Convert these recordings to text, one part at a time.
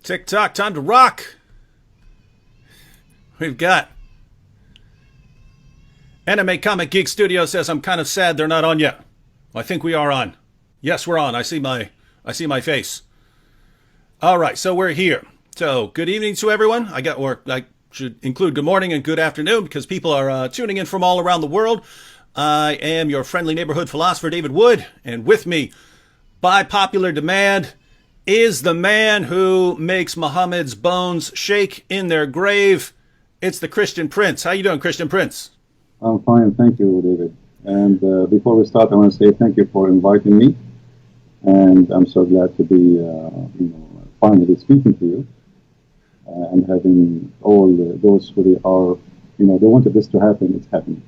Tick-tock, time to rock. We've got Anime Comic Geek Studio says, I'm kind of sad they're not on yet. Well, I think we are on. Yes, we're on. I see my face. All right, so we're here. So good evening to everyone. I should include good morning and good afternoon because people are tuning in from all around the world. I am your friendly neighborhood philosopher, David Wood, and with me, by popular demand, is the man who makes Muhammad's bones shake in their grave. It's the Christian Prince. How you doing, Christian Prince? I'm fine, thank you, David. And before we start, I want to say thank you for inviting me. And I'm so glad to be, finally speaking to you and having all those who are, they wanted this to happen. It's happening.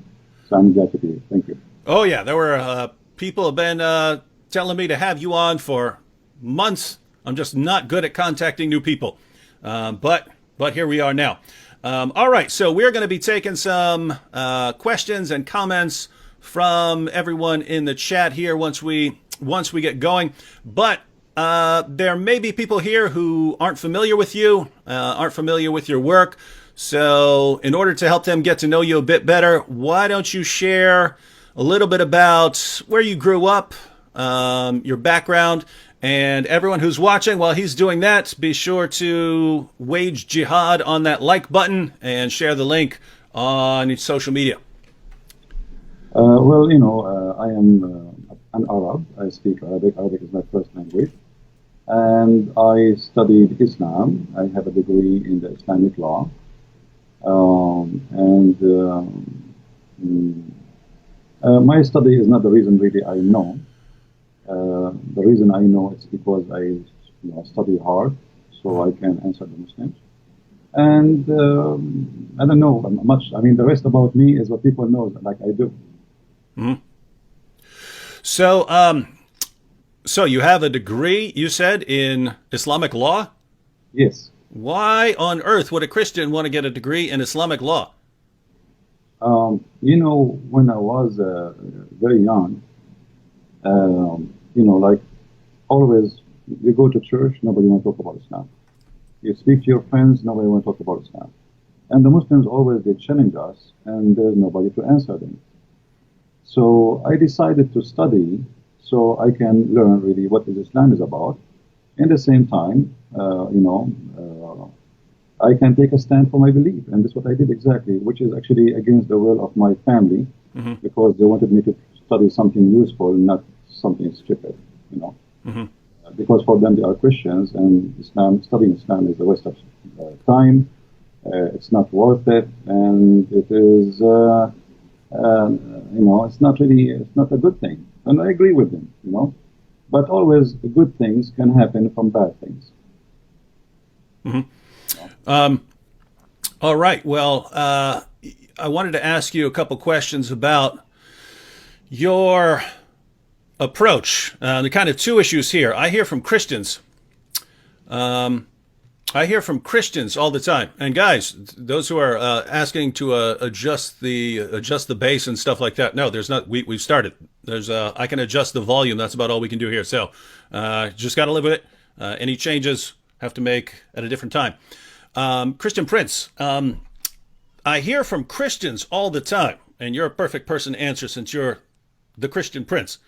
So I'm glad to be here. Thank you. Oh yeah, there were people have been telling me to have you on for months. I'm just not good at contacting new people, but here we are now. All right, so we're going to be taking some questions and comments from everyone in the chat here once we get going. But there may be people here who aren't familiar with you, aren't familiar with your work. So in order to help them get to know you a bit better, why don't you share a little bit about where you grew up, your background, and everyone who's watching, while he's doing that, be sure to wage jihad on that like button and share the link on social media. I am an Arab. I speak Arabic. Arabic is my first language. And I studied Islam. I have a degree in the Islamic law. My study is not the reason really I know. The reason I know it's because I study hard, so I can answer the Muslims. And I don't know much. I mean, the rest about me is what people know, like I do. Mm-hmm. So you have a degree, you said, in Islamic law? Yes. Why on earth would a Christian want to get a degree in Islamic law? When I was very young, like always, you go to church, nobody want to talk about Islam. You speak to your friends, nobody want to talk about Islam. And the Muslims always, they challenge us, and there's nobody to answer them. So I decided to study so I can learn really what Islam is about. In the same time, I can take a stand for my belief, and that's what I did exactly, which is actually against the will of my family, mm-hmm. because they wanted me to study something useful, not something stupid, Mm-hmm. Because for them they are Christians, and studying Islam is a waste of time. It's not worth it, and it is, it's not a good thing. And I agree with them, But always good things can happen from bad things. Mm-hmm. All right. Well, I wanted to ask you a couple questions about your approach. The kind of two issues here. I hear from Christians. I hear from Christians all the time. And guys, those who are asking to adjust the bass and stuff like that. No, there's not. We've started. I can adjust the volume. That's about all we can do here. So just got to live with it. Any changes have to make at a different time. Christian Prince, I hear from Christians all the time, and you're a perfect person to answer since you're the Christian Prince.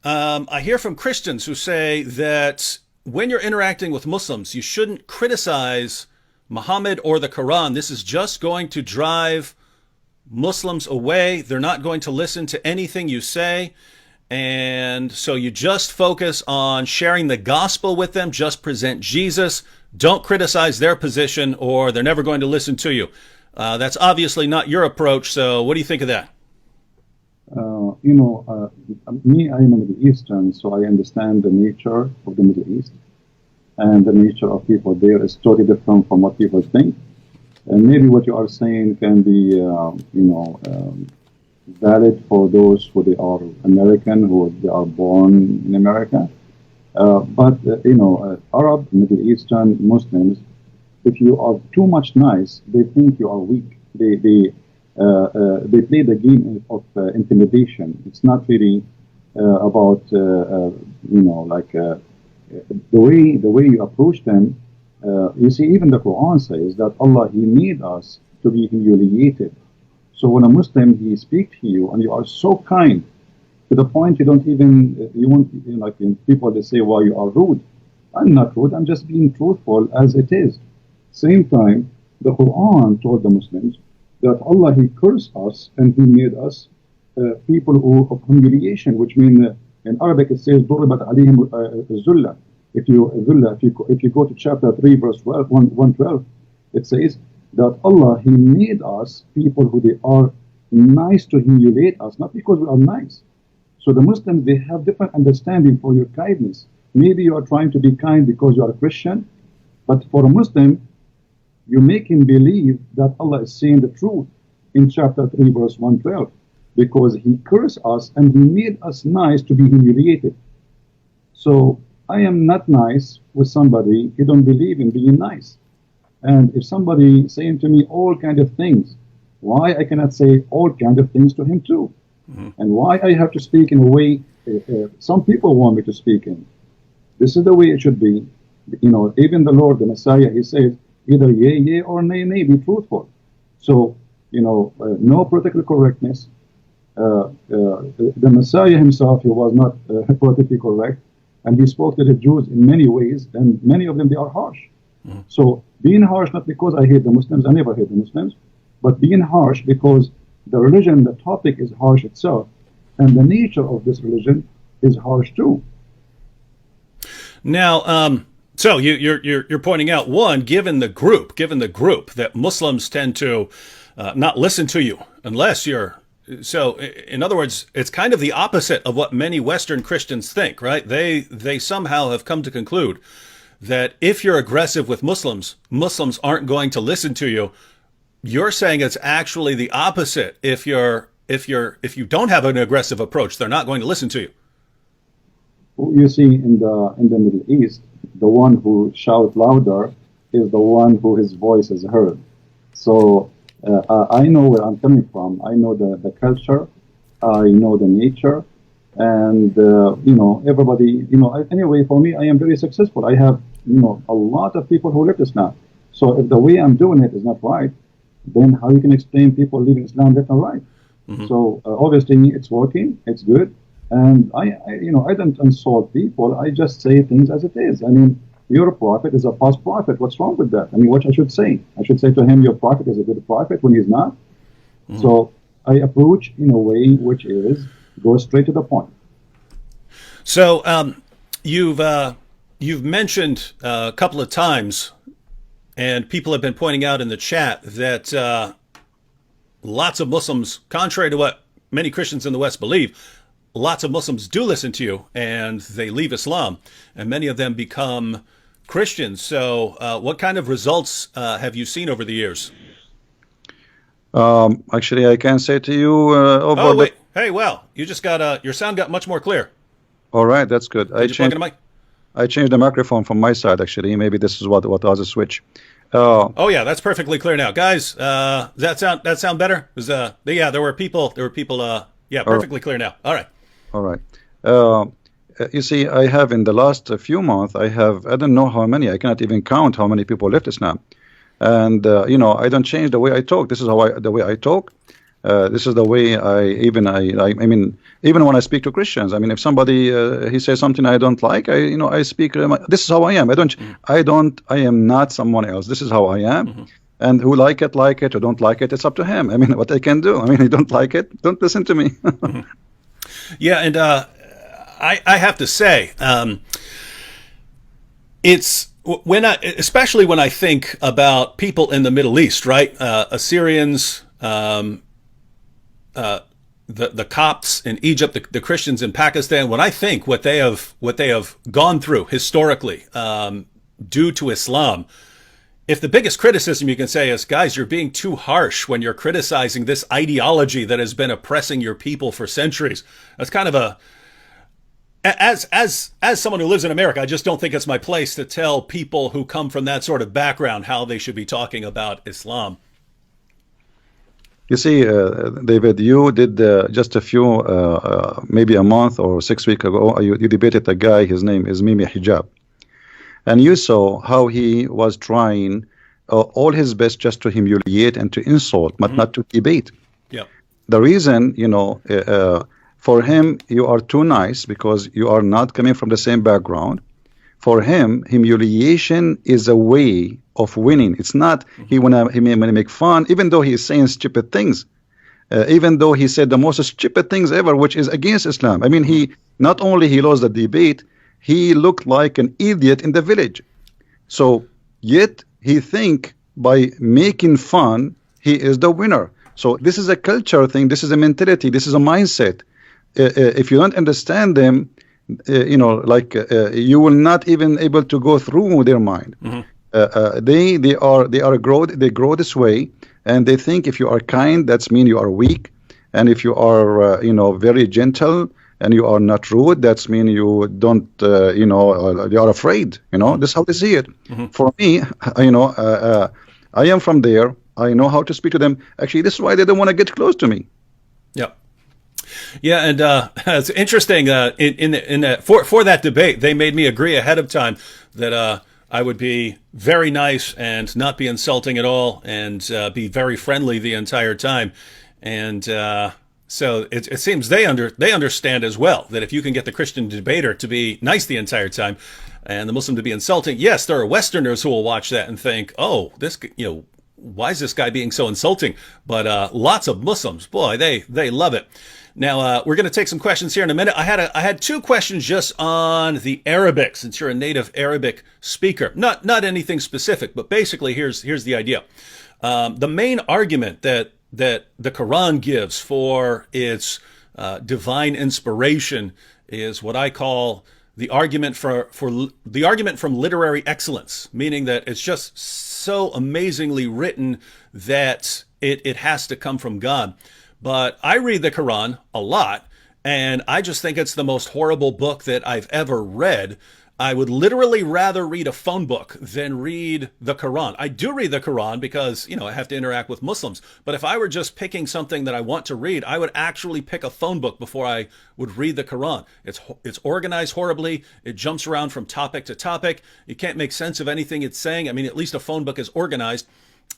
I hear from Christians who say that when you're interacting with Muslims, you shouldn't criticize Muhammad or the Quran. This is just going to drive Muslims away. They're not going to listen to anything you say. And so you just focus on sharing the gospel with them, just present Jesus. Don't criticize their position or they're never going to listen to you. That's obviously not your approach. So what do you think of that? Me, I am a Middle Eastern, so I understand the nature of the Middle East. And the nature of people there is totally different from what people think. And maybe what you are saying can be, valid for those who they are American, who they are born in America. But Arab, Middle Eastern Muslims, if you are too much nice, they think you are weak. They play the game of intimidation. It's not really about the way you approach them. You see, even the Quran says that Allah, He made us to be humiliated. So when a Muslim, he speaks to you and you are so kind to the point you don't even, you won't, like in people, they say, why you are rude. I'm not rude, I'm just being truthful as it is. Same time, the Quran told the Muslims that Allah, He cursed us and He made us people of humiliation, which means in Arabic it says ضربت عليهم الذلة. If you go to chapter 3 verse 112, it says that Allah, He made us people who they are nice to humiliate us, not because we are nice. So the Muslims, they have different understanding for your kindness. Maybe you are trying to be kind because you are a Christian, but for a Muslim, you make him believe that Allah is saying the truth in chapter 3 verse 112, because He cursed us and He made us nice to be humiliated. So I am not nice with somebody who don't believe in being nice. And if somebody saying to me all kind of things, why I cannot say all kind of things to him too? And why I have to speak in a way some people want me to speak in? This is the way it should be. You know, even the Lord, the Messiah, He says either yea, yea, or nay, nay, be truthful. So, you know, no political correctness. The Messiah Himself, He was not politically correct, and He spoke to the Jews in many ways, and many of them, they are harsh. So being harsh, not because I hate the Muslims, I never hate the Muslims, but being harsh because the religion, the topic is harsh itself, and the nature of this religion is harsh too. Now, so you're pointing out, one, given the group that Muslims tend to not listen to you unless you're. So, in other words, it's kind of the opposite of what many Western Christians think, right? They somehow have come to conclude that if you're aggressive with Muslims, Muslims aren't going to listen to you. You're saying it's actually the opposite. If you don't have an aggressive approach, they're not going to listen to you. You see, in the Middle East, the one who shouts louder is the one who his voice is heard. So I know where I'm coming from. I know the culture. I know the nature. And, you know, everybody, you know, anyway, for me, I am very successful. I have, you know, a lot of people who left Islam. So if the way I'm doing it is not right, then how you can explain people leaving Islam left and right? So obviously it's working, it's good. And I don't insult people. I just say things as it is. I mean, your prophet is a false prophet. What's wrong with that? I mean, what I should say? I should say to him, your prophet is a good prophet when he's not. So I approach in a way which is go straight to the point. So you've mentioned a couple of times, and people have been pointing out in the chat that lots of Muslims, contrary to what many Christians in the West believe, lots of Muslims do listen to you, and they leave Islam, and many of them become Christians. So what kind of results have you seen over the years? Actually, I can say to you wait. Hey, well, you just got your sound got much more clear. All right, that's good. I changed the microphone from my side, actually. Maybe this is what was a switch. Oh yeah, that's perfectly clear now, guys. Does that sound better? Yeah, there were people. Perfectly clear now. All right. All right. You see, I have in the last few months, I don't know how many. I cannot even count how many people left Islam. And you know, I don't change the way I talk. This is the way I talk. This is the way I mean, even when I speak to Christians, I mean, if somebody he says something I don't like, I speak. This is how I am. I am not someone else. This is how I am. And who like it, or don't like it, it's up to him. I mean, what I can do. I mean, you don't like it, don't listen to me. Yeah, and I have to say, it's especially when I think about people in the Middle East, right? Assyrians. The Copts in Egypt, the Christians in Pakistan. When I think what they have gone through historically due to Islam, if the biggest criticism you can say is, guys, you're being too harsh when you're criticizing this ideology that has been oppressing your people for centuries, that's kind of as someone who lives in America, I just don't think it's my place to tell people who come from that sort of background how they should be talking about Islam. You see, David, you did just a few, maybe a month or 6 weeks ago, you debated a guy, his name is Mimi Hijab. And you saw how he was trying all his best just to humiliate and to insult, but not to debate. Yep. The reason, for him, you are too nice because you are not coming from the same background. For him, humiliation is a way of winning. It's not he may make fun, even though he is saying stupid things, even though he said the most stupid things ever, which is against Islam. I mean, he not only he lost the debate, he looked like an idiot in the village. So yet he think by making fun, he is the winner. So this is a culture thing. This is a mentality. This is a mindset. If you don't understand them, you will not even able to go through their mind. They grow this way, and they think if you are kind, that's mean you are weak, and if you are very gentle and you are not rude, that's mean you don't you are afraid. This is how they see it. For me, I am from there. I know how to speak to them. Actually, this is why they don't want to get close to me. Yep. Yeah, and it's interesting. For that debate, they made me agree ahead of time that I would be very nice and not be insulting at all, and be very friendly the entire time. And so it seems they understand as well that if you can get the Christian debater to be nice the entire time, and the Muslim to be insulting, yes, there are Westerners who will watch that and think, oh, this why is this guy being so insulting? But lots of Muslims, boy, they love it. Now, we're going to take some questions here in a minute. I had two questions just on the Arabic, since you're a native Arabic speaker. Not anything specific, but basically here's the idea. The main argument that the Quran gives for its divine inspiration is what I call the argument the argument from literary excellence, meaning that it's just so amazingly written that it has to come from God. But I read the Quran a lot, and I just think it's the most horrible book that I've ever read. I would literally rather read a phone book than read the Quran. I do read the Quran because, I have to interact with Muslims. But if I were just picking something that I want to read, I would actually pick a phone book before I would read the Quran. It's organized horribly. It jumps around from topic to topic. You can't make sense of anything it's saying. I mean, at least a phone book is organized.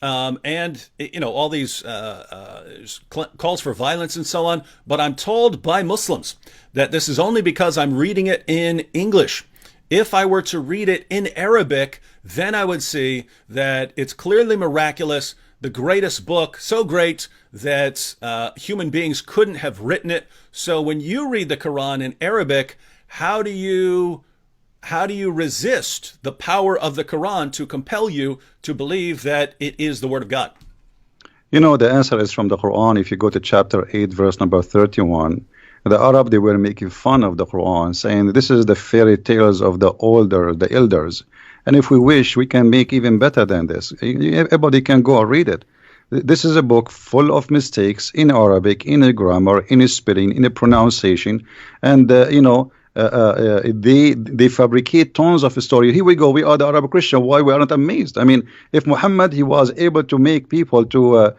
And all these calls for violence and so on. But I'm told by Muslims that this is only because I'm reading it in English. If I were to read it in Arabic, then I would see that it's clearly miraculous, the greatest book, so great that human beings couldn't have written it. So when you read the Quran in Arabic, how do you resist the power of the Quran to compel you to believe that it is the Word of God? The answer is from the Quran. If you go to chapter 8, verse number 31, the Arab, they were making fun of the Quran, saying this is the fairy tales of the elders. And if we wish, we can make even better than this. Everybody can go and read it. This is a book full of mistakes in Arabic, in a grammar, in a spelling, in a pronunciation. And, they fabricate tons of story. Here we go. We are the Arab Christian. Why we are not amazed? I mean, if Muhammad, he was able to make people to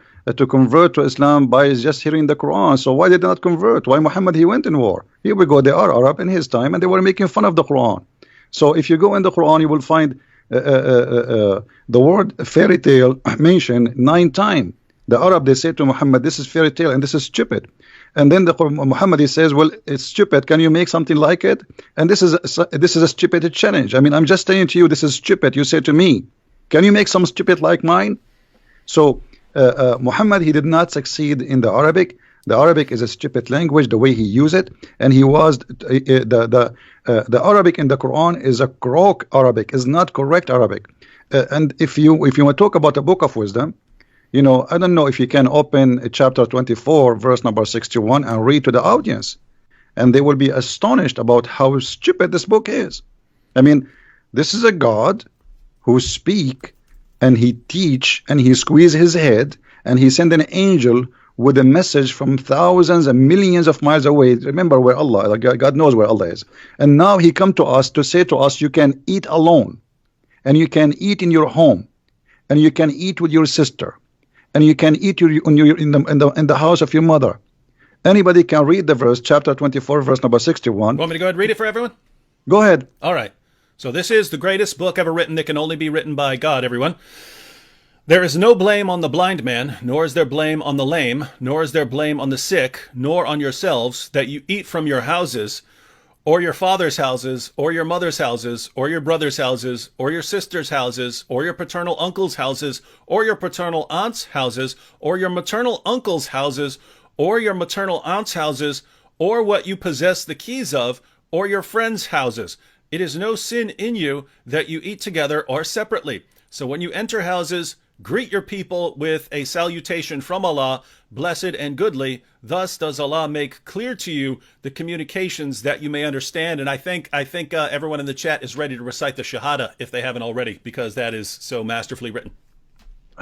convert to Islam by just hearing the Quran, so why did they not convert? Why Muhammad, he went in war? Here we go. They are Arab in his time, and they were making fun of the Quran. So if you go in the Quran, you will find the word fairy tale mentioned 9 times. The Arab, they say to Muhammad, this is fairy tale and this is stupid. And then Muhammad, he says, well, it's stupid. Can you make something like it? And this is a stupid challenge. I mean, I'm just saying to you, this is stupid. You say to me, can you make some stupid like mine? So Muhammad, he did not succeed in the Arabic. The Arabic is a stupid language, the way he used it, and he was the Arabic in the Quran is a crook Arabic, is not correct Arabic. And if you want to talk about a book of wisdom, I don't know if you can open chapter 24, verse number 61, and read to the audience, and they will be astonished about how stupid this book is. I mean, this is a God who speak, and he teach, and he squeeze his head, and he send an angel with a message from thousands and millions of miles away. Remember where Allah, God knows where Allah is. And now he come to us to say to us, you can eat alone, and you can eat in your home, and you can eat with your sister, and you can eat in the house of your mother. Anybody can read the verse, chapter 24, verse number 61. Want me to go ahead and read it for everyone? Go ahead. All right. So this is the greatest book ever written that can only be written by God, everyone. There is no blame on the blind man, nor is there blame on the lame, nor is there blame on the sick, nor on yourselves, that you eat from your houses, or your father's houses, or your mother's houses, or your brother's houses, or your sister's houses, or your paternal uncle's houses, or your paternal aunt's houses, or your maternal uncle's houses, or your maternal aunt's houses, or what you possess the keys of, or your friends' houses. It is no sin in you that you eat together or separately. So when you enter houses, greet your people with a salutation from Allah, blessed and goodly. Thus does Allah make clear to you the communications that you may understand. And I think everyone in the chat is ready to recite the Shahada if they haven't already, because that is so masterfully written.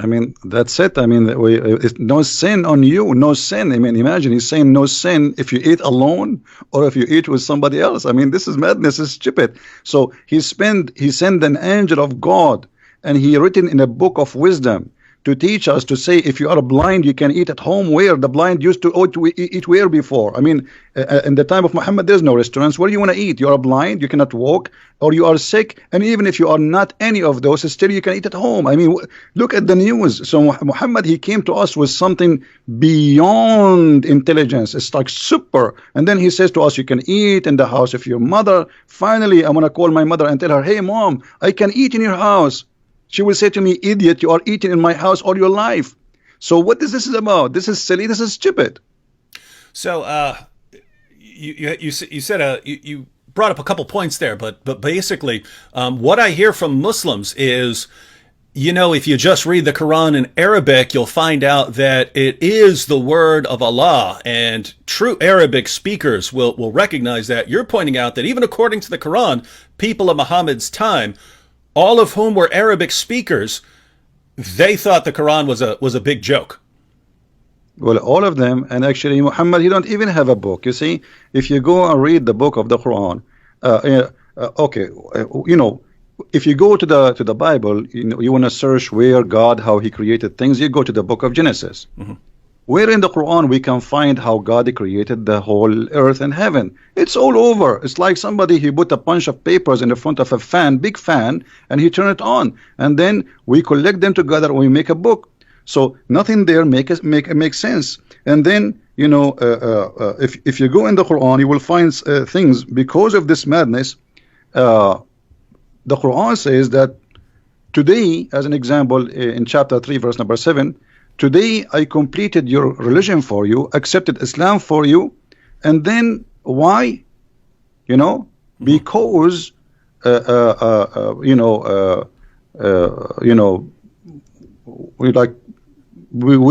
I mean, that's it. I mean, it's no sin on you, no sin. I mean, imagine he's saying no sin if you eat alone or if you eat with somebody else. I mean, this is madness, it's stupid. So he sent an angel of God, and he written in a book of wisdom to teach us to say, if you are blind, you can eat at home. Where the blind used to eat where before? I mean, in the time of Muhammad, there's no restaurants. Where do you want to eat? You are blind, you cannot walk, or you are sick, and even if you are not any of those, still you can eat at home. I mean, look at the news. So Muhammad, he came to us with something beyond intelligence. It's like super. And then he says to us, you can eat in the house of your mother. Finally, I want to call my mother and tell her, hey mom, I can eat in your house. She will say to me, idiot, you are eating in my house all your life. So what is this about? This is silly. This is stupid. So you brought up a couple points there, but basically what I hear from Muslims is, you know, if you just read the Quran in Arabic, you'll find out that it is the word of Allah, and true Arabic speakers will recognize that. You're pointing out that even according to the Quran, people of Muhammad's time, all of whom were Arabic speakers, they thought the Quran was a big joke. Well, all of them, and actually Muhammad, he don't even have a book. You see, if you go and read the book of the Quran, you know, if you go to the Bible, you know, you want to search where God, how he created things, you go to the book of Genesis. Mm-hmm. Where in the Quran we can find how God created the whole earth and heaven. It's all over. It's like somebody, he put a bunch of papers in the front of a fan, big fan, and he turned it on. And then we collect them together and we make a book. So nothing there make sense. And then, you know, if you go in the Quran, you will find things because of this madness. The Quran says that today, as an example, in chapter 3, verse number 7, today I completed your religion for you, accepted Islam for you. And then why? You know, because we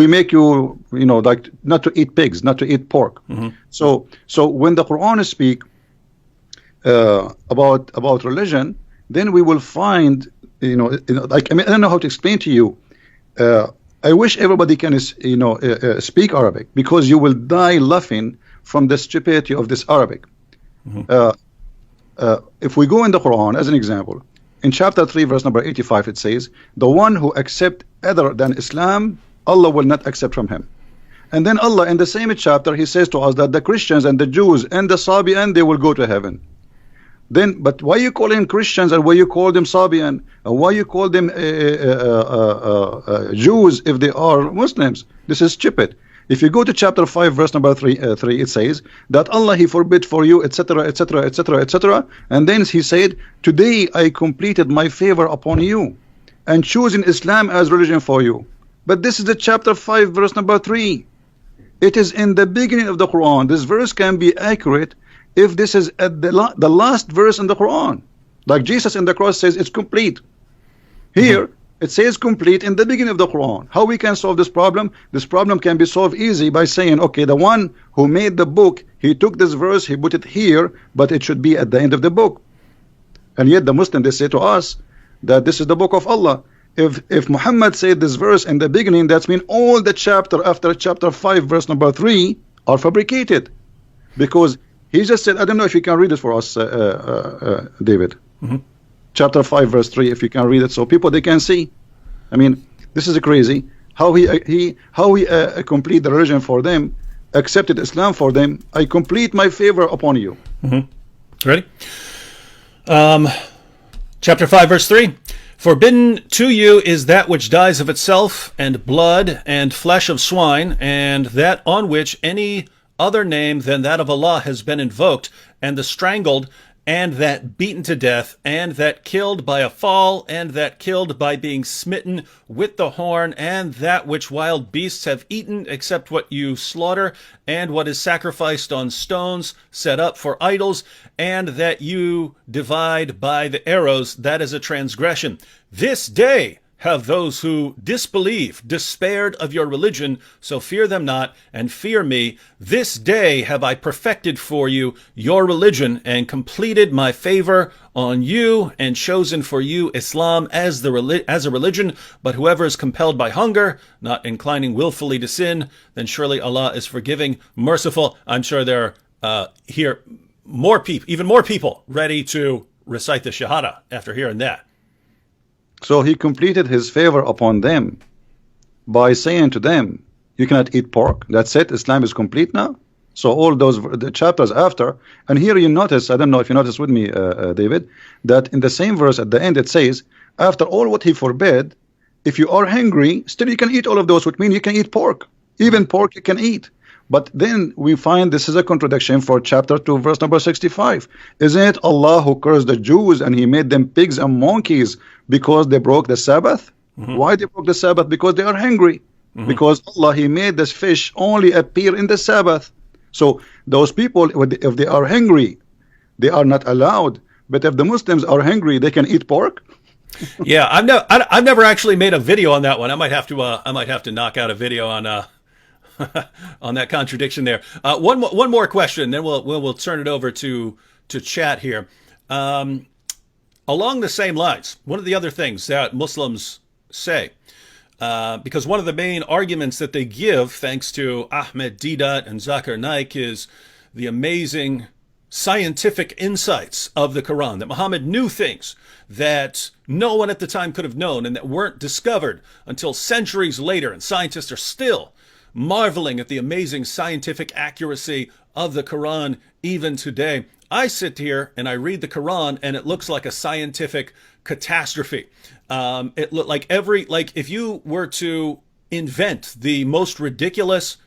make you, you know, like not to eat pigs, not to eat pork. Mm-hmm. So when the Quran speak about religion, then we will find, you know, like, I mean, I don't know how to explain to you. I wish everybody can, you know, speak Arabic, because you will die laughing from the stupidity of this Arabic. Mm-hmm. If we go in the Quran, as an example, in chapter 3, verse number 85, it says, the one who accepts other than Islam, Allah will not accept from him. And then Allah, in the same chapter, he says to us that the Christians and the Jews and the Sabian, they will go to heaven. Then, but why you call them Christians and why you call them Sabian? And why you call them Jews if they are Muslims? This is stupid. If you go to chapter 5, verse number 3, it says that Allah, he forbid for you, etc., etc., etc., etc. And then he said, today I completed my favor upon you and choosing Islam as religion for you. But this is the chapter 5, verse number 3. It is in the beginning of the Quran. This verse can be accurate if this is at the last verse in the Quran. Like Jesus in the cross says it's complete. Here, it says complete in the beginning of the Quran. How we can solve this problem? This problem can be solved easy by saying, okay, the one who made the book, he took this verse, he put it here, but it should be at the end of the book. And yet the Muslims, they say to us that this is the book of Allah. If Muhammad said this verse in the beginning, that means all the chapter after chapter 5, verse number 3 are fabricated. Because he just said, I don't know if you can read it for us, David. Mm-hmm. Chapter 5, verse 3, if you can read it, so people, they can see. I mean, this is crazy. How he complete the religion for them, accepted Islam for them. I complete my favor upon you. Mm-hmm. Ready? Chapter 5, verse 3. Forbidden to you is that which dies of itself, and blood, and flesh of swine, and that on which any other name than that of Allah has been invoked, and the strangled, and that beaten to death, and that killed by a fall, and that killed by being smitten with the horn, and that which wild beasts have eaten, except what you slaughter, and what is sacrificed on stones set up for idols, and that you divide by the arrows, that is a transgression. This day have those who disbelieve despaired of your religion, so fear them not, and fear me. This day have I perfected for you your religion, and completed my favor on you, and chosen for you Islam as a religion. But whoever is compelled by hunger, not inclining willfully to sin, then surely Allah is forgiving, merciful. I'm sure there are here more people, even more people, ready to recite the Shahada after hearing that. So he completed his favor upon them by saying to them, you cannot eat pork. That's it. Islam is complete now. So all those the chapters after, and here you notice, I don't know if you noticed with me, David, that in the same verse at the end it says, after all what he forbade, if you are hungry, still you can eat all of those, which means you can eat pork. Even pork you can eat. But then we find this is a contradiction for chapter 2, verse number 65. Isn't it Allah who cursed the Jews and he made them pigs and monkeys because they broke the Sabbath? Why they broke the Sabbath? Because they are hungry. Because Allah, he made this fish only appear in the Sabbath. So those people, if they are hungry, they are not allowed. But if the Muslims are hungry, they can eat pork. Yeah, I've never actually made a video on that one. I might have to knock out a video on on that contradiction there. One more question, then we'll turn it over to chat here. Along the same lines, one of the other things that Muslims say, because one of the main arguments that they give, thanks to Ahmed Deedat and Zakir Naik, is the amazing scientific insights of the Quran, that Muhammad knew things that no one at the time could have known and that weren't discovered until centuries later, and scientists are still marveling at the amazing scientific accuracy of the Quran even today. I sit here and I read the Quran and it looks like a scientific catastrophe. It looked like if you were to invent the most ridiculous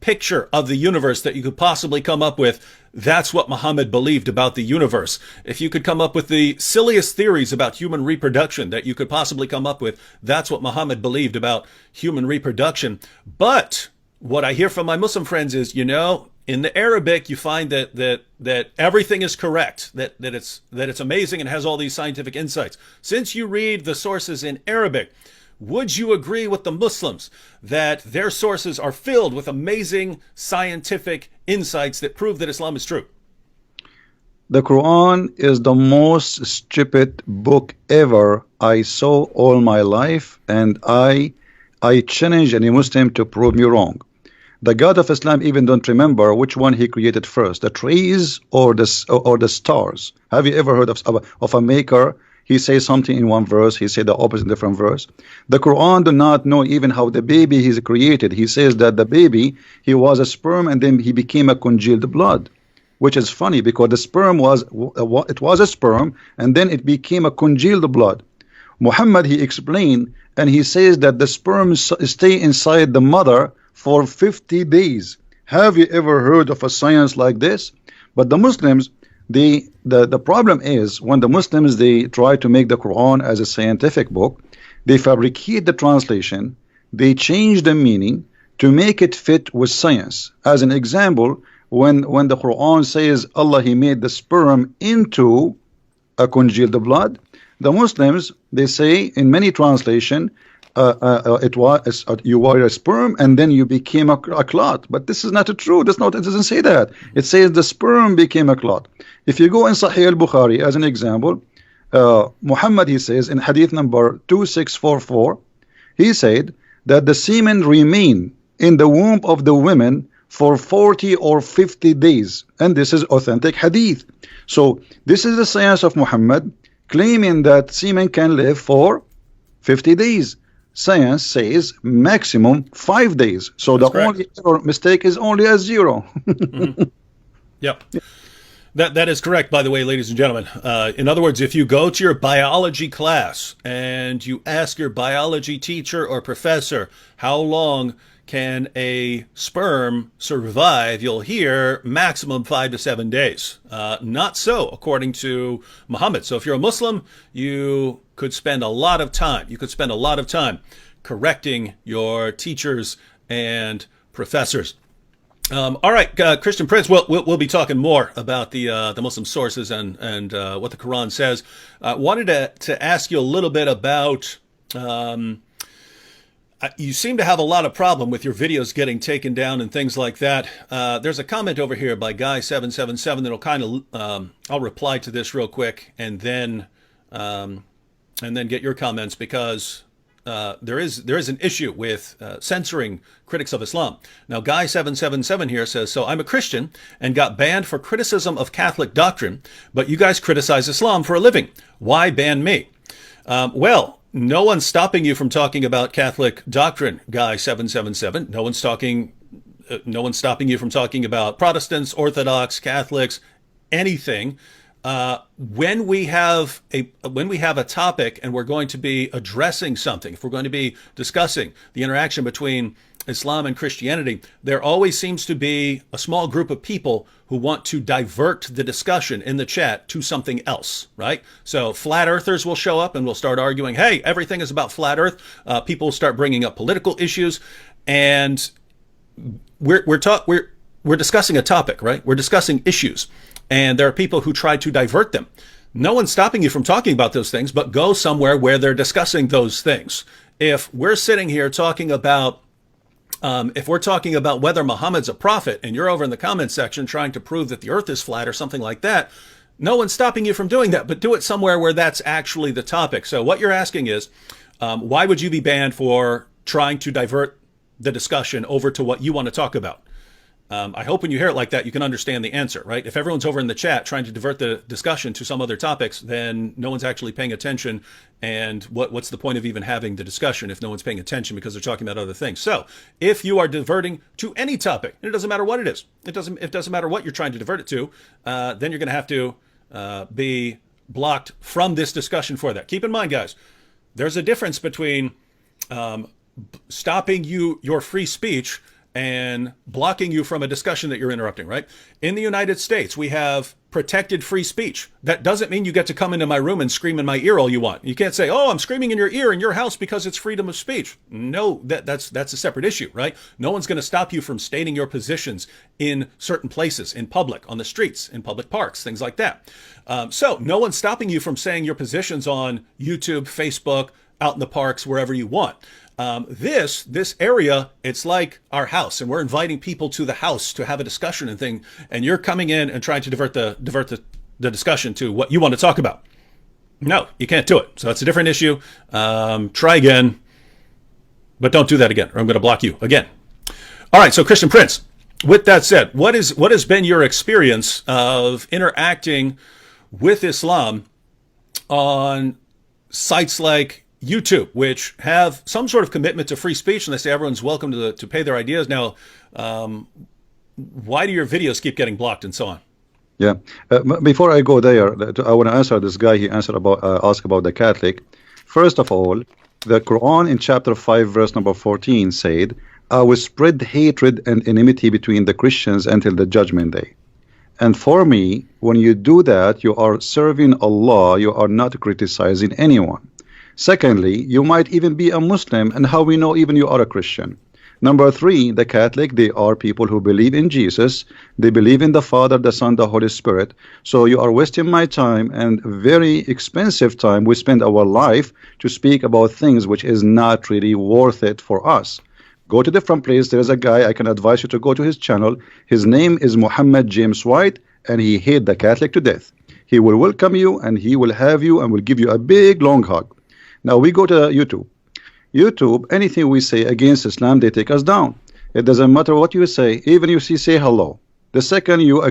picture of the universe that you could possibly come up with, that's what Muhammad believed about the universe. If you could come up with the silliest theories about human reproduction that you could possibly come up with, that's what Muhammad believed about human reproduction. But what I hear from my Muslim friends is, in the Arabic, you find that everything is correct, that it's amazing and has all these scientific insights. Since you read the sources in Arabic, would you agree with the Muslims that their sources are filled with amazing scientific insights that prove that Islam is true? The Quran is the most stupid book ever I saw all my life, and I challenge any Muslim to prove me wrong. The God of Islam even don't remember which one he created first, the trees or the stars. Have you ever heard of a maker? He says something in one verse, he said the opposite in different verse. The Quran do not know even how the baby is created. He says that the baby, he was a sperm and then he became a congealed blood, which is funny because the sperm was a sperm and then it became a congealed blood. Muhammad, he explained, and he says that the sperm stay inside the mother for 50 days. Have you ever heard of a science like this? But the Muslims, the problem is when the Muslims, they try to make the Quran as a scientific book, they fabricate the translation, they change the meaning to make it fit with science. As an example, when the Quran says Allah, he made the sperm into a congealed blood, the Muslims, they say in many translation, you were a sperm and then you became a clot. But this is not true. It doesn't say that. It says the sperm became a clot. If you go in Sahih al-Bukhari as an example, Muhammad, he says in hadith number 2644, he said that the semen remain in the womb of the women for 40 or 50 days, and this is authentic hadith. So this is the science of Muhammad, claiming that semen can live for 50 days. Science says maximum 5 days. So that's the correct. Only error mistake is only a 0. Yep. That is correct, by the way, ladies and gentlemen. In other words, if you go to your biology class and you ask your biology teacher or professor how long can a sperm survive, you'll hear maximum 5 to 7 days. Not so, according to Muhammad. So if you're a Muslim, you could spend a lot of time. You could spend a lot of time correcting your teachers and professors. All right, Christian Prince. We'll be talking more about the Muslim sources and what the Quran says. Wanted to ask you a little bit about. You seem to have a lot of problem with your videos getting taken down and things like that. There's a comment over here by Guy777 that'll kind of. I'll reply to this real quick and then get your comments because. There is an issue with censoring critics of Islam. Now, Guy777 here says, so I'm a Christian and got banned for criticism of Catholic doctrine, but you guys criticize Islam for a living. Why ban me? Well, no one's stopping you from talking about Catholic doctrine, Guy777. No one's stopping you from talking about Protestants, Orthodox, Catholics, anything. When we have a topic and we're going to be addressing something, if we're going to be discussing the interaction between Islam and Christianity, there always seems to be a small group of people who want to divert the discussion in the chat to something else, right? So flat earthers will show up and we'll start arguing, hey, everything is about flat earth. People will start bringing up political issues, and we're discussing a topic, right? We're discussing issues. And there are people who try to divert them. No one's stopping you from talking about those things, but go somewhere where they're discussing those things. If we're sitting here talking about, if we're talking about whether Muhammad's a prophet, and you're over in the comments section trying to prove that the earth is flat or something like that, no one's stopping you from doing that, but do it somewhere where that's actually the topic. So what you're asking is, why would you be banned for trying to divert the discussion over to what you want to talk about? I hope when you hear it like that, you can understand the answer, right? If everyone's over in the chat trying to divert the discussion to some other topics, then no one's actually paying attention. And what's the point of even having the discussion if no one's paying attention because they're talking about other things? So if you are diverting to any topic, and it doesn't matter what it is, it doesn't matter what you're trying to divert it to, then you're going to have to be blocked from this discussion for that. Keep in mind, guys, there's a difference between stopping your free speech and blocking you from a discussion that you're interrupting, right? In the United States, we have protected free speech. That doesn't mean you get to come into my room and scream in my ear all you want. You can't say, oh, I'm screaming in your ear in your house because it's freedom of speech. No, that's a separate issue, right? No one's going to stop you from stating your positions in certain places, in public, on the streets, in public parks, things like that. So no one's stopping you from saying your positions on YouTube, Facebook, out in the parks, wherever you want. This area, it's like our house, and we're inviting people to the house to have a discussion and thing, and you're coming in and trying to divert the discussion to what you want to talk about. No, you can't do it. So that's a different issue. Try again, but don't do that again, or I'm going to block you again. All right. So Christian Prince, with that said, what has been your experience of interacting with Islam on sites like YouTube, which have some sort of commitment to free speech, and they say everyone's welcome to pay their ideas. Now, why do your videos keep getting blocked and so on? Yeah. Before I go there, I want to answer this guy. He asked about the Catholic. First of all, the Quran in chapter 5, verse number 14 said, I will spread hatred and enmity between the Christians until the judgment day. And for me, when you do that, you are serving Allah. You are not criticizing anyone. Secondly, you might even be a Muslim, and how we know even you are a Christian. Number 3, the Catholic, they are people who believe in Jesus. They believe in the Father, the Son, the Holy Spirit. So you are wasting my time, and very expensive time. We spend our life to speak about things which is not really worth it for us. Go to different place. There's a guy, I can advise you to go to his channel. His name is Muhammad James White, and he hates the Catholic to death. He will welcome you, and he will have you, and will give you a big long hug. Now we go to YouTube. YouTube, anything we say against Islam, they take us down. It doesn't matter what you say, even if you say hello. The second you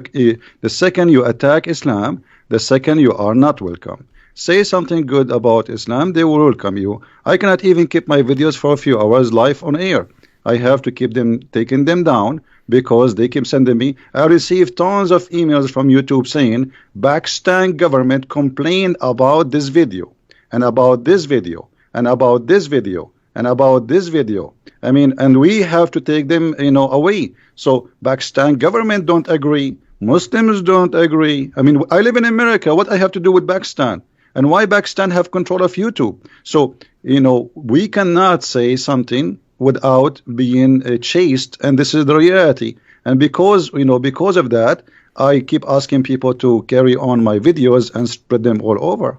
attack Islam, the second you are not welcome. Say something good about Islam, they will welcome you. I cannot even keep my videos for a few hours live on air. I have to keep them, taking them down because they keep sending me. I received tons of emails from YouTube saying Pakistan government complained about this video and about this video and about this video and about this video. I mean, and we have to take them, away. So Pakistan government don't agree. Muslims don't agree. I mean, I live in America. What I have to do with Pakistan? And why Pakistan have control of YouTube? So, we cannot say something without being chased, and this is the reality. And because of that, I keep asking people to carry on my videos and spread them all over.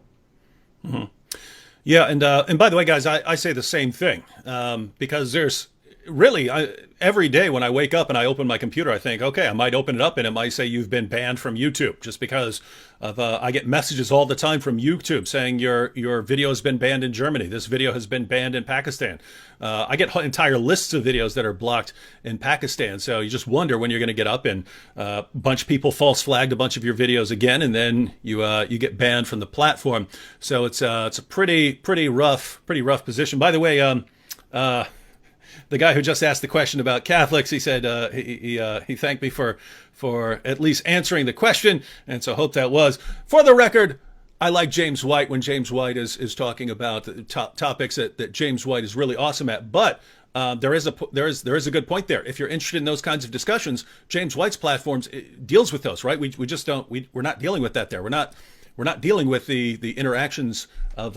Mm-hmm. Yeah, and by the way, guys, I say the same thing, because there's really, every day when I wake up and I open my computer, I think, okay, I might open it up and it might say you've been banned from YouTube, just because of I get messages all the time from YouTube saying your video has been banned in Germany. This video has been banned in Pakistan. I get entire lists of videos that are blocked in Pakistan. So you just wonder when you're going to get up and a bunch of people false flagged a bunch of your videos again, and then you get banned from the platform. So it's a pretty rough position. By the way, the guy who just asked the question about Catholics, he said he thanked me for at least answering the question, and so hope that was. For the record, I like James White when James White is talking about the topics that James White is really awesome at. But there is a good point there. If you're interested in those kinds of discussions, James White's platforms deals with those, right? We just don't. We're not dealing with that there. We're not dealing with the interactions of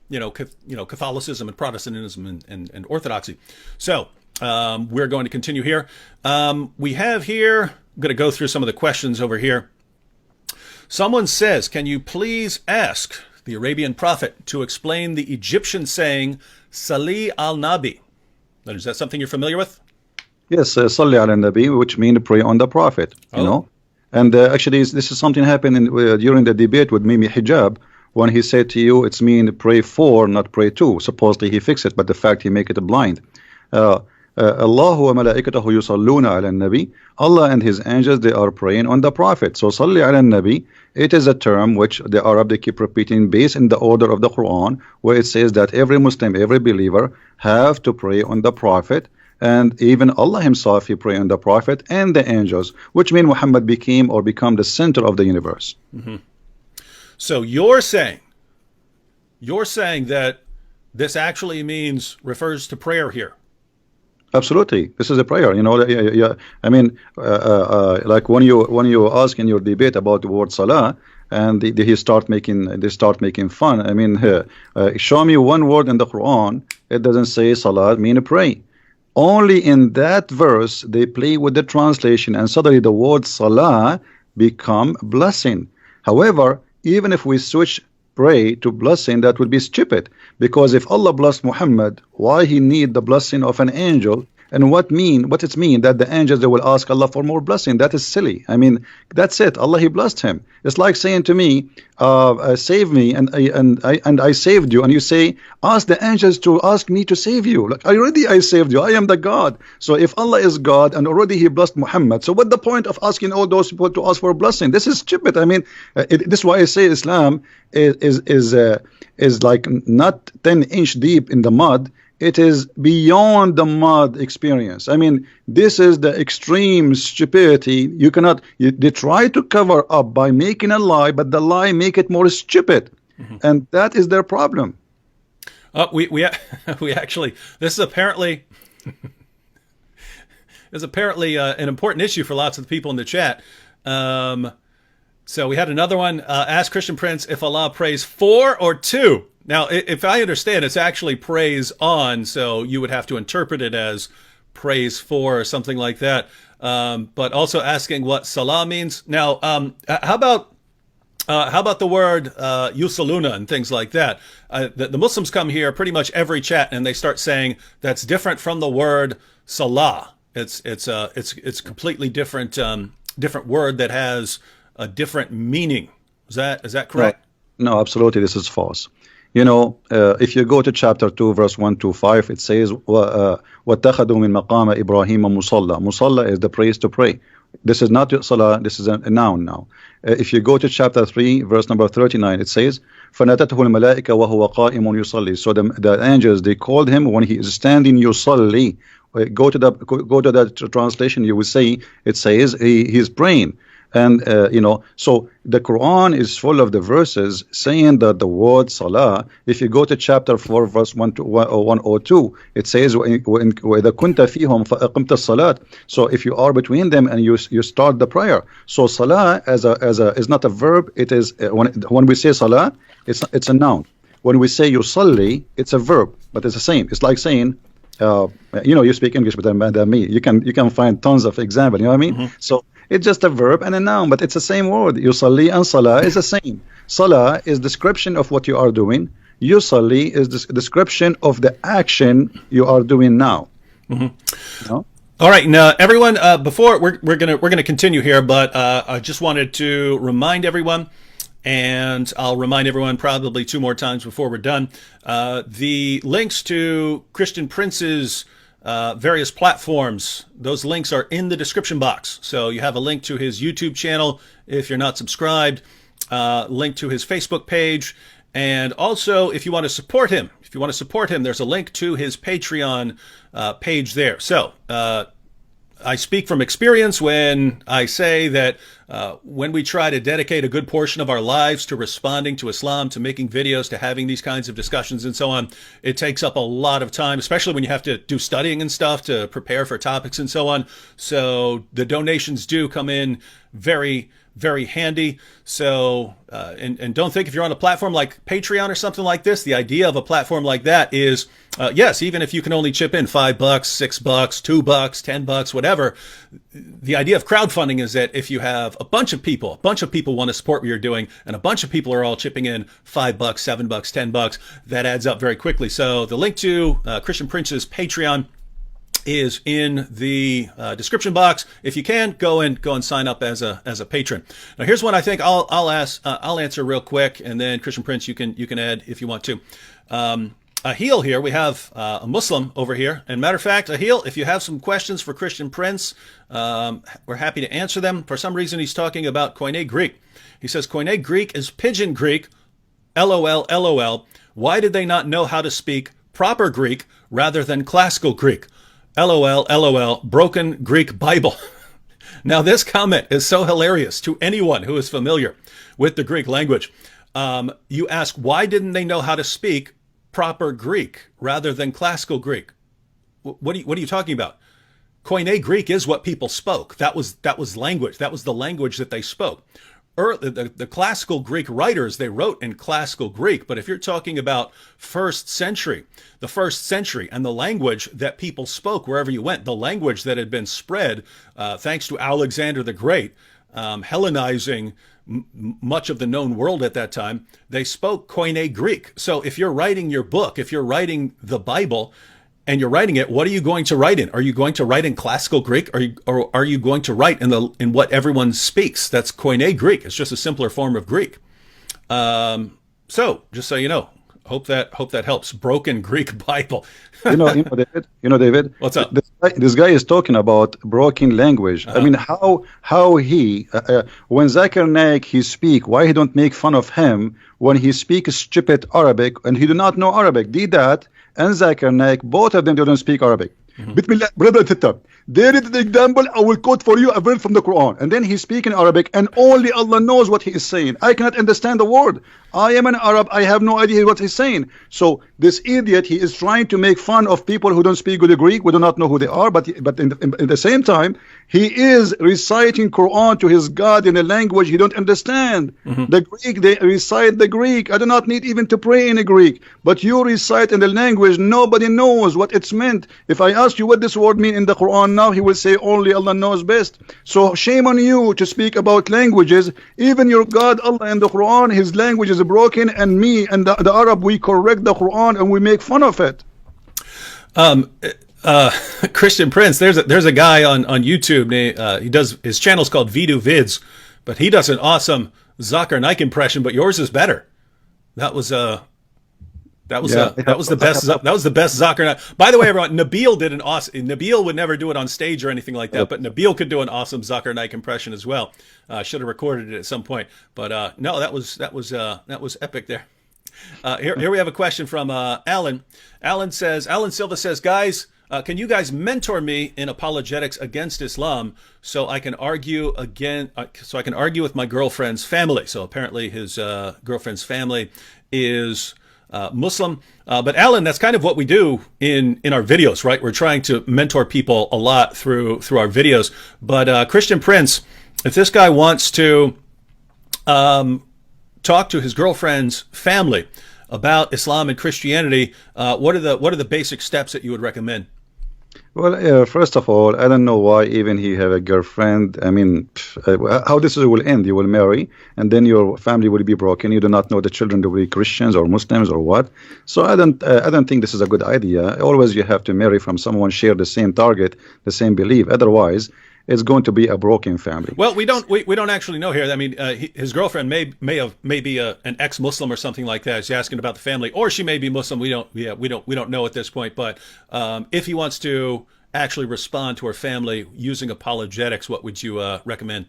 Catholicism and Protestantism and Orthodoxy. So we're going to continue here. We have here, I'm going to go through some of the questions over here. Someone says, can you please ask the Arabian prophet to explain the Egyptian saying Salli al-Nabi? Is that something you're familiar with? Yes, Salli al-Nabi, which means pray on the prophet, you know. And actually, this is something happened during the debate with Mimi Hijab, when he said to you, it's mean pray for, not pray to. Supposedly he fixed it, but the fact he make it blind. Allahu wa malaikatahu yusalluna ala nabi. Allah and his angels, they are praying on the prophet. So salli ala nabi, it is a term which the Arab, they keep repeating based in the order of the Quran, where it says that every Muslim, every believer have to pray on the prophet. And even Allah himself, he prayed on the prophet and the angels, which means Muhammad became the center of the universe. Mm-hmm. So you're saying that this actually refers to prayer here. Absolutely, this is a prayer. Yeah. I mean, like when you ask in your debate about the word salah, and they start making fun. I mean, show me one word in the Quran it doesn't say salah mean pray. Only in that verse they play with the translation, and suddenly the word salah become blessing. However, even if we switch pray to blessing, that would be stupid, because if Allah blessed Muhammad, why he need the blessing of an angel? And what it mean that the angels, they will ask Allah for more blessing? That is silly. I mean, that's it. Allah, he blessed him. It's like saying to me, save me, and I saved you, and you say, ask the angels to ask me to save you. Like, I saved you. I am the God. So if Allah is God and already he blessed Muhammad, so what the point of asking all those people to ask for a blessing? This is stupid. I mean, this is why I say Islam is like not 10-inch deep in the mud. It is beyond the mud experience. I mean, this is the extreme stupidity. They try to cover up by making a lie, but the lie make it more stupid. Mm-hmm. And that is their problem. We actually, this is apparently an important issue for lots of the people in the chat. So we had another one. Ask Christian Prince if Allah prays for or to. Now, if I understand, it's actually praise on, so you would have to interpret it as praise for or something like that. But also asking what salah means. Now, how about the word yusaluna and things like that? The Muslims come here pretty much every chat and they start saying that's different from the word salah. It's completely different word that has a different meaning. Is that correct? No, absolutely. This is false. If you go to chapter 2, verse 1 to 5, it says, وَاتَّخَذُوا مِن مَقَامَ إِبْرَاهِيمَ مُصَلَّى. Musalla is the place to pray. This is not salah, this is a noun now. If you go to chapter 3, verse number 39, it says, فَنَتَتْهُ الْمَلَائِكَ وَهُوَ قَائِمٌ يُصَلِّي. So the angels, they called him when he is standing, yusalli. go to that translation. You will see it says he's praying. And so the Quran is full of the verses saying that the word salah, if you go to chapter 4 verse 102, it says وَإِذَا كُنْتَ فِيهُمْ فَأَقِمْتَ الصَّلَاةِ. So if you are between them and you start the prayer. So salah is not a verb. It is when we say salah, it's a noun. When we say yusalli, it's a verb, but it's the same. It's like saying you speak English better than me. You can find tons of examples. You know what I mean? So it's just a verb and a noun, but it's the same word. Yusalli and salah is the same. Salah is description of what you are doing. Yusalli is the description of the action you are doing now. You know? All right, now everyone. Before we're gonna continue here, but I just wanted to remind everyone, and I'll remind everyone probably 2 more times before we're done. The links to Christian Prince's various platforms, those links are in the description box. So you have a link to his YouTube channel if you're not subscribed, link to his Facebook page, and also if you want to support him, there's a link to his Patreon page there. So I speak from experience when I say that when we try to dedicate a good portion of our lives to responding to Islam, to making videos, to having these kinds of discussions and so on, it takes up a lot of time, especially when you have to do studying and stuff to prepare for topics and so on. So the donations do come in very, very handy. So, and don't think if you're on a platform like Patreon or something like this, the idea of a platform like that is, yes, even if you can only chip in $5, $6, $2, $10, whatever, the idea of crowdfunding is that if you have a bunch of people want to support what you're doing, and a bunch of people are all chipping in $5, $7, $10, that adds up very quickly. So the link to Christian Prince's Patreon is in the description box. If you can, go and sign up as a patron. Now, here's one I think I'll answer real quick, and then Christian Prince, you can add if you want to. Ahil here, we have a Muslim over here, and matter of fact, Ahil, if you have some questions for Christian Prince, we're happy to answer them. For some reason, he's talking about Koine Greek. He says Koine Greek is Pidgin Greek. LOL, LOL. Why did they not know how to speak proper Greek rather than classical Greek? LOL, LOL, broken Greek Bible. Now, this comment is so hilarious to anyone who is familiar with the Greek language. You ask, why didn't they know how to speak proper Greek rather than classical Greek? What are you talking about? Koine Greek is what people spoke. That was language. That was the language that they spoke. The classical Greek writers, they wrote in classical Greek, but if you're talking about the first century and the language that people spoke wherever you went, the language that had been spread thanks to Alexander the Great, Hellenizing much of the known world at that time, they spoke Koine Greek. So if you're writing your book, if you're writing the Bible, and you're writing it, what are you going to write in? Are you going to write in classical Greek, or are you going to write in what everyone speaks? That's Koine Greek. It's just a simpler form of Greek. So just so you know, hope that helps. Broken Greek Bible. David. What's up? This guy is talking about broken language. I mean, how he when Zakir Naik he speak, why he don't make fun of him when he speaks stupid Arabic and he do not know Arabic? Did that? And Zakir Naik, both of them, they don't speak Arabic. Brother Tita, there is the example. I will quote for you a verse from the Quran. And then he's speaking Arabic, and only Allah knows what he is saying. I cannot understand the word. I am an Arab. I have no idea what he's saying. So this idiot, he is trying to make fun of people who don't speak good Greek. We do not know who they are. But in the same time, he is reciting Quran to his God in a language he don't understand. The Greek, they recite the Greek. I do not need even to pray in a Greek. But you recite in the language nobody knows what it's meant. If I ask you what this word means in the Quran now, he will say only Allah knows best. So shame on you to speak about languages. Even your God Allah in the Quran, his language is broken, and me and the Arab, we correct the Quran and we make fun of it. Christian Prince, there's a guy on YouTube. He does, his channel's called Vidu Vids, but he does an awesome Zakir Naik impression. But yours is better. That was the best Zakir Naik. By the way, everyone, Nabil did an awesome. Nabil would never do it on stage or anything like that, but Nabil could do an awesome Zakir Naik impression as well. Should have recorded it at some point, but no, that was epic there. Here we have a question from Alan. Alan Silva says, guys, can you guys mentor me in apologetics against Islam so I can argue with my girlfriend's family? So apparently his girlfriend's family is Muslim. But Alan, that's kind of what we do in our videos, right? We're trying to mentor people a lot through our videos. But Christian Prince, if this guy wants to talk to his girlfriend's family about Islam and Christianity, what are the basic steps that you would recommend? Well, first of all, I don't know why even he have a girlfriend. I mean, how this will end? You will marry, and then your family will be broken. You do not know the children will be Christians or Muslims or what. So I don't think this is a good idea. Always you have to marry from someone share the same target, the same belief. Otherwise, it's going to be a broken family. Well, we don't actually know here. I mean, his girlfriend may be an ex-Muslim or something like that. He's asking about the family, or she may be Muslim. We don't know at this point. But if he wants to actually respond to her family using apologetics, what would you recommend?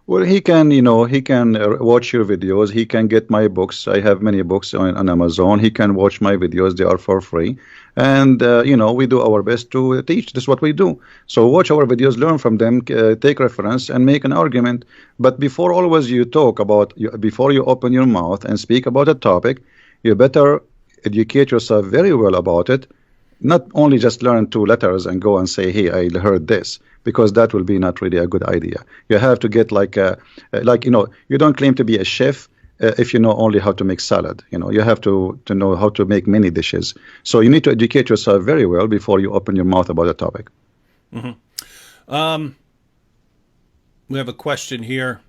Well, he can watch your videos. He can get my books. I have many books on Amazon. He can watch my videos. They are for free. And, we do our best to teach. This is what we do. So watch our videos, learn from them, take reference, and make an argument. But before always you talk about, before you open your mouth and speak about a topic, you better educate yourself very well about it. Not only just learn 2 letters and go and say, hey, I heard this, because that will be not really a good idea. You have to get you don't claim to be a chef if you know only how to make salad. You have to know how to make many dishes. So you need to educate yourself very well before you open your mouth about a topic. Mm-hmm. We have a question here.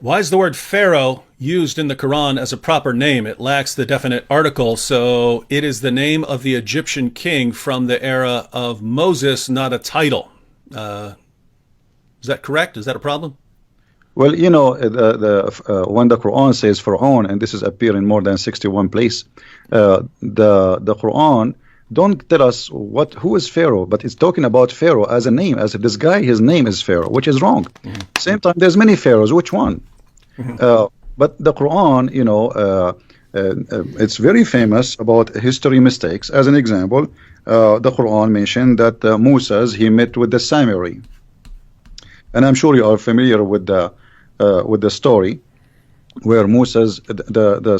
Why is the word Pharaoh used in the Quran as a proper name? It lacks the definite article, so it is the name of the Egyptian king from the era of Moses, not a title. Is that correct? Is that a problem? Well, when the Quran says Pharaoh, and this is appear in more than 61 places, the Quran don't tell us who is Pharaoh, but it's talking about Pharaoh as a name, as if this guy, his name is Pharaoh, which is wrong. Mm-hmm. Same time, there's many pharaohs. Which one? Mm-hmm. But the Quran, it's very famous about history mistakes. As an example, the Quran mentioned that Moses, he met with the Samurai, and I'm sure you are familiar with the story where Moses, the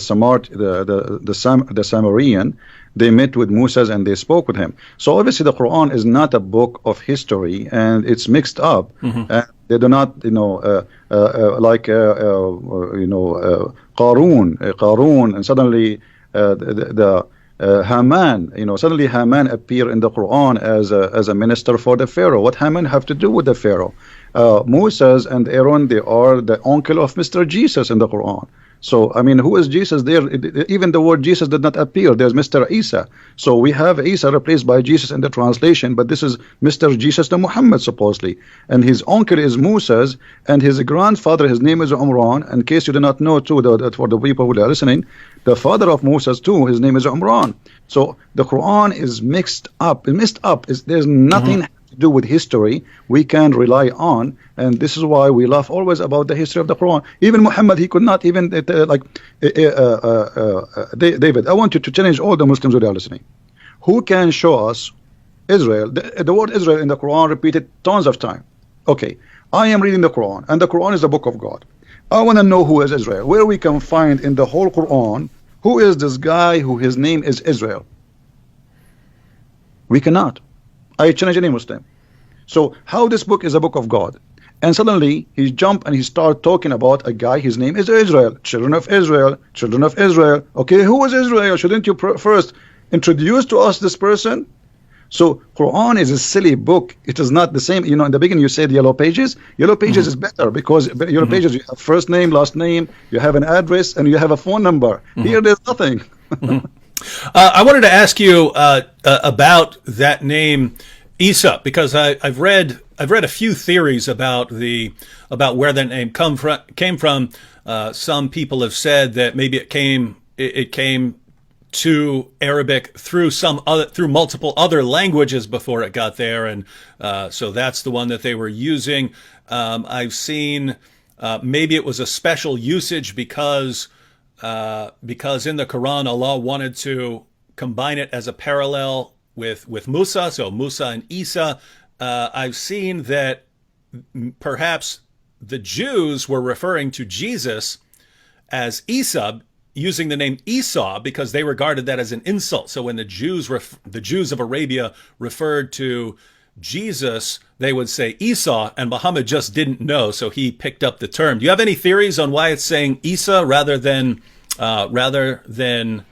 Samarian, they met with Moses and they spoke with him. So obviously the Quran is not a book of history, and it's mixed up. Mm-hmm. And they do not, Qarun, and suddenly Haman, suddenly Haman appear in the Quran as a minister for the Pharaoh. What Haman have to do with the Pharaoh? Moses and Aaron, they are the uncle of Mr. Jesus in the Quran. So, I mean, who is Jesus there? Even the word Jesus did not appear. There's Mr. Isa. So we have Isa replaced by Jesus in the translation, but this is Mr. Jesus the Muhammad, supposedly. And his uncle is Moses, and his grandfather, his name is Umran. In case you do not know, too, that for the people who are listening, the father of Moses, too, his name is Umran. So the Quran is mixed up. There's nothing to do with history we can rely on, and this is why we laugh always about the history of the Quran. Even Muhammad, he could not even David, I want you to challenge all the Muslims who are listening. Who can show us Israel? The word Israel in the Quran repeated tons of time. Okay, I am reading the Quran, and the Quran is the book of God. I want to know who is Israel, where we can find in the whole Quran who is this guy who his name is Israel. We cannot. I challenge any Muslim. So how this book is a book of God, and suddenly he jump and he start talking about a guy, his name is Israel, children of Israel, children of Israel. Okay, who is Israel? Shouldn't you first introduce to us this person? So Quran is a silly book. It is not the same. In the beginning you said yellow pages. Yellow pages is better because yellow pages, you have first name, last name, you have an address, and you have a phone number. Here there's nothing. I wanted to ask you about that name Isa, because I've read a few theories about where that name came from. Some people have said that maybe it came to Arabic through multiple other languages before it got there, and so that's the one that they were using. I've seen maybe it was a special usage because in the Quran Allah wanted to combine it as a parallel with Musa, so Musa and Isa. I've seen that perhaps the Jews were referring to Jesus as Isa, using the name Esau because they regarded that as an insult. So when the Jews of Arabia referred to Jesus, they would say Esau, and Muhammad just didn't know, so he picked up the term. Do you have any theories on why it's saying Isa rather than Yasu?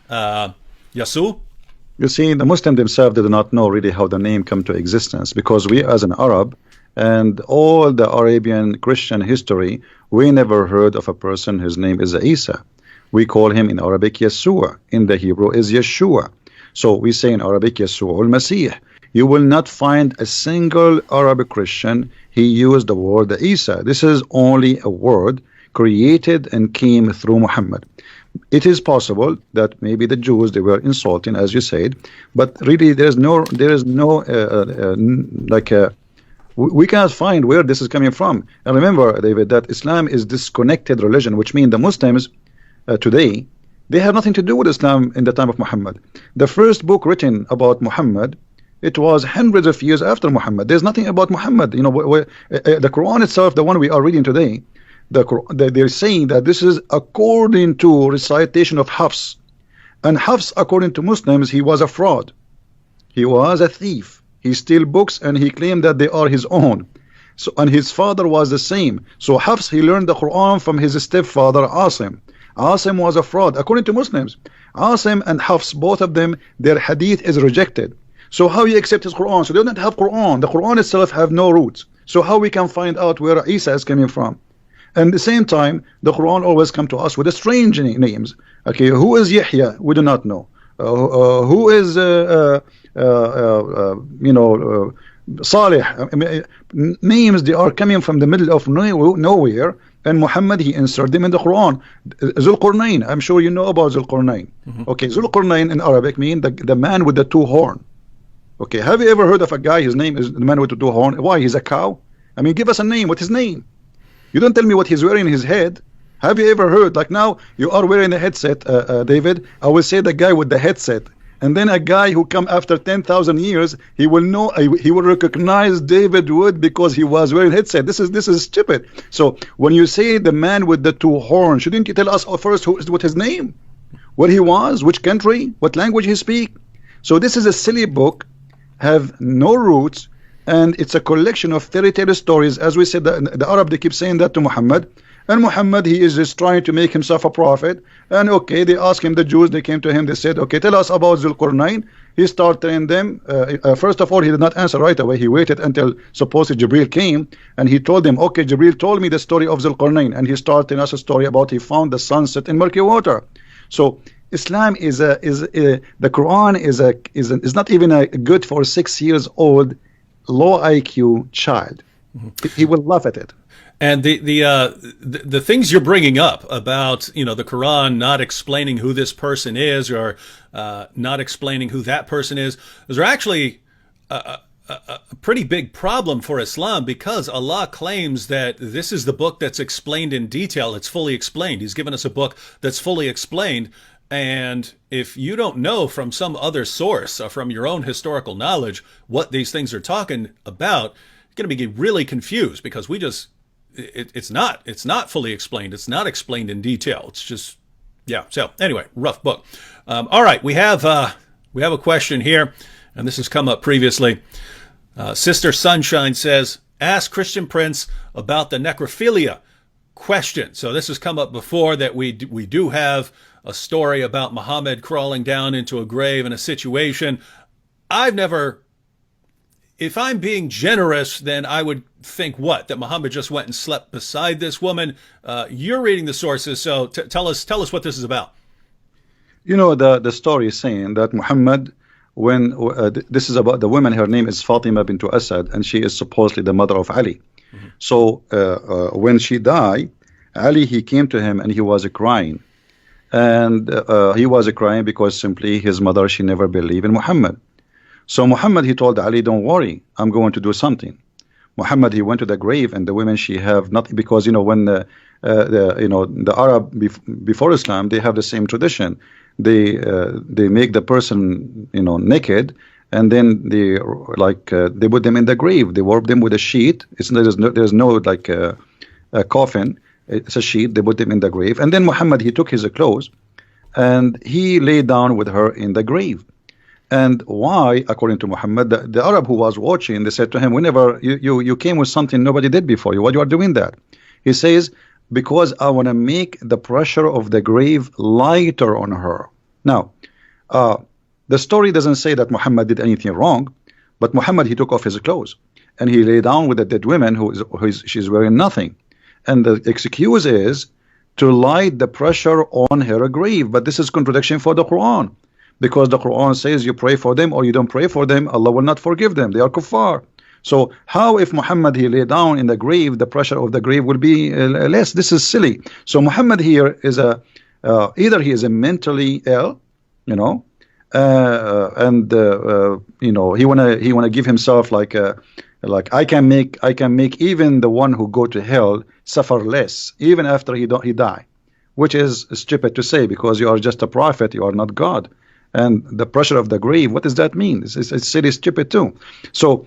You see, the Muslims themselves did not know really how the name came to existence, because we as an Arab and all the Arabian Christian history, we never heard of a person whose name is Isa. We call him in Arabic Yeshua. In the Hebrew is Yeshua. So we say in Arabic Yeshua al-Masih. You will not find a single Arab Christian he used the word Isa. This is only a word created and came through Muhammad. It is possible that maybe the Jews, they were insulting, as you said, but really there is no we cannot find where this is coming from. And remember, David, that Islam is disconnected religion, which means the Muslims today, they have nothing to do with Islam in the time of Muhammad. The first book written about Muhammad, it was hundreds of years after Muhammad. There's nothing about Muhammad. You know, the Quran itself, the one we are reading today, they're saying that this is according to recitation of Hafs. And Hafs, according to Muslims, he was a fraud. He was a thief. He stole books and he claimed that they are his own. So, and his father was the same. So Hafs, he learned the Quran from his stepfather Asim. Asim was a fraud, according to Muslims. Asim and Hafs, both of them, their hadith is rejected. So how you accept his Quran? So they don't have Quran. The Quran itself have no roots. So how we can find out where Isa is coming from? And at the same time, the Quran always come to us with strange names. Okay, who is Yahya? We do not know. Who is Salih? Names, they are coming from the middle of nowhere. And Muhammad, he inserted them in the Quran. Zulqarnain, I'm sure you know about Zulqarnain. Okay, Zulqarnain in Arabic means the man with the two horn. Okay, have you ever heard of a guy, his name is the man with the two horn? Why, he's a cow? I mean, give us a name. What's his name? You don't tell me what he's wearing in his head. Have you ever heard, like now, you are wearing a headset, David, I will say the guy with the headset. And then a guy who come after 10,000 years, he will know, he will recognize David Wood because he was wearing headset. This is stupid. So when you say the man with the two horns, shouldn't you tell us first what his name, where he was, which country, what language he speak? So this is a silly book, have no roots, and it's a collection of fairy tale stories. As we said, the Arab, they keep saying that to Muhammad. And Muhammad, he is just trying to make himself a prophet. And okay, they asked him, the Jews, they came to him, they said, okay, tell us about Zulqarnain. He started telling them, first of all, he did not answer right away. He waited until supposedly Jibril came, and he told them, okay, Jibril told me the story of Zulqarnain, and he started telling us a story about he found the sunset in murky water. So Islam is the Quran is not even a good for 6 years old low IQ child. He will laugh at it. And the things you're bringing up about, you know, the Quran not explaining who this person is, or not explaining who that person is, those are actually a pretty big problem for Islam, because Allah claims that this is the book that's explained in detail. It's fully explained. He's given us a book that's fully explained. And if you don't know from some other source or from your own historical knowledge what these things are talking about, you're going to be really confused, because it's not fully explained. It's not explained in detail. It's just, yeah. So anyway, rough book. All right, we have a question here, and this has come up previously. Sister Sunshine says, ask Christian Prince about the necrophilia question. So this has come up before, that we do have a story about Muhammad crawling down into a grave in a situation. If I'm being generous, then I would think that Muhammad just went and slept beside this woman. You're reading the sources, so tell us what this is about. You know, the story is saying that Muhammad, when this is about the woman, her name is Fatima bint Asad, and she is supposedly the mother of Ali. So when she died, Ali, he came to him and he was crying. And he was crying because simply his mother, she never believed in Muhammad. So Muhammad, he told Ali, don't worry, I'm going to do something. Muhammad, he went to the grave, and the women, she have nothing, because you know, when the Arab before Islam, they have the same tradition. They make the person, you know, naked, and then they put them in the grave. They warp them with a sheet. There's no like a coffin. It's a sheet. They put them in the grave, and then Muhammad, he took his clothes and he lay down with her in the grave. And why, according to Muhammad, the Arab who was watching, they said to him, whenever you came with something nobody did before you, why you are doing that? He says, because I want to make the pressure of the grave lighter on her. Now, the story doesn't say that Muhammad did anything wrong, but Muhammad, he took off his clothes and he lay down with a dead woman she's wearing nothing. And the excuse is to light the pressure on her grave. But this is contradiction for the Quran. Because the Quran says you pray for them or you don't pray for them, Allah will not forgive them. They are kuffar. So how if Muhammad, he lay down in the grave, the pressure of the grave will be less? This is silly. So Muhammad here is either he is a mentally ill, you know, and you know, he wanna give himself like I can make even the one who go to hell suffer less even after he die, which is stupid to say, because you are just a prophet, you are not God. And the pressure of the grave, what does that mean? It's silly, stupid too. So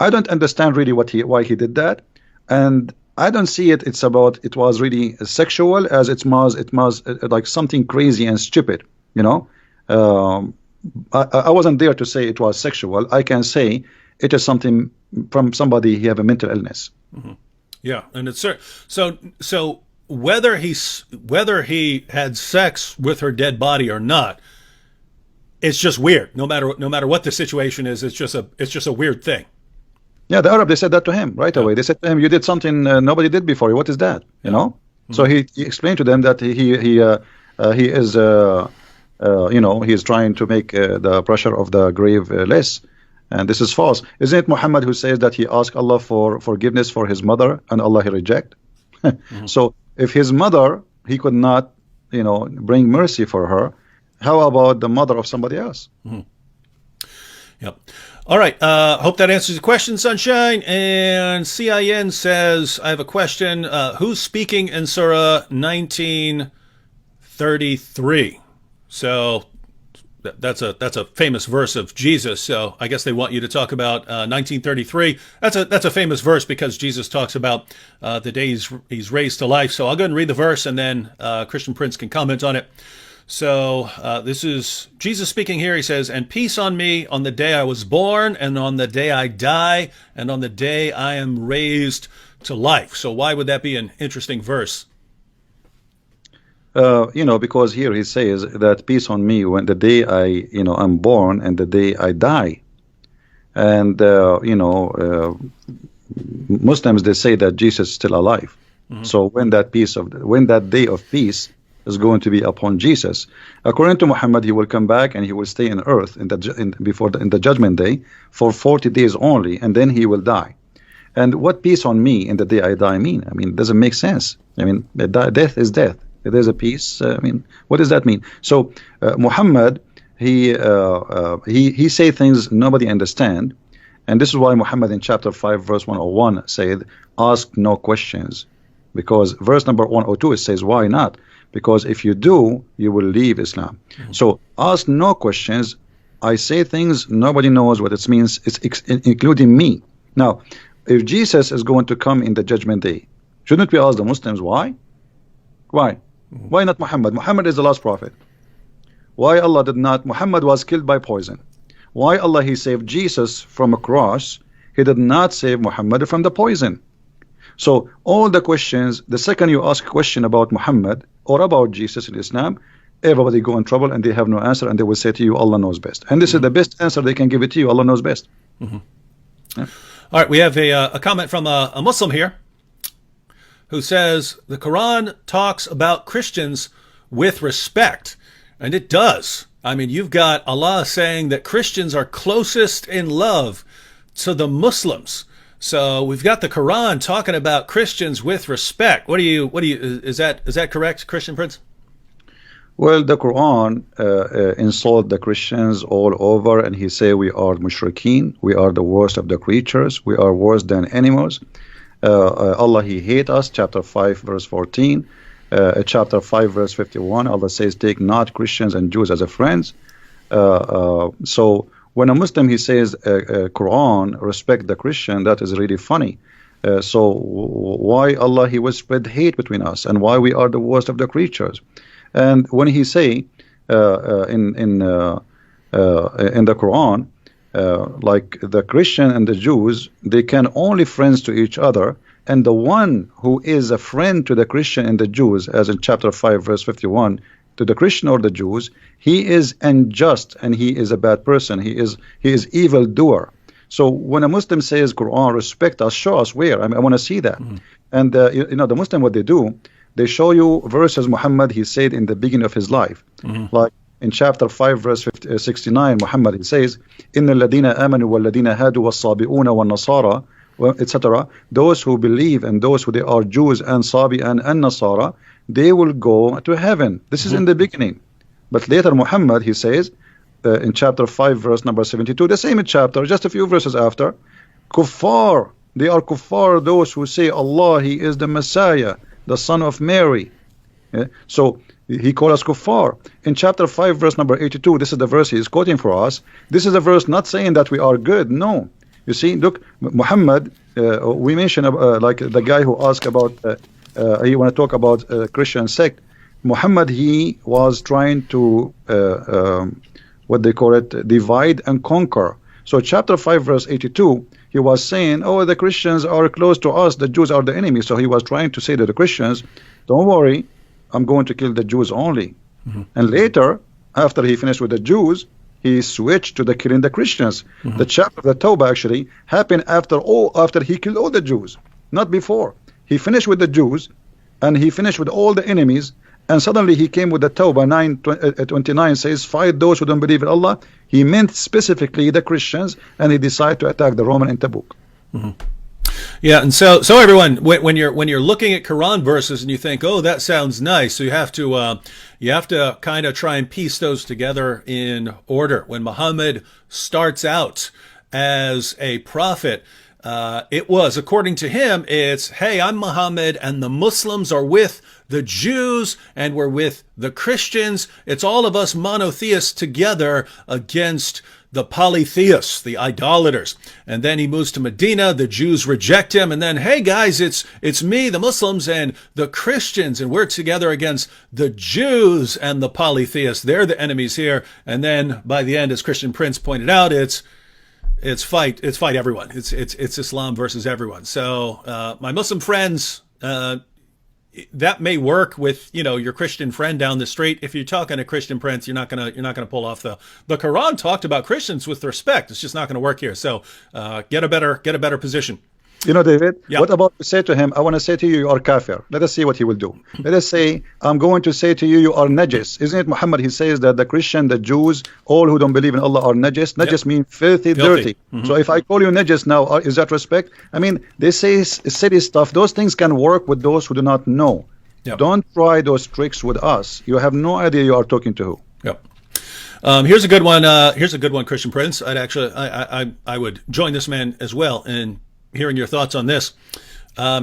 I don't understand really why he did that, and I don't see it. It was really sexual as it was like something crazy and stupid. You know, I wasn't there to say it was sexual. I can say it is something from somebody who have a mental illness. Mm-hmm. Yeah, and it's so whether he had sex with her dead body or not, it's just weird. No matter what the situation is, it's just a weird thing. Yeah, the Arab, they said that to him right away. They said to him, "You did something nobody did before you. What is that?" You know. Mm-hmm. So he explained to them that he is you know, he is trying to make the pressure of the grave less, and this is false. Isn't it Muhammad who says that he asked Allah for forgiveness for his mother and Allah he reject? Mm-hmm. So if his mother, he could not, you know, bring mercy for her, how about the mother of somebody else? Mm-hmm. Yep. All right. Hope that answers the question, Sunshine. And CIN says, I have a question. Who's speaking in Surah 1933? So that's a famous verse of Jesus. So I guess they want you to talk about 1933. That's a famous verse because Jesus talks about the day he's raised to life. So I'll go ahead and read the verse, and then Christian Prince can comment on it. So this is Jesus speaking here. He says, "And peace on me on the day I was born, and on the day I die, and on the day I am raised to life." So why would that be an interesting verse? You know, because here he says that peace on me when the day I'm born and the day I die. And, you know, Muslims, they say that Jesus is still alive. Mm-hmm. So when that day of peace is going to be upon Jesus, according to Muhammad, he will come back and he will stay on earth in the judgment day for 40 days only, and then he will die. And what peace on me in the day I die mean? I mean, it doesn't make sense. I mean, death is death. If there's a peace, I mean, what does that mean? So Muhammad, he say things nobody understand, and this is why Muhammad in chapter 5 verse 101 said, "Ask no questions," because verse number 102 it says, "Why not? Because if you do, you will leave Islam." Mm-hmm. So ask no questions. I say things nobody knows what it means. It's including me. Now, if Jesus is going to come in the judgment day, shouldn't we ask the Muslims why? Why? Why not Muhammad? Muhammad is the last prophet. Why Allah did not? Muhammad was killed by poison. Why Allah, he saved Jesus from a cross? He did not save Muhammad from the poison. So all the questions, the second you ask a question about Muhammad or about Jesus in Islam, everybody go in trouble and they have no answer, and they will say to you, Allah knows best. And this is the best answer they can give it to you. Allah knows best. Mm-hmm. Yeah. All right, we have a comment from a Muslim here who says the Quran talks about Christians with respect, and it does. I mean, you've got Allah saying that Christians are closest in love to the Muslims. So we've got the Quran talking about Christians with respect. Is that correct, Christian Prince? Well, the Quran insult the Christians all over, and he say we are mushrikeen, we are the worst of the creatures, we are worse than animals. Allah, he hate us, chapter 5 verse 14, chapter 5 verse 51, Allah says take not Christians and Jews as a friends. So when a Muslim he says Quran respect the Christian, that is really funny. So why Allah he will spread hate between us, and why we are the worst of the creatures? And when he say in the Quran, like the Christian and the Jews, they can only friends to each other, and the one who is a friend to the Christian and the Jews, as in chapter 5 verse 51, to the Christian or the Jews, he is unjust and he is a bad person. He is evil doer. So when a Muslim says Quran respect us, show us where. I want to see that. And the Muslim, what they do, they show you verses Muhammad he said in the beginning of his life, like in chapter 5 verse 69, Muhammad he says, inna alladhina amanu walladhina hadu was-sabi'una wan-nasara, etc. Those who believe and those who they are Jews and Sabi and Nasara, they will go to heaven. This is in the beginning. But later Muhammad he says in chapter 5 verse number 72, the same chapter, just a few verses after, kuffar, they are kuffar, those who say Allah he is the Messiah, the son of Mary. So he called us kuffar. In chapter 5 verse number 82, this is the verse he is quoting for us. This is a verse not saying that we are good. No, you see, look, Muhammad, we mentioned like the guy who asked about he want to talk about Christian sect. Muhammad he was trying to what they call it, divide and conquer. So chapter 5 verse 82, he was saying, oh, the Christians are close to us, the Jews are the enemy. So he was trying to say to the Christians, don't worry, I'm going to kill the Jews only. And later, after he finished with the Jews, he switched to the killing the Christians. The chapter of the Tawbah actually happened after he killed all the Jews, not before. He finished with the Jews and he finished with all the enemies, and suddenly he came with the Tawbah 9:29 says, fight those who don't believe in Allah. He meant specifically the Christians, and he decided to attack the Roman in Tabuk. Yeah, and so everyone, when you're looking at Quran verses and you think, oh, that sounds nice, so you have to kind of try and piece those together in order. When Muhammad starts out as a prophet, it was, according to him, it's, hey, I'm Muhammad and the Muslims are with the Jews and we're with the Christians. It's all of us monotheists together against the polytheists, the idolaters. And then he moves to Medina, the Jews reject him, and then, hey guys, it's me, the Muslims, and the Christians, and we're together against the Jews and the polytheists. They're the enemies here. And then by the end, as Christian Prince pointed out, it's fight everyone. It's Islam versus everyone. So my Muslim friends, that may work with your Christian friend down the street. If you're talking to Christian Prince, you're not gonna pull off the Quran talked about Christians with respect. It's just not gonna work here. So get a better position. David, Yeah. what about to say to him, I want to say to you, you are kafir. Let us see what he will do. Let us say, I'm going to say to you, you are najis. Isn't it Muhammad? He says that the Christian, the Jews, all who don't believe in Allah are najis. Najis means filthy, dirty. So if I call you najis now, is that respect? I mean, they say silly stuff. Those things can work with those who do not know. Yep. Don't try those tricks with us. You have no idea you are talking to who. Yep. Here's a good one. Christian Prince. I would join this man as well in hearing your thoughts on this.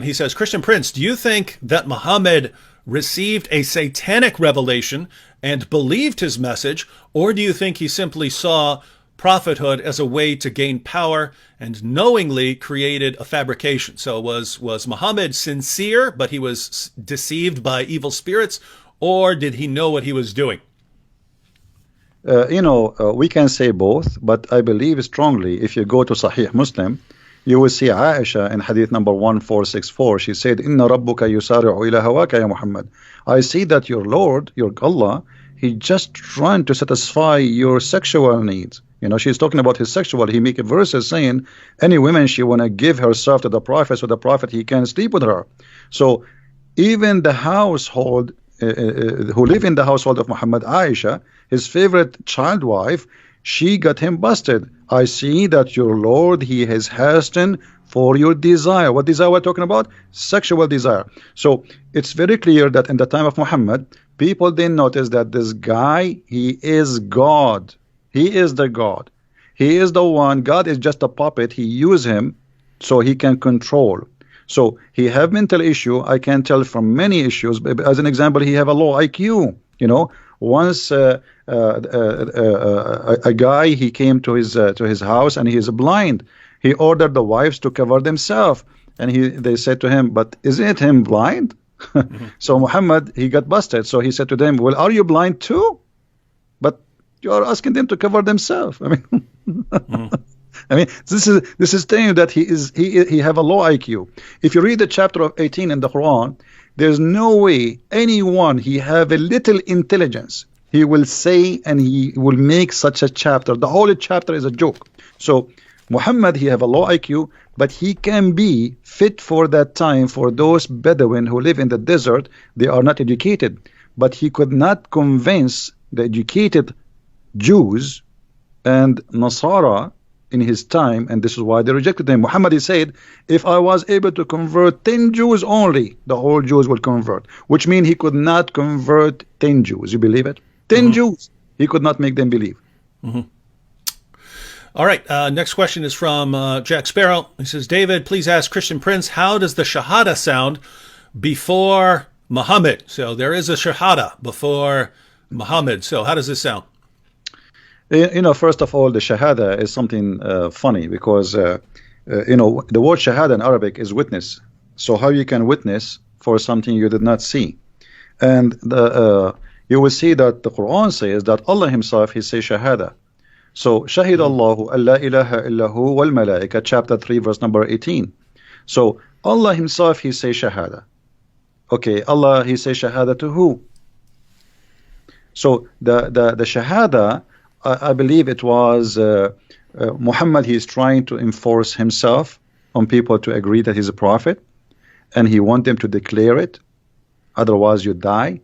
He says, Christian Prince, do you think that Muhammad received a satanic revelation and believed his message, or do you think he simply saw prophethood as a way to gain power and knowingly created a fabrication? So was Muhammad sincere, but he was deceived by evil spirits, or did he know what he was doing? We can say both, but I believe strongly if you go to Sahih Muslim, you will see Aisha in hadith number 1464. She said, Inna rabbuka yusari'u ila hawaka ya Muhammad. I see that your Lord, your Allah, he just trying to satisfy your sexual needs. She's talking about his sexual. He make verses saying, any woman she want to give herself to the Prophet, so the Prophet, he can sleep with her. So even the household, who live in the household of Muhammad, Aisha, his favorite child wife, she got him busted. I see that your Lord, he has hastened for your desire. What desire we're talking about? Sexual desire. So it's very clear that in the time of Muhammad, people didn't notice that this guy, he is God. He is the God. He is the one. God is just a puppet. He use him so he can control. So he have mental issue. I can tell from many issues. As an example, he have a low IQ. Once a guy, he came to his house and he is blind. He ordered the wives to cover themselves, and they said to him, "But isn't him blind?" So Muhammad, he got busted. So he said to them, "Well, are you blind too? But you are asking them to cover themselves." I mean, I mean, this is telling you that he have a low IQ. If you read the chapter of 18 in the Quran, there's no way anyone he have a little intelligence he will say and he will make such a chapter. The whole chapter is a joke. So Muhammad, he have a low IQ, but he can be fit for that time for those Bedouin who live in the desert. They are not educated, but he could not convince the educated Jews and Nasara in his time, and this is why they rejected him. Muhammad, he said, if I was able to convert 10 Jews only, the whole Jews will convert, which means he could not convert 10 Jews. You believe it? 10 Jews, he could not make them believe. All right, next question is from Jack Sparrow. He says, David, please ask Christian Prince, how does the Shahada sound before Muhammad? So there is a Shahada before Muhammad. So how does this sound? You know, first of all, the Shahada is something funny because, you know, the word Shahada in Arabic is witness. So how you can witness for something you did not see? And you will see that the Quran says that Allah himself, he says Shahada. So Shahid Allahu an la ilaha illahu wal malaika, chapter 3, verse number 18. So Allah himself, he says Shahada. Okay, Allah, he says Shahada to who? So the Shahada, I believe it was Muhammad, he is trying to enforce himself on people to agree that he's a prophet, and he wants them to declare it, otherwise you die.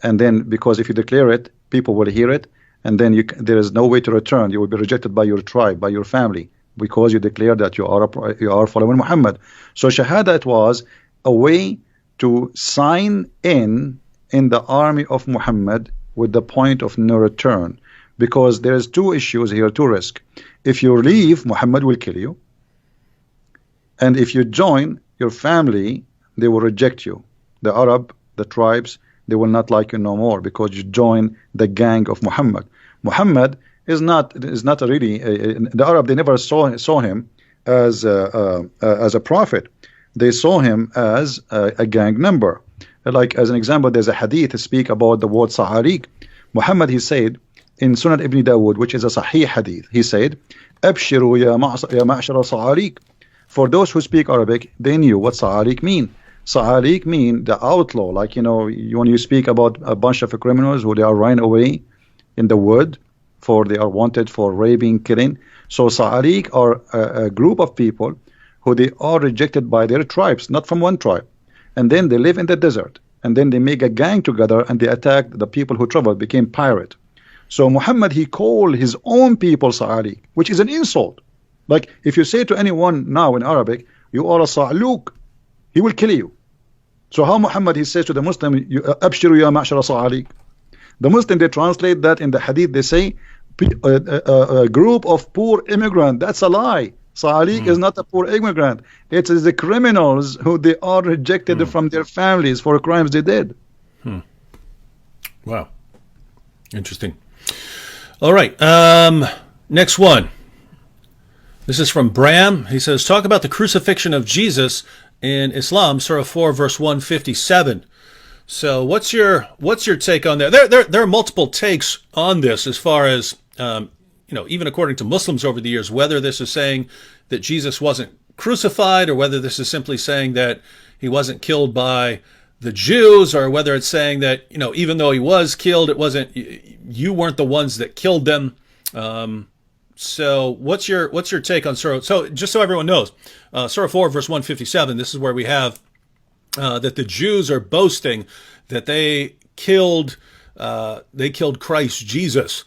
And then because if you declare it, people will hear it, and then there is no way to return. You will be rejected by your tribe, by your family, because you declare that you are following Muhammad. So Shahada, it was a way to sign in the army of Muhammad with the point of no return. Because there is two issues here, two risks. If you leave, Muhammad will kill you. And if you join your family, they will reject you. The Arab, the tribes, they will not like you no more because you join the gang of Muhammad. Muhammad is not really the Arab. They never saw him as a prophet. They saw him as a gang member. Like as an example, there's a hadith to speak about the word Sahariq. Muhammad, he said in Sunan Ibn Dawood, which is a Sahih hadith, he said, "Abshiru ya ma'shara Sahariq." For those who speak Arabic, they knew what Sahariq mean. Sahariq mean the outlaw, like, you know, when you speak about a bunch of criminals who they are running away in the wood, for they are wanted for raping, killing. So Sahariq are a group of people who they are rejected by their tribes, not from one tribe. And then they live in the desert. And then they make a gang together and they attack the people who traveled, became pirate. So Muhammad, he called his own people Sahariq, which is an insult. Like if you say to anyone now in Arabic, you are a Sa'luk, he will kill you. So how Muhammad, he says to the Muslim, Abshiru ya ma'shara Sa'aliq. The Muslim, they translate that in the hadith, they say a group of poor immigrant. That's a lie. Sa'aliq is not a poor immigrant. It is the criminals who they are rejected from their families for crimes they did. Wow. Interesting. All right. Next one. This is from Bram. He says, talk about the crucifixion of Jesus in Islam, Surah 4, verse 157. So what's your take on that? There are multiple takes on this as far as, you know, even according to Muslims over the years, whether this is saying that Jesus wasn't crucified or whether this is simply saying that he wasn't killed by the Jews, or whether it's saying that, you know, even though he was killed, it wasn't, you weren't the ones that killed them. So what's your take on Surah? So just so everyone knows, Surah 4, verse 157, this is where we have that the Jews are boasting that they killed Christ Jesus.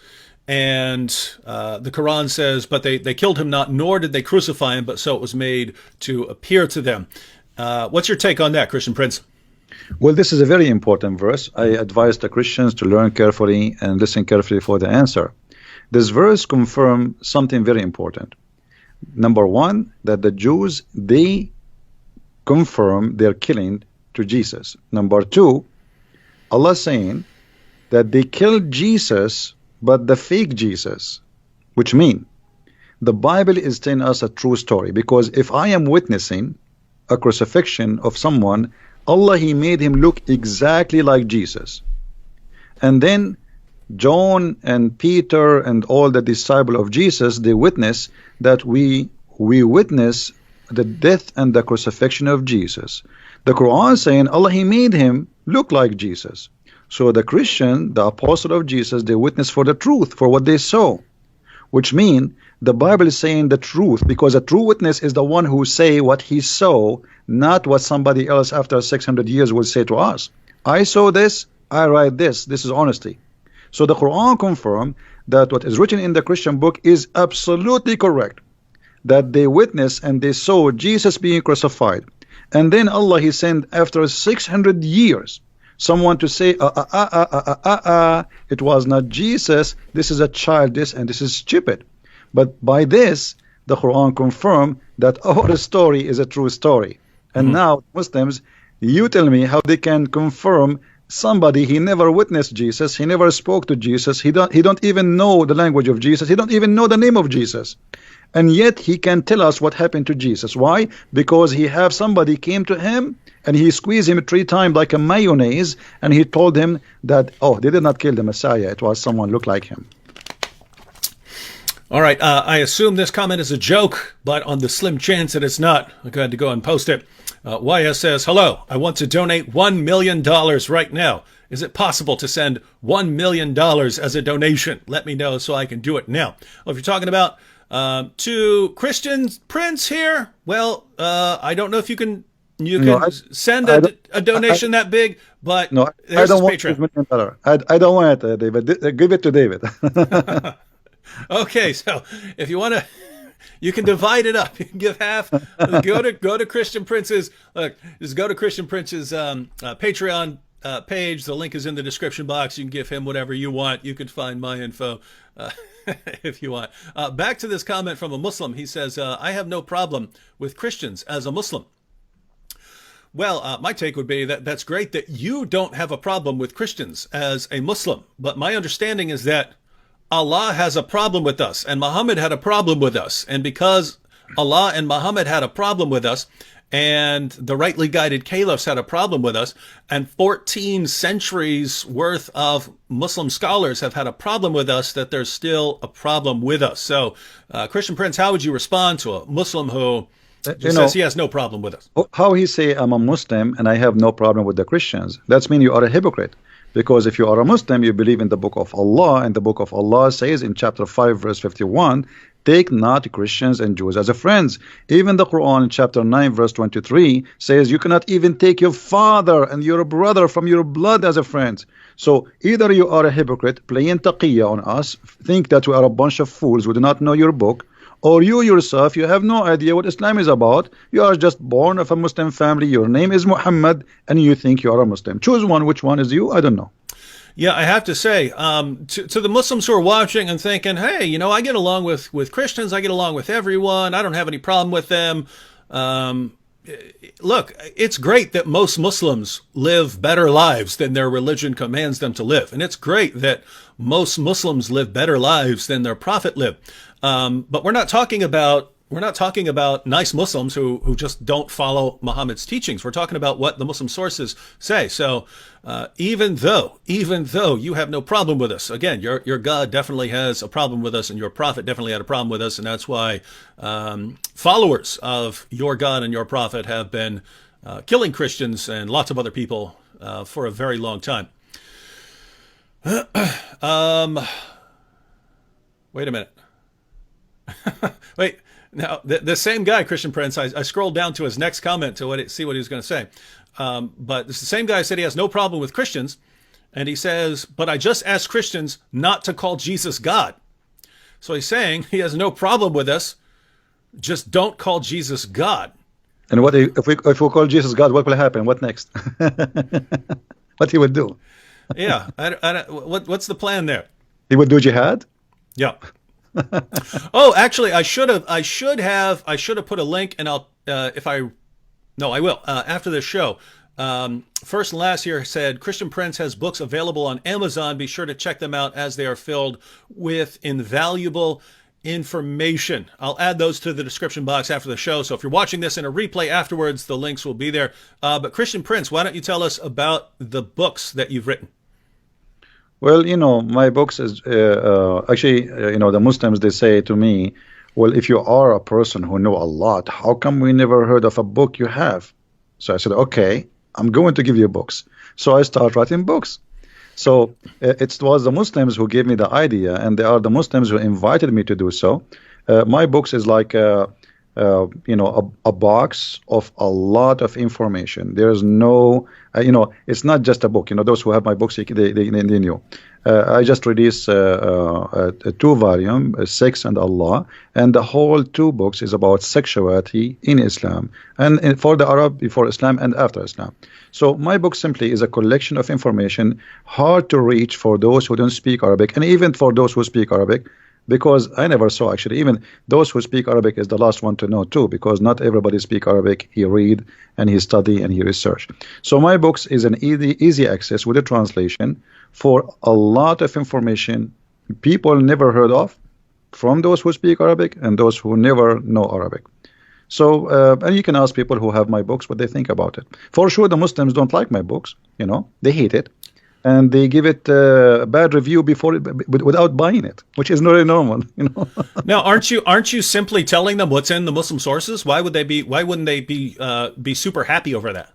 And the Quran says, but they killed him not, nor did they crucify him, but so it was made to appear to them. What's your take on that, Christian Prince? Well, this is a very important verse. I advise the Christians to learn carefully and listen carefully for the answer. This verse confirms something very important. Number one, that the Jews, they confirm their killing to Jesus. Number two, Allah saying that they killed Jesus, but the fake Jesus, which mean the Bible is telling us a true story. Because if I am witnessing a crucifixion of someone, Allah, He made him look exactly like Jesus. And then John and Peter and all the disciples of Jesus, they witness that we witness the death and the crucifixion of Jesus. The Quran saying Allah, He made him look like Jesus. So the Christian, the apostle of Jesus, they witness for the truth, for what they saw, which mean the Bible is saying the truth, because a true witness is the one who say what he saw, not what somebody else after 600 years will say to us. I saw this, I write this. This is honesty. So the Quran confirmed that what is written in the Christian book is absolutely correct, that they witnessed and they saw Jesus being crucified. And then Allah, He sent after 600 years someone to say, it was not Jesus, this is a child, and this is stupid. But by this, the Quran confirmed that our story is a true story. And now Muslims, you tell me how they can confirm somebody, he never witnessed Jesus, he never spoke to Jesus, he don't even know the language of Jesus, he don't even know the name of Jesus, and yet he can tell us what happened to Jesus. Why? Because he have somebody came to him and he squeezed him 3 times like a mayonnaise, and he told him that, oh, they did not kill the Messiah, it was someone looked like him. All right, I assume this comment is a joke, but on the slim chance that it's not, I'm going to go and post it. YS says, hello, I want to donate $1 million right now. Is it possible to send $1 million as a donation? Let me know so I can do it now. Well, if you're talking about to Christian Prince here, well, I don't know if you can send a donation that big, but no, there's I don't want Patreon. $1 million. I don't want it, David. Give it to David. Okay, so if you want to, you can divide it up. You can give half. Go to Christian Prince's. Look, just go to Christian Prince's Patreon page. The link is in the description box. You can give him whatever you want. You can find my info if you want. Back to this comment from a Muslim. He says, "I have no problem with Christians as a Muslim." Well, my take would be that that's great that you don't have a problem with Christians as a Muslim. But my understanding is that Allah has a problem with us, and Muhammad had a problem with us. And because Allah and Muhammad had a problem with us, and the rightly guided caliphs had a problem with us, and 14 centuries worth of Muslim scholars have had a problem with us, that there's still a problem with us. So, Christian Prince, how would you respond to a Muslim who says he has no problem with us? How he say, I'm a Muslim and I have no problem with the Christians? That means you are a hypocrite. Because if you are a Muslim, you believe in the book of Allah, and the book of Allah says in chapter 5, verse 51, take not Christians and Jews as friends. Even the Quran in chapter 9, verse 23 says you cannot even take your father and your brother from your blood as a friend. So either you are a hypocrite, playing taqiyya on us, think that we are a bunch of fools who do not know your book, or you yourself, you have no idea what Islam is about. You are just born of a Muslim family. Your name is Muhammad, and you think you are a Muslim. Choose one. Which one is you? I don't know. Yeah, I have to say, to the Muslims who are watching and thinking, hey, I get along with Christians. I get along with everyone. I don't have any problem with them. Look, it's great that most Muslims live better lives than their religion commands them to live. And it's great that most Muslims live better lives than their prophet lived. But we're not talking about nice Muslims who just don't follow Muhammad's teachings. We're talking about what the Muslim sources say. So even though you have no problem with us, again, your God definitely has a problem with us, and your prophet definitely had a problem with us, and that's why followers of your God and your prophet have been killing Christians and lots of other people for a very long time. Wait a minute. Wait, now the same guy, Christian Prince, I scrolled down to his next comment to see what he was going to say. But it's the same guy said he has no problem with Christians, and he says, but I just asked Christians not to call Jesus God. So he's saying he has no problem with us, just don't call Jesus God. And what if we call Jesus God? What will happen? What next? What he would do? Yeah, what's the plan there? He would do jihad. Yeah. Oh, actually, I should have put a link, and I will after this show. First and last here said, Christian Prince has books available on Amazon. Be sure to check them out as they are filled with invaluable information. I'll add those to the description box after the show. So if you're watching this in a replay afterwards, the links will be there. But Christian Prince, why don't you tell us about the books that you've written? Well, my books is actually, the Muslims, they say to me, well, if you are a person who know a lot, how come we never heard of a book you have? So I said, okay, I'm going to give you books. So I start writing books. So it was the Muslims who gave me the idea, and they are the Muslims who invited me to do so. My books is like a box of a lot of information. There's no, it's not just a book. Those who have my books, they knew. I just released a 2-volume, Sex and Allah, and the whole 2 books is about sexuality in Islam, and for the Arab, before Islam and after Islam. So my book simply is a collection of information, hard to reach for those who don't speak Arabic, and even for those who speak Arabic, because I never saw, actually, even those who speak Arabic is the last one to know too, because not everybody speak Arabic. He read and he study and he research. So my books is an easy access with a translation for a lot of information people never heard of, from those who speak Arabic and those who never know Arabic. So and you can ask people who have my books what they think about it. For sure, the Muslims don't like my books. They hate it. And they give it a bad review without buying it, which is not really normal, Now, aren't you simply telling them what's in the Muslim sources? Why wouldn't they be super happy over that?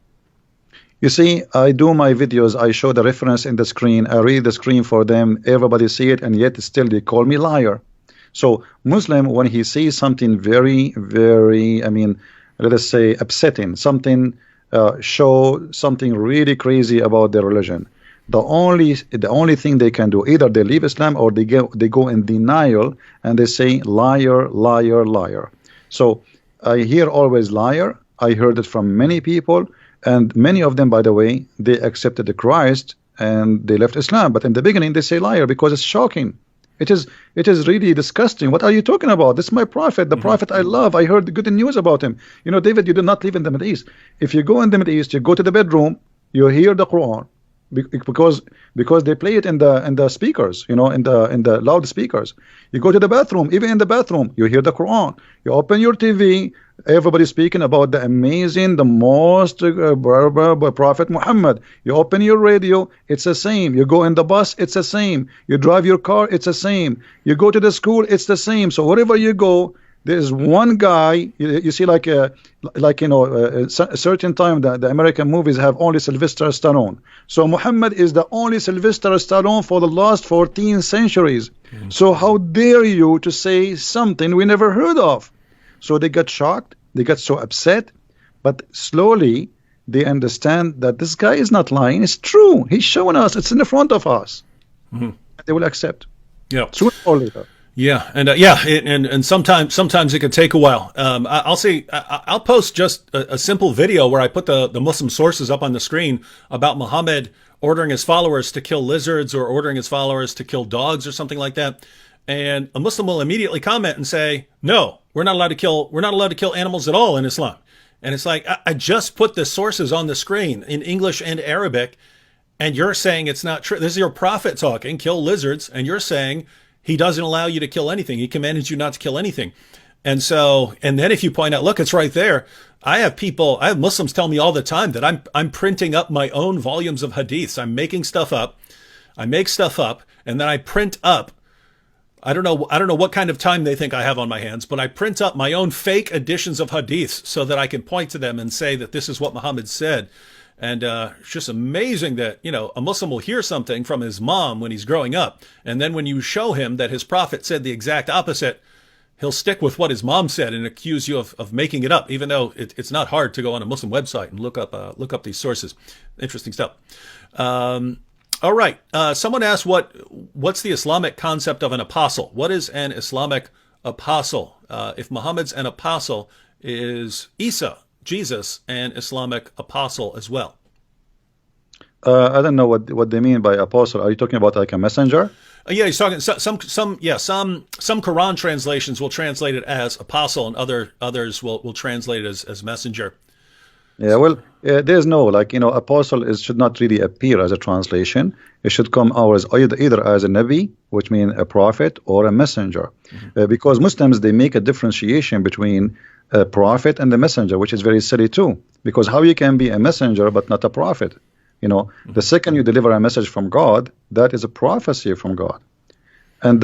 You see, I do my videos. I show the reference in the screen. I read the screen for them. Everybody see it, and yet still they call me liar. So Muslim, when he sees something very, very, let us say upsetting, something show something really crazy about their religion, the only thing they can do, either they leave Islam or they go in denial and they say liar, liar, liar. So I hear always liar. I heard it from many people, and many of them, by the way, they accepted the Christ and they left Islam. But in the beginning they say liar because it's shocking. It is really disgusting. What are you talking about? This is my prophet, the prophet I love. I heard good news about him. David, you do not live in the Middle East. If you go in the Middle East, you go to the bedroom, you hear the Quran. Because they play it in the speakers, in the loudspeakers. You go to the bathroom, even in the bathroom, you hear the Quran. You open your TV, everybody speaking about the amazing, the most Prophet Muhammad. You open your radio, it's the same. You go in the bus, it's the same. You drive your car, it's the same. You go to the school, it's the same. So wherever you go, there's one guy. You see, a certain time the American movies have only Sylvester Stallone. So Muhammad is the only Sylvester Stallone for the last 14 centuries. So how dare you to say something we never heard of? So they got shocked, they got so upset, but slowly they understand that this guy is not lying. It's true. He's showing us. It's in the front of us. And they will accept. Yeah. Sooner or later. Yeah, and sometimes it could take a while. I'll post just a simple video where I put the Muslim sources up on the screen about Muhammad ordering his followers to kill lizards or ordering his followers to kill dogs or something like that. And a Muslim will immediately comment and say, "No, we're not allowed to kill animals at all in Islam." And it's like, I just put the sources on the screen in English and Arabic, and you're saying it's not true. This is your prophet talking, kill lizards, and you're saying he doesn't allow you to kill anything. He commanded you not to kill anything. And then if you point out, look, it's right there. I have Muslims tell me all the time that I'm printing up my own volumes of hadiths. I'm making stuff up. I make stuff up, and then I print up. I don't know what kind of time they think I have on my hands, but I print up my own fake editions of hadiths so that I can point to them and say that this is what Muhammad said. And it's just amazing that, a Muslim will hear something from his mom when he's growing up. And then when you show him that his prophet said the exact opposite, he'll stick with what his mom said and accuse you of making it up, even though it's not hard to go on a Muslim website and look up these sources. Interesting stuff. All right. Someone asked what's the Islamic concept of an apostle? What is an Islamic apostle? If Muhammad's an apostle, is Isa, Jesus, an Islamic apostle as well? I don't know what they mean by apostle. Are you talking about like a messenger? Yeah, he's talking some Quran translations will translate it as apostle, and others will translate it as messenger. Yeah, well, There's no, like, apostle should not really appear as a translation. It should come out as either as a Nabi, which means a prophet, or a messenger. Because Muslims, they make a differentiation between a prophet and the messenger, which is very silly too. Because how you can be a messenger but not a prophet? The second you deliver a message from God, that is a prophecy from God. And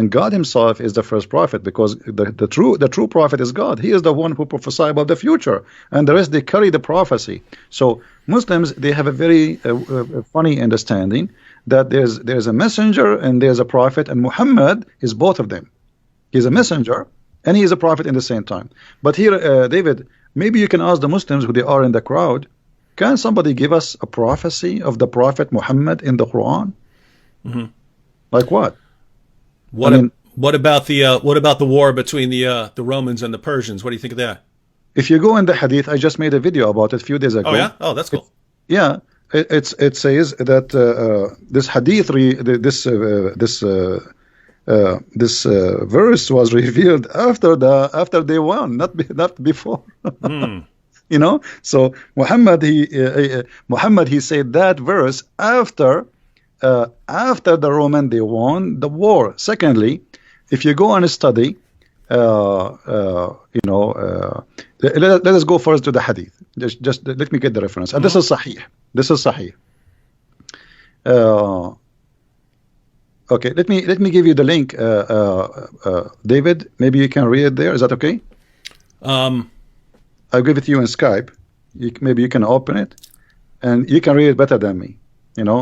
God himself is the first prophet, because the true prophet is God. He is the one who prophesies about the future, and the rest, they carry the prophecy. So Muslims, they have a very funny understanding that there's a messenger and there's a prophet, and Muhammad is both of them. He's a messenger and he is a prophet in the same time. But here, David, maybe you can ask the Muslims who they are in the crowd, can somebody give us a prophecy of the prophet Muhammad in the Quran? Like what? What about the war between the Romans and the Persians? What do you think of that? If you go in the hadith, I just made a video about it a few days ago. Oh yeah, oh that's cool. It says that this hadith, this verse was revealed after they won, not before. So Muhammad he said that verse after the Roman they won the war. Secondly, if you go and study, let us go first to the hadith. Just let me get the reference. And this is Sahih. Okay, let me give you the link. David, maybe you can read it there. Is that okay? I'll give it to you in Skype. Maybe you can open it, and you can read it better than me.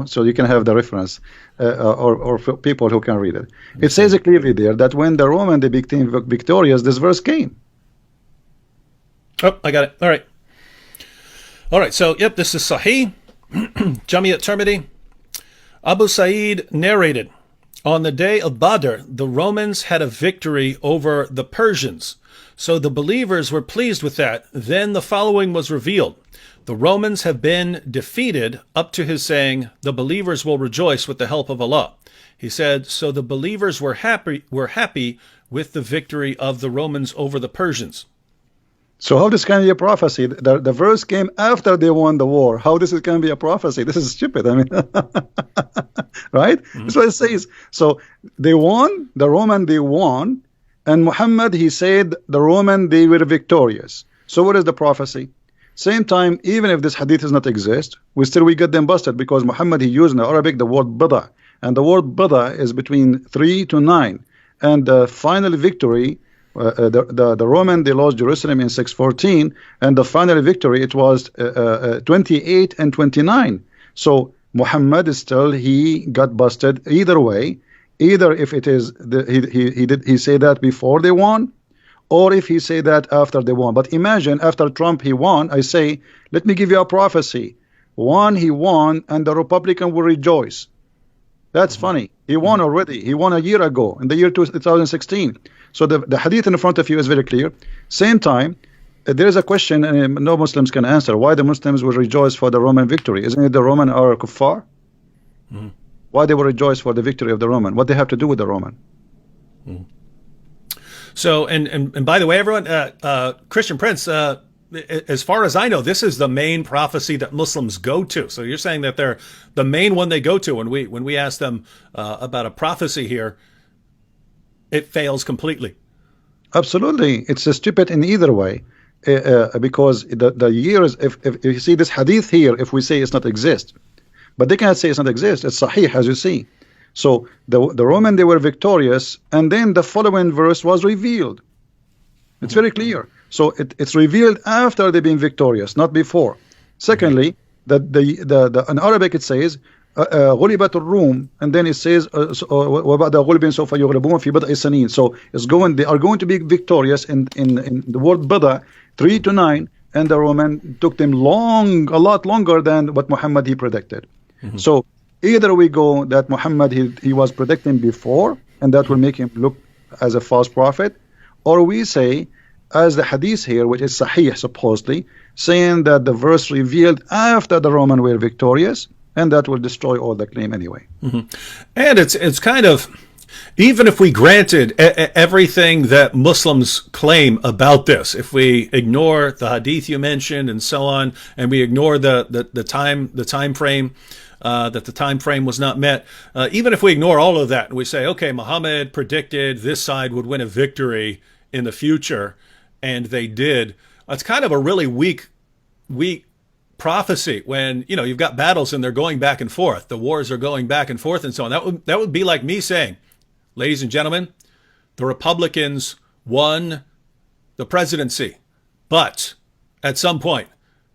So you can have the reference, or for people who can read it. It says clearly there that when the Roman they became victorious, this verse came. Oh, I got it. All right. So, yep, this is Sahih, Jami at-Tirmidhi. Abu Sa'id narrated, on the day of Badr, the Romans had a victory over the Persians. So the believers were pleased with that. Then the following was revealed. The Romans have been defeated, up to his saying, the believers will rejoice with the help of Allah. He said, so the believers were happy with the victory of the Romans over the Persians. So how this can be a prophecy? The verse came after they won the war. How this can be a prophecy? This is stupid. I mean, right? That's what it says. So they won, the Roman they won, and Muhammad he said the Roman they were victorious. So what is the prophecy? Same time, even if this hadith does not exist, we get them busted, because Muhammad he used in Arabic the word bada, and the word bada is between 3 to 9, and the final victory. The Roman they lost Jerusalem in 614, and the final victory it was 28 and 29. So Muhammad still he got busted either way, either if it is he say that before they won, or if he say that after they won. But imagine after Trump he won, I say, let me give you a prophecy. He won, and the Republican will rejoice. That's funny. He won already. He won a year ago, in the year 2016. So the hadith in front of you is very clear. Same time, there is a question, and no Muslims can answer, why the Muslims will rejoice for the Roman victory. Isn't it the Roman are kuffar? Why they will rejoice for the victory of the Roman? What they have to do with the Roman? So, and by the way, everyone, Christian Prince, as far as I know, this is the main prophecy that Muslims go to. So you're saying that they're the main one they go to when we ask them about a prophecy here. It fails completely. Absolutely, it's stupid in either way, because the years. If you see this hadith here, if we say it's not exist, but they cannot say it's not exist. It's sahih, as you see. So the Roman they were victorious, and then the following verse was revealed. It's very clear. So it's revealed after they've been victorious, not before. Secondly, in Arabic it says غلبت الروم, and then it says وبعد غلب سوف يغلبون في بضع سنين. So they are going to be victorious in the word bada 3 to 9, and the Roman took them a lot longer than what Muhammad he predicted. So either we go that Muhammad he was predicting before, and that will make him look as a false prophet, or we say as the hadith here, which is sahih supposedly, saying that the verse revealed after the Roman were victorious, and that will destroy all the claim anyway. And it's kind of Even if we granted everything that Muslims claim about this, if we ignore the hadith you mentioned and so on, and we ignore the time frame, that the time frame was not met, even if we ignore all of that and we say, okay, Muhammad predicted this side would win a victory in the future, and they did. It's kind of a really weak prophecy when, you know, you've got battles and they're going back and forth. The wars are going back and forth and so on. That would be like me saying, ladies and gentlemen, the Republicans won the presidency, but at some point,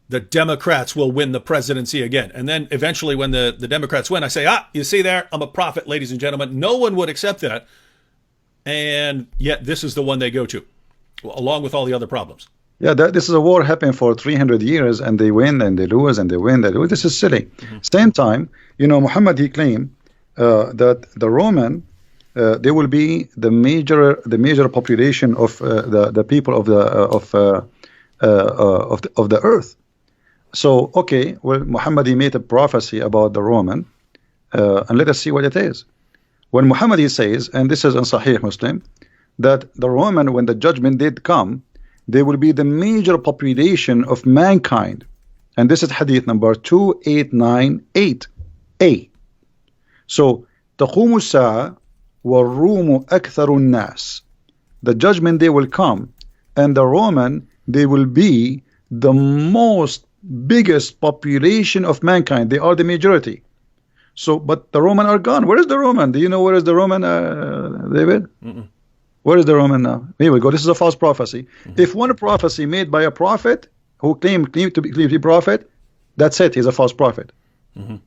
the Democrats will win the presidency again. And then eventually when the Democrats win, I say, you see there, I'm a prophet, ladies and gentlemen. No one would accept that. And yet this is the one they go to, along with all the other problems. Yeah, this is a war happening for 300 years, and they win and they lose and they win. They lose. This is silly. Same time, you know, Muhammad, he claimed that the Roman, they will be the major population of the people of the earth. So, okay, well, Muhammad, he made a prophecy about the Roman, and let us see what it is. When Muhammad, he says, and this is in Sahih Muslim, that the Roman, when the judgment did come, they will be the major population of mankind. And this is hadith number 2898a. So, تقوم الساعة والروم أكثر الناس. The judgment day will come, and the Roman, they will be the most biggest population of mankind. They are the majority. So, but the Roman are gone. Where is the Roman? Do you know where is the Roman, David? Where is the Roman now? Here we go. This is a false prophecy. If one prophecy made by a prophet who claimed to be prophet, that's it. He's a false prophet. You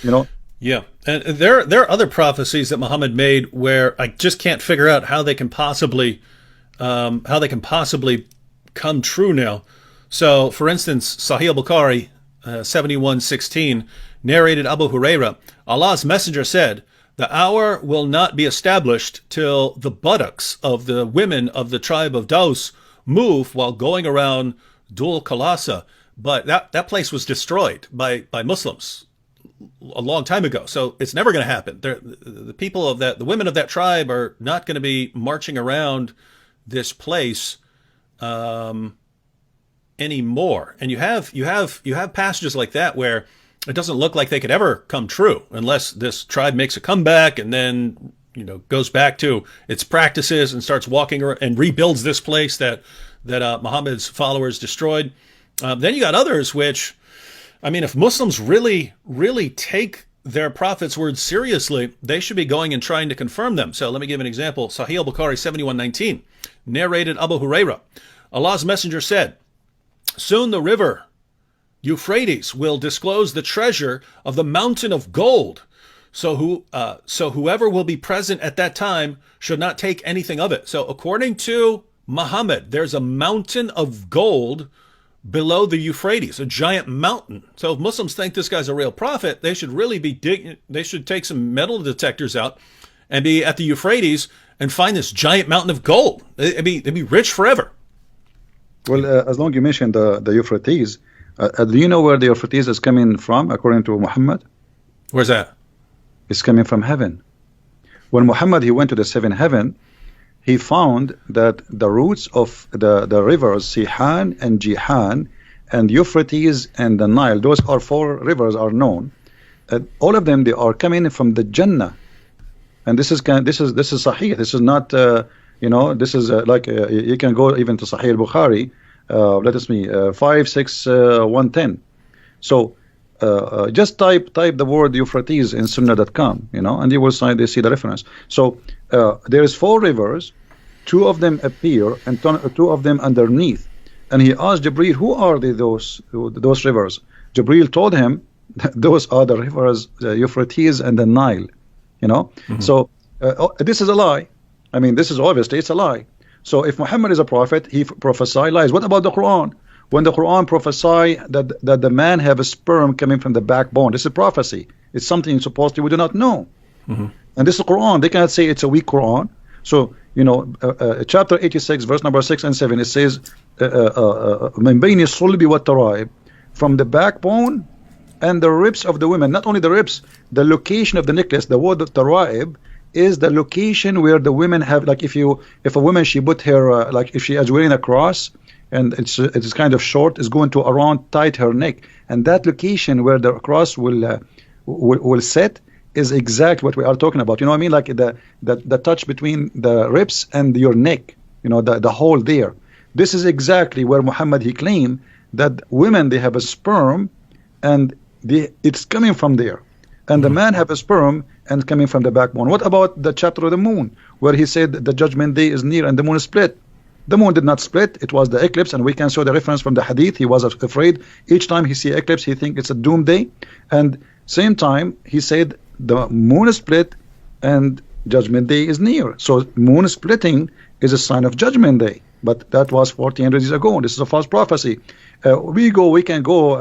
know. Yeah, and there are other prophecies that Muhammad made where I just can't figure out how they can possibly come true now. So, for instance, Sahih Bukhari 71:16 narrated Abu Huraira, Allah's messenger said, "The hour will not be established till the buttocks of the women of the tribe of Daus move while going around Dul Khalasa." But that place was destroyed by Muslims a long time ago, so it's never going to happen. The people of the women of that tribe are not going to be marching around this place anymore. And you have passages like that where it doesn't look like they could ever come true unless this tribe makes a comeback and then, you know, goes back to its practices and starts walking and rebuilds this place that Muhammad's followers destroyed. Then you got others which, I mean, if Muslims really take their prophet's words seriously, they should be going and trying to confirm them. So let me give an example. Sahih al-Bukhari 71:19 narrated Abu Huraira, Allah's messenger said, "Soon the river Euphrates will disclose the treasure of the mountain of gold. So whoever will be present at that time should not take anything of it." So according to Muhammad, there's a mountain of gold below the Euphrates, a giant mountain. So if Muslims think this guy's a real prophet, they should really they should take some metal detectors out and be at the Euphrates and find this giant mountain of gold. They'd be rich forever. Well, as long as you mentioned the Euphrates, do you know where the Euphrates is coming from, according to Muhammad? Where's that? It's coming from heaven. When Muhammad, he went to the seventh heaven, he found that the roots of the rivers Sihan and Jihan and Euphrates and the Nile, those are 4 rivers are known. All of them, they are coming from the Jannah. And this is Sahih. This is not this is like you can go even to Sahih al-Bukhari. Let us see, 56110. So just type the word Euphrates in Sunnah.com, and you will see the reference. So there is 4 rivers, 2 of them appear and 2 of them underneath. And he asked Jibreel, who are those rivers? Jibreel told him those are the rivers, Euphrates and the Nile. So this is a lie. I mean, this is obviously it's a lie. So if Muhammad is a prophet, he prophesy lies. What about the Quran? When the Quran prophesy that the man have a sperm coming from the backbone, this is prophecy. It's something supposedly we do not know. And this is the Quran. They cannot say it's a weak Quran. So chapter 86, verse number 6 and 7, it says, "من بين الصلب والترائب," from the backbone and the ribs of the women. Not only the ribs, the location of the necklace. The word tara'ib is the location where the women have, like, if a woman, she put her like if she is wearing a cross and it's kind of short, is going to around tight her neck, and that location where the cross will set is exact what we are talking about. You know what I mean? Like the touch between the ribs and your neck, you know, the hole there. This is exactly where Muhammad, he claimed that women, they have a sperm and it's coming from there, and the man have a sperm and coming from the backbone. What about the chapter of the moon where he said the judgment day is near and the moon is split? The moon did not split, it was the eclipse, and we can show the reference from the hadith. He was afraid each time he see eclipse, he think it's a doomsday, and same time he said the moon is split and judgment day is near. So moon splitting is a sign of judgment day, but that was 1400 years ago. This is a false prophecy. We can go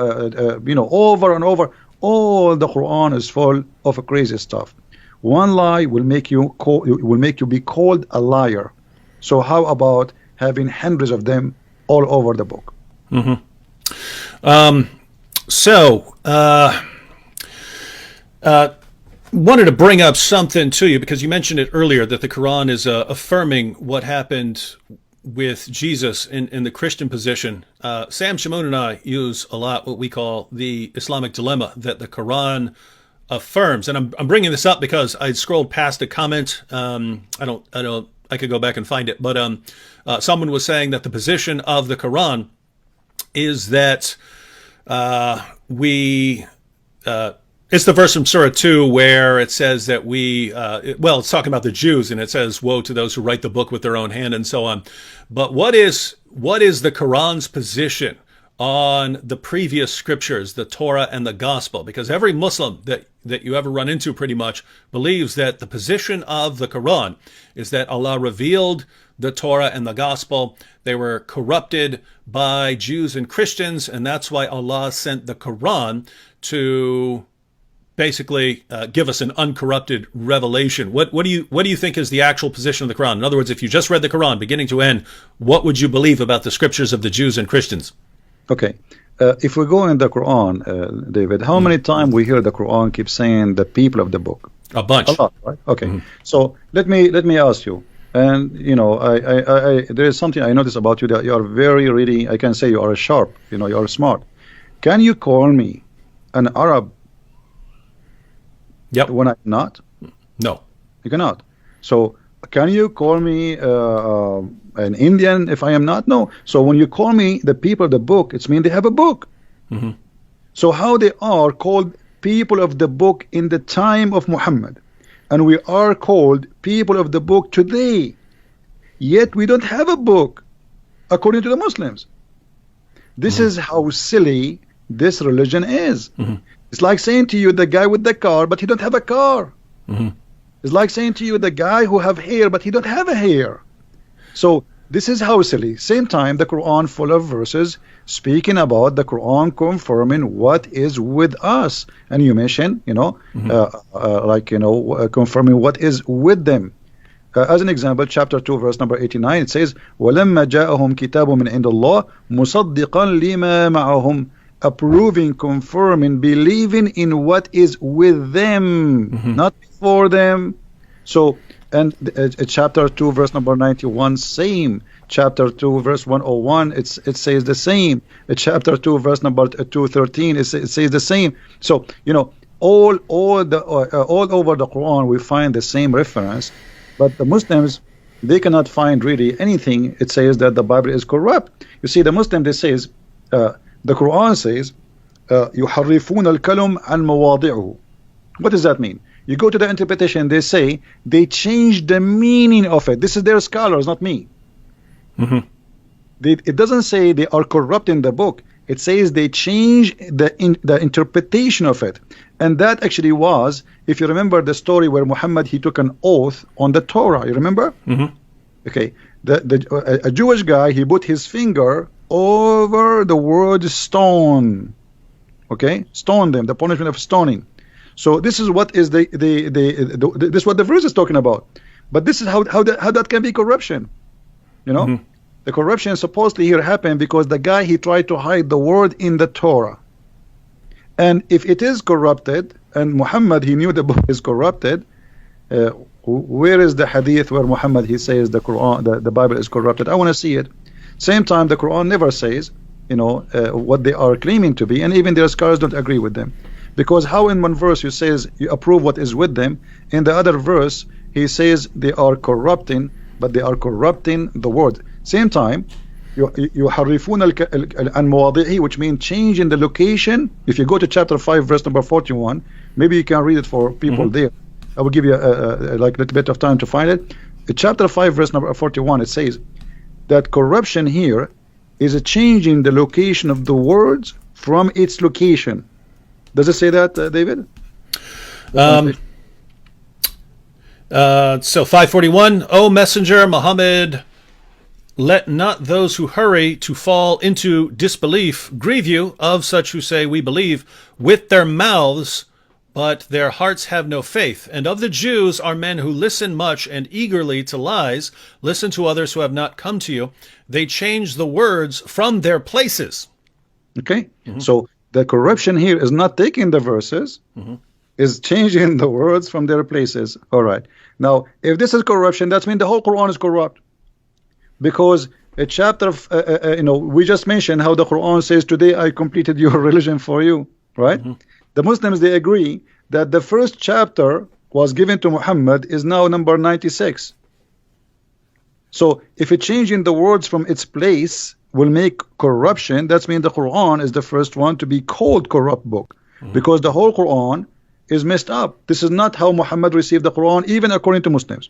you know, over and over. All the Quran is full of crazy stuff. One lie will make you be called a liar. So how about having hundreds of them all over the book? Wanted to bring up something to you because you mentioned it earlier that the Quran is affirming what happened with Jesus in the Christian position. Sam Shamoun and I use a lot what we call the Islamic dilemma that the Quran affirms, and I'm bringing this up because I scrolled past a comment. I could go back and find it, but someone was saying that the position of the Quran is that it's the verse from Surah 2 where it says that it's talking about the Jews, and it says, woe to those who write the book with their own hand, and so on. But what is the Quran's position on the previous scriptures, the Torah and the Gospel? Because every Muslim that you ever run into pretty much believes that the position of the Quran is that Allah revealed the Torah and the Gospel. They were corrupted by Jews and Christians, and that's why Allah sent the Quran to basically give us an uncorrupted revelation. What do you think is the actual position of the Quran? In other words, if you just read the Quran beginning to end, what would you believe about the scriptures of the Jews and Christians? Okay, if we go in the Quran, David, how many times we hear the Quran keep saying the people of the book? A bunch. A lot, right? Okay. So let me ask you, and you know, I there is something I notice about you, that you are very really, I can say you are sharp. You know, you are smart. Can you call me an Arab? Yep. When I'm not? No. You cannot. So can you call me an Indian if I am not? No. So when you call me the people of the book, it's mean they have a book. So how they are called people of the book in the time of Muhammad, and we are called people of the book today, yet we don't have a book according to the Muslims. This is how silly this religion is. It's like saying to you the guy with the car, but he don't have a car. It's like saying to you the guy who have hair, but he don't have a hair. So this is how silly. Same time, the Quran full of verses speaking about the Quran confirming what is with us, and you mentioned, you know, confirming what is with them. As an example, chapter 2, verse number 89, it says, وَلَمَّا جَاءَهُمْ كِتَابٌ مِنْ عِنْدِ اللَّهِ مُصَدِّقًا لِمَا مَعَهُمْ, approving, confirming, believing in what is with them, not before them. So, and chapter 2, verse number 91, same. Chapter 2, verse 101, it says the same. Chapter 2, verse number 213, it says the same. So, you know, all over the Quran, we find the same reference. But the Muslims, they cannot find really anything. It says that the Bible is corrupt. You see, the Muslim, they says, the Quran says, يُحَرِّفُونَ الْكَلُمْ عَنْ مَوَاضِعُهُ. What does that mean? You go to the interpretation, they say they change the meaning of it. This is their scholars, not me. It doesn't say they are corrupting the book. It says they change the interpretation of it. And that actually was, if you remember the story where Muhammad, he took an oath on the Torah. You remember? Okay. A Jewish guy, he put his finger over the word stone. Okay? Stone them, the punishment of stoning. So this is what is this is what the verse is talking about. But this is how that can be corruption. You know? The corruption supposedly here happened because the guy, he tried to hide the word in the Torah. And if it is corrupted, and Muhammad, he knew the book is corrupted, Where is the hadith where Muhammad he says the Quran, the Bible is corrupted? I want to see it. Same time, the Quran never says, what they are claiming to be, and even their scholars don't agree with them. Because how in one verse you says you approve what is with them, in the other verse he says they are corrupting, but they are corrupting the word. Same time, يحرفون عن مواضعه, which means changing the location. If you go to chapter 5 verse number 41, maybe you can read it for people there. I will give you a little bit of time to find it. Chapter 5 verse number 41, it says that corruption here is a changing the location of the words from its location. Does it say that, David? So 541, O Messenger Muhammad, let not those who hurry to fall into disbelief grieve you of such who say we believe with their mouths, but their hearts have no faith. And of the Jews are men who listen much and eagerly to lies, listen to others who have not come to you. They change the words from their places. Okay, so the corruption here is not taking the verses, is changing the words from their places. All right. Now, if this is corruption, that means the whole Quran is corrupt. Because a chapter of, we just mentioned how the Quran says, today I completed your religion for you, right? The Muslims, they agree that the first chapter was given to Muhammad is now number 96. So if it changing the words from its place will make corruption, that means the Quran is the first one to be called corrupt book, because the whole Quran is messed up. This is not how Muhammad received the Quran, even according to Muslims.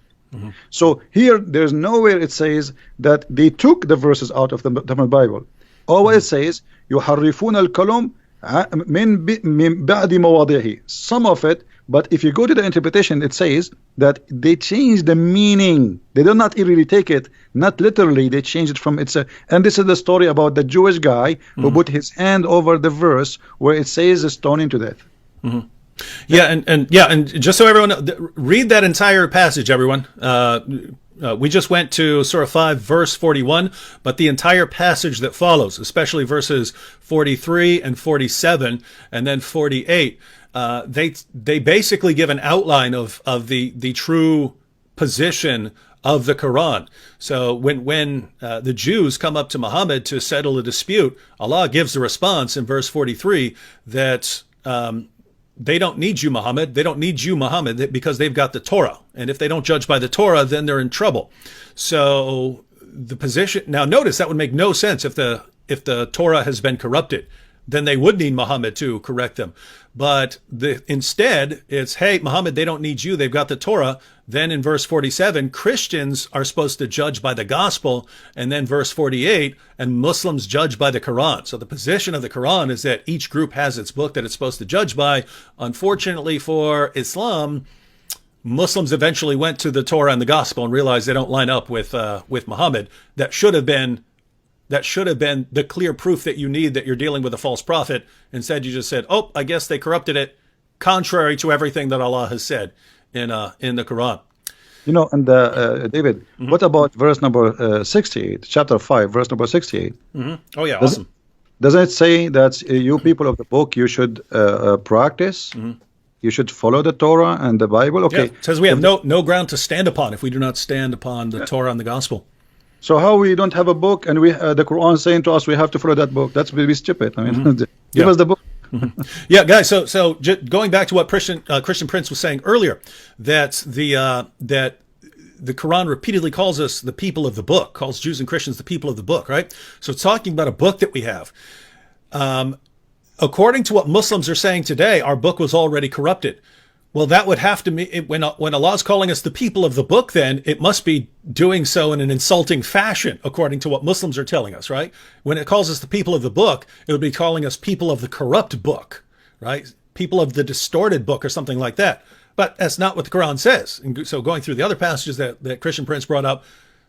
So here, there's nowhere it says that they took the verses out of the Bible. All it says, يُحَرِّفُونَ الْكَلُمْ مِنْ بَعْدِ مَوَاضِعِهِ. Some of it, but if you go to the interpretation, it says that they change the meaning. They do not really take it, not literally, they change it from its... and this is the story about the Jewish guy who put his hand over the verse where it says stoning to death. Yeah, and just so everyone read that entire passage, everyone. We just went to Surah 5, verse 41, but the entire passage that follows, especially verses 43 and 47, and then 48, they basically give an outline of the true position of the Quran. So when the Jews come up to Muhammad to settle a dispute, Allah gives the response in verse 43 that they don't need you, Muhammad. They don't need you, Muhammad, because they've got the Torah. And if they don't judge by the Torah, then they're in trouble. So the position, now notice that would make no sense if the Torah has been corrupted. Then they would need Muhammad to correct them. But instead, it's, hey, Muhammad, they don't need you. They've got the Torah. Then in verse 47, Christians are supposed to judge by the gospel. And then verse 48, and Muslims judge by the Quran. So the position of the Quran is that each group has its book that it's supposed to judge by. Unfortunately for Islam, Muslims eventually went to the Torah and the gospel and realized they don't line up with Muhammad. That should have been the clear proof that you need that you're dealing with a false prophet. Instead, you just said, oh, I guess they corrupted it, contrary to everything that Allah has said in the Quran. And David, what about verse number 68, chapter 5, verse number 68? Oh, yeah, awesome. Doesn't it say that you people of the book, you should practice, you should follow the Torah and the Bible? Okay. Yeah, it says we have no ground to stand upon if we do not stand upon the Torah and the gospel. So how we don't have a book and we the Quran saying to us we have to follow that book? That's really stupid. I mean, give us the book. Yeah, guys. So going back to what Christian Prince was saying earlier, that the Quran repeatedly calls us the people of the book, calls Jews and Christians the people of the book, right? So it's talking about a book that we have. According to what Muslims are saying today, our book was already corrupted. Well, that would have to mean, when Allah's calling us the people of the book, then it must be doing so in an insulting fashion, according to what Muslims are telling us, right? When it calls us the people of the book, it would be calling us people of the corrupt book, right? People of the distorted book or something like that. But that's not what the Quran says. And so going through the other passages that Christian Prince brought up,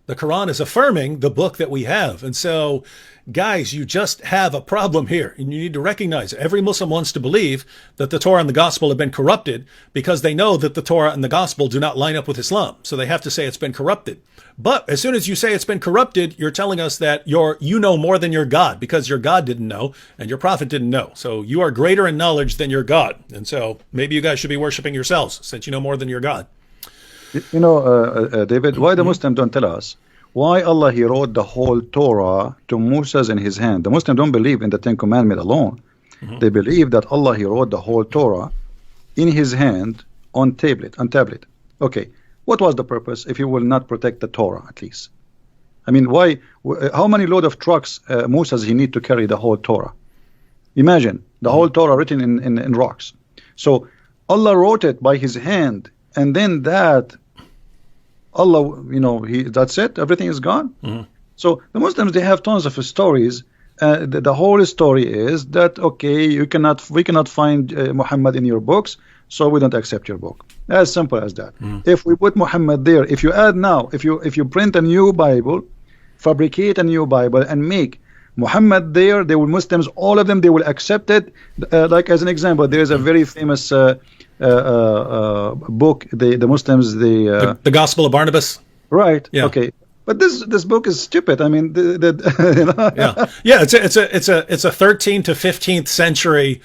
the Quran is affirming the book that we have. And so, guys, you just have a problem here. And you need to recognize every Muslim wants to believe that the Torah and the gospel have been corrupted because they know that the Torah and the gospel do not line up with Islam. So they have to say it's been corrupted. But as soon as you say it's been corrupted, you're telling us that you know more than your God because your God didn't know and your prophet didn't know. So you are greater in knowledge than your God. And so maybe you guys should be worshiping yourselves since you know more than your God. David, why the Muslim don't tell us why Allah he wrote the whole Torah to Moses in his hand? The Muslim don't believe in the Ten Commandments alone. They believe that Allah he wrote the whole Torah in his hand on tablet. Okay, what was the purpose if you will not protect the Torah at least? I mean, why? How many load of trucks Moses he need to carry the whole Torah? Imagine the whole Torah written in rocks. So Allah wrote it by his hand, and then that Allah, that's it. Everything is gone. So the Muslims, they have tons of stories. The whole story is that okay, we cannot find Muhammad in your books, so we don't accept your book. As simple as that. If we put Muhammad there, if you add now, if you print a new Bible, fabricate a new Bible and make Muhammad there, they will, Muslims, all of them, they will accept it. Like as an example, there is a very famous book. The Muslims, the Gospel of Barnabas. Right. Yeah. Okay. But this book is stupid. I mean, Yeah. It's a 13th to 15th century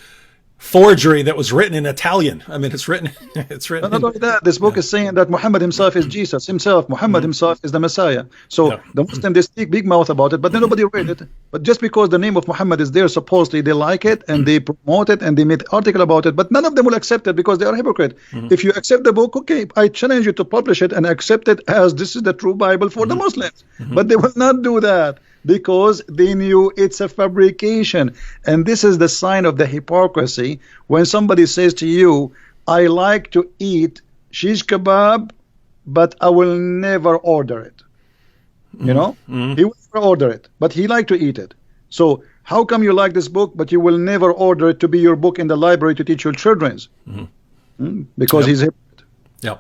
forgery that was written in Italian. I mean, it's written. Not only that, this book is saying that Muhammad himself is Jesus himself. Muhammad himself is the Messiah. So the Muslims, they speak big mouth about it, but then nobody read it. But just because the name of Muhammad is there, supposedly they like it and they promote it and they made article about it. But none of them will accept it because they are hypocrite. If you accept the book, okay, I challenge you to publish it and accept it as this is the true Bible for the Muslims. But they will not do that, because they knew it's a fabrication. And this is the sign of the hypocrisy when somebody says to you, I like to eat shish kebab, but I will never order it. He will never order it, but he like to eat it. So how come you like this book, but you will never order it to be your book in the library to teach your children? Because he's a hypocrite. Yeah.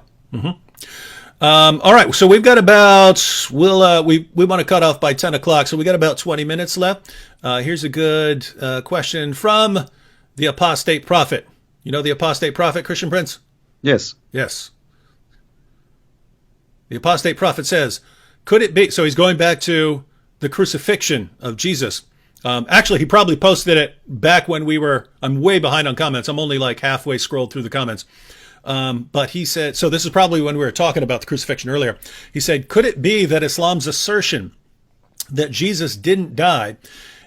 All right, so we've got about we want to cut off by 10 o'clock, so we got about 20 minutes left. Here's a good question from the apostate prophet. You know the apostate prophet, Christian Prince? Yes. The apostate prophet says, could it be, so he's going back to the crucifixion of Jesus. Actually, he probably posted it back when I'm way behind on comments. I'm only like halfway scrolled through the comments. But he said, so this is probably when we were talking about the crucifixion earlier. He said, could it be that Islam's assertion that Jesus didn't die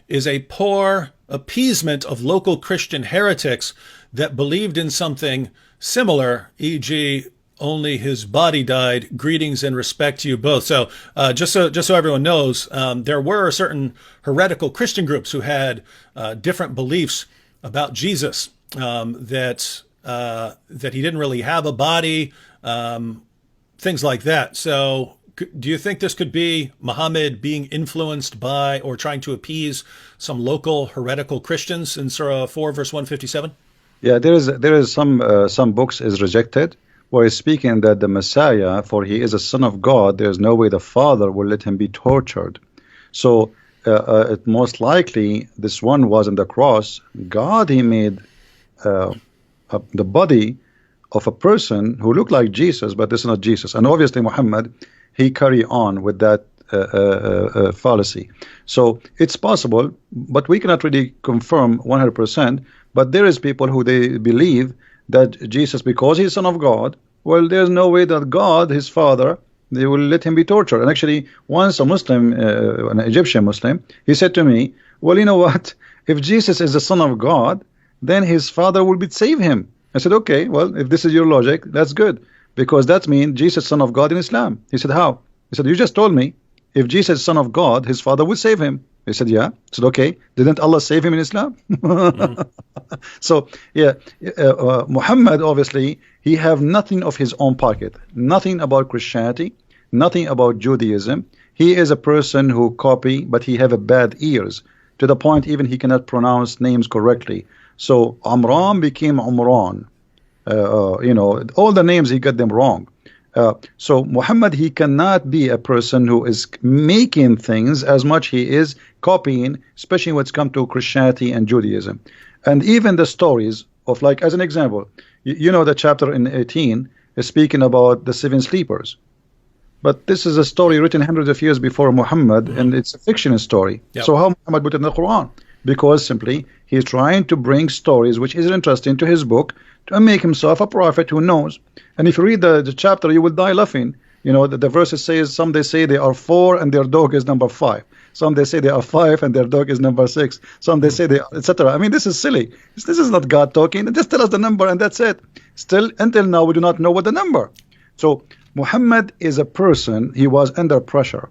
is a poor appeasement of local Christian heretics that believed in something similar, e.g., only his body died? Greetings and respect to you both. So just so everyone knows, there were certain heretical Christian groups who had different beliefs about Jesus, that he didn't really have a body, things like that. So do you think this could be Muhammad being influenced by or trying to appease some local heretical Christians in Surah 4, verse 157? Yeah, there is some books is rejected where he's speaking that the Messiah, for he is a son of God, there's no way the Father will let him be tortured. So it most likely this one was on the cross. God, he made the body of a person who looked like Jesus, but this is not Jesus. And obviously Muhammad, he carry on with that fallacy. So it's possible, but we cannot really confirm 100%. But there is people who they believe that Jesus, because he's son of God, well, there's no way that God, his father, they will let him be tortured. And actually, once a Muslim, an Egyptian Muslim, he said to me, well, you know what? If Jesus is the son of God, then his father will save him. I said, okay, well, if this is your logic, that's good, because that means Jesus, son of God in Islam. He said, how? He said, you just told me if Jesus is son of God, his father will save him. I said, yeah. I said, okay, didn't Allah save him in Islam? So, yeah, Muhammad, obviously, he have nothing of his own pocket, nothing about Christianity, nothing about Judaism. He is a person who copy, but he have a bad ears, to the point even he cannot pronounce names correctly. So Amran became Umran. All the names he got them wrong. So Muhammad, he cannot be a person who is making things as much he is copying, especially when it's come to Christianity and Judaism. And even the stories of, like, as an example, you know the chapter in 18 is speaking about the 7 sleepers. But this is a story written hundreds of years before Muhammad, and it's a fictional story. Yep. So how Muhammad put it in the Quran? Because simply he's trying to bring stories which is interesting to his book and make himself a prophet who knows. And if you read the chapter, you will die laughing. You know, the verses says, some they say they are 4 and their dog is number 5. Some they say they are 5 and their dog is number 6. Some they say they are, etc. I mean, this is silly. This is not God talking. Just tell us the number and that's it. Still, until now, we do not know what the number. So Muhammad is a person, he was under pressure.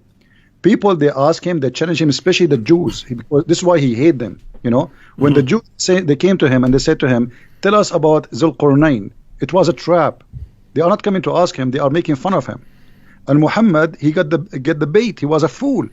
People, they ask him, they challenge him, especially the Jews. Because this is why he hate them. You know, when the Jews they came to him and they said to him, tell us about Zulqarnain. It was a trap. They are not coming to ask him, they are making fun of him. And Muhammad, he get the bait. He was a fool.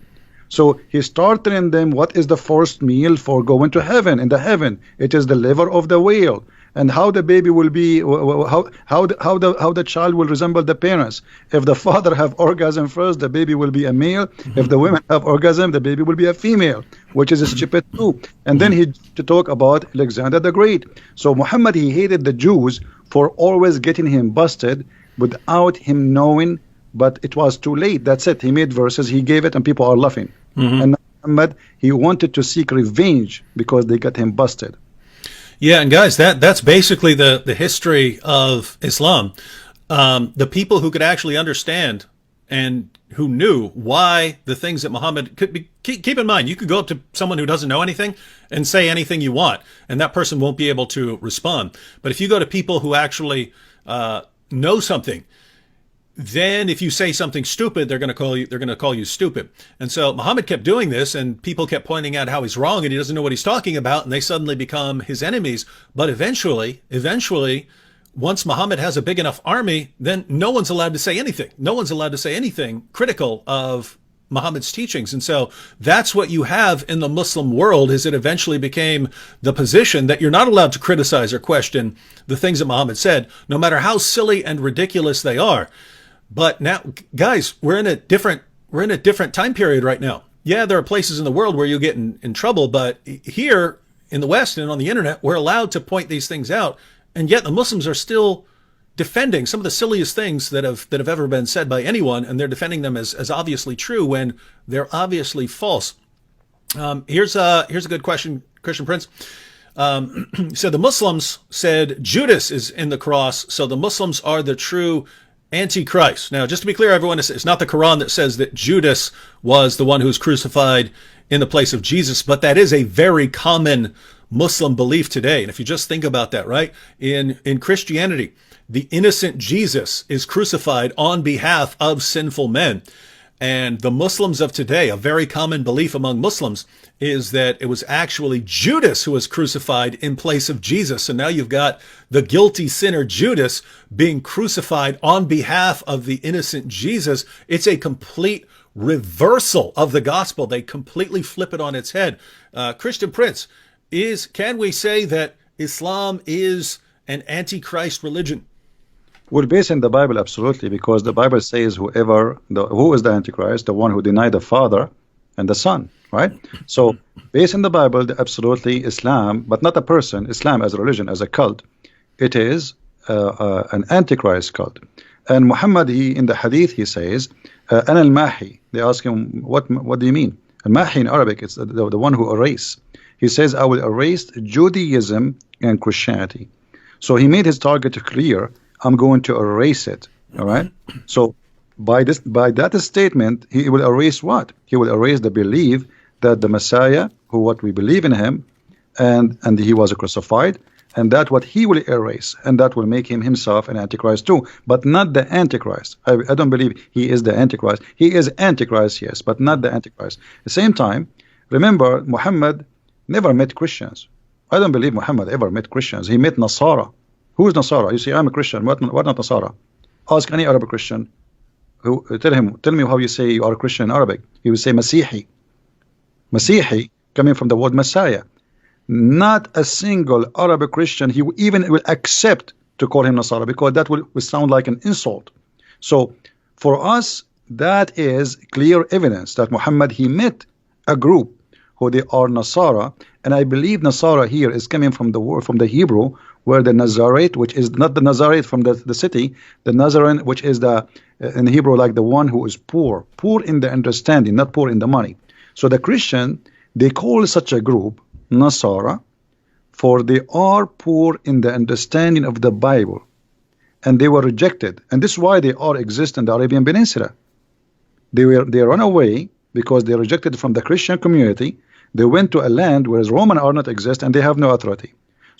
So he started telling them what is the first meal for going to heaven. In the heaven, it is the liver of the whale, and how the baby will be, how the child will resemble the parents. If the father have orgasm first, the baby will be a male. If the women have orgasm, the baby will be a female, which is stupid too. And then he to talk about Alexander the Great. So Muhammad, he hated the Jews for always getting him busted without him knowing. But it was too late. That's it. He made verses, he gave it, and people are laughing. And Muhammad, he wanted to seek revenge because they got him busted. Yeah, and guys, that's basically the history of Islam. The people who could actually understand and who knew why the things that Muhammad could be. Keep in mind, you could go up to someone who doesn't know anything and say anything you want, and that person won't be able to respond. But if you go to people who actually know something, then if you say something stupid, they're going to call you stupid. And so Muhammad kept doing this, and people kept pointing out how he's wrong and he doesn't know what he's talking about, and they suddenly become his enemies. But eventually, once Muhammad has a big enough army, then no one's allowed to say anything. No one's allowed to say anything critical of Muhammad's teachings. And so that's what you have in the Muslim world, is it eventually became the position that you're not allowed to criticize or question the things that Muhammad said, no matter how silly and ridiculous they are. But now, guys, we're in a different time period right now. Yeah, there are places in the world where you get in trouble, but here in the West and on the internet, we're allowed to point these things out, and yet the Muslims are still defending some of the silliest things that have ever been said by anyone, and they're defending them as obviously true when they're obviously false. Here's a good question, Christian Prince. So the Muslims said Judas is in the cross, so the Muslims are the true Antichrist. Now, just to be clear, everyone, it's not the Quran that says that Judas was the one who was crucified in the place of Jesus, but that is a very common Muslim belief today. And if you just think about that, right? In Christianity, the innocent Jesus is crucified on behalf of sinful men. And the Muslims of today, a very common belief among Muslims, is that it was actually Judas who was crucified in place of Jesus. So now you've got the guilty sinner Judas being crucified on behalf of the innocent Jesus. It's a complete reversal of the gospel. They completely flip it on its head. Christian Prince, can we say that Islam is an antichrist religion? Well, based in the Bible, absolutely, because the Bible says who is the Antichrist? The one who denied the Father and the Son, right? So, based in the Bible, absolutely Islam, but not a person, Islam as a religion, as a cult, it is an Antichrist cult. And Muhammad, in the Hadith, he says, Ana al-Mahi. They ask him, what do you mean? Al-Mahi in Arabic, it's the one who erase. He says, I will erase Judaism and Christianity. So he made his target clear. I'm going to erase it. All right. So by that statement, he will erase what? He will erase the belief that the Messiah, what we believe in him, and he was crucified, and that what he will erase, and that will make him himself an Antichrist too, but not the Antichrist. I don't believe he is the Antichrist. He is Antichrist, yes, but not the Antichrist. At the same time, remember, Muhammad never met Christians. I don't believe Muhammad ever met Christians. He met Nasara. Who is Nasara? You say, I'm a Christian. What not Nasara? Ask any Arab Christian. Tell me how you say you are a Christian in Arabic. He will say Masihi. Masihi, coming from the word Messiah. Not a single Arab Christian he even will accept to call him Nasara, because that will sound like an insult. So for us, that is clear evidence that Muhammad, he met a group who they are Nasara, and I believe Nasara here is coming from the word, from the Hebrew, where the Nazarite, which is not the Nazarite from the city, the Nazarene, which is the in Hebrew like the one who is poor in the understanding, not poor in the money. So the Christian, they call such a group Nasara for they are poor in the understanding of the Bible, and they were rejected. And this is why they all exist in the Arabian Peninsula. They run away because they rejected from the Christian community. They went to a land where Roman are not exist, and they have no authority.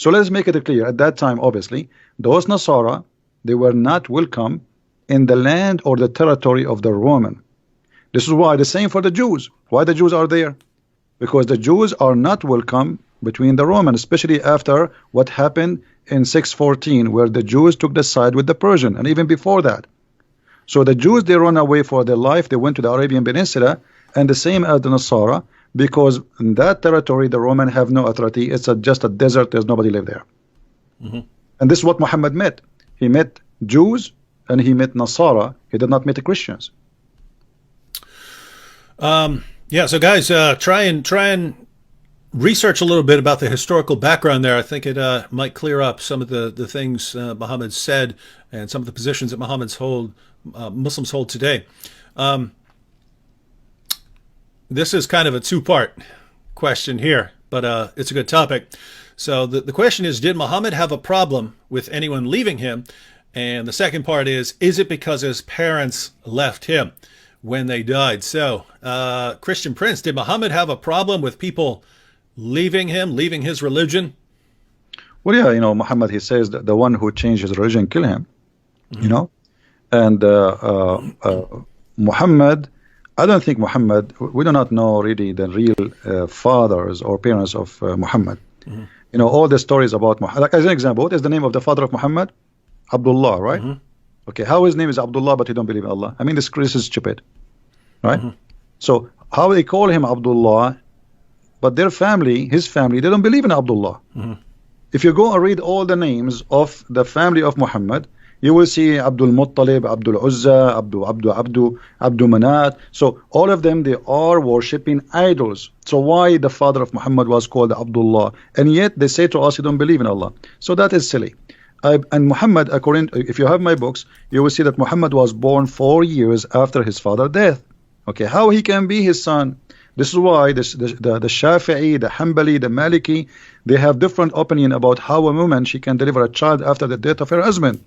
So let's make it clear. At that time, obviously, those Nasara, they were not welcome in the land or the territory of the Roman. This is why the same for the Jews. Why the Jews are there? Because the Jews are not welcome between the Romans, especially after what happened in 614, where the Jews took the side with the Persian, and even before that. So the Jews, they run away for their life. They went to the Arabian Peninsula, and the same as the Nasara, because in that territory the Roman have no authority. It's just a desert. There's nobody live there. And this is what Muhammad met. He met Jews and he met Nasara. He did not meet the Christians. Yeah, so guys, try and research a little bit about the historical background there. I think it might clear up some of the things Muhammad said and some of the positions that Muslims hold today. This is kind of a two-part question here, but it's a good topic. So the question is, did Muhammad have a problem with anyone leaving him? And the second part is it because his parents left him when they died? So, Christian Prince, did Muhammad have a problem with people leaving him, leaving his religion? Well, yeah, Muhammad, he says that the one who changed his religion, kill him, and Muhammad, I don't think Muhammad, we do not know really the real fathers or parents of Muhammad. All the stories about Muhammad, like as an example, what is the name of the father of Muhammad? Abdullah, right? Okay, how his name is Abdullah, but he don't believe in Allah? I mean, this is stupid, right? So how they call him Abdullah, but their family, his family, they don't believe in Abdullah. If you go and read all the names of the family of Muhammad, you will see Abdul Muttalib, Abdul Uzza, Abdul Manat. So all of them, they are worshipping idols. So why the father of Muhammad was called Abdullah? And yet they say to us, you don't believe in Allah. So that is silly. And Muhammad, if you have my books, you will see that Muhammad was born 4 years after his father's death. Okay, how he can be his son? This is why the Shafi'i, the Hanbali, the Maliki, they have different opinion about how a woman, she can deliver a child after the death of her husband.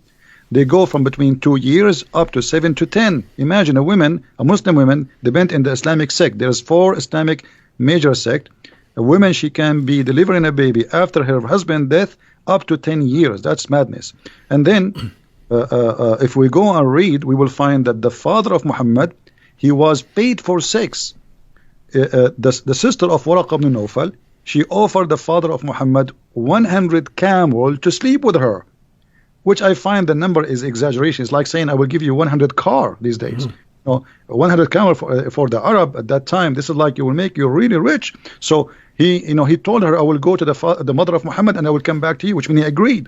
They go from between 2 years up to 7 to 10. Imagine a Muslim woman, depend in the Islamic sect. There's 4 Islamic major sect. A woman, she can be delivering a baby after her husband's death up to 10 years. That's madness. And then if we go and read, we will find that the father of Muhammad, he was paid for sex. The sister of Waraq ibn Nawfal, she offered the father of Muhammad 100 camel to sleep with her, which I find the number is exaggeration. It's like saying I will give you 100 car these days. 100 camel for the Arab at that time, this is like you will make you really rich. So he told her, I will go to the mother of Muhammad and I will come back to you, which means he agreed.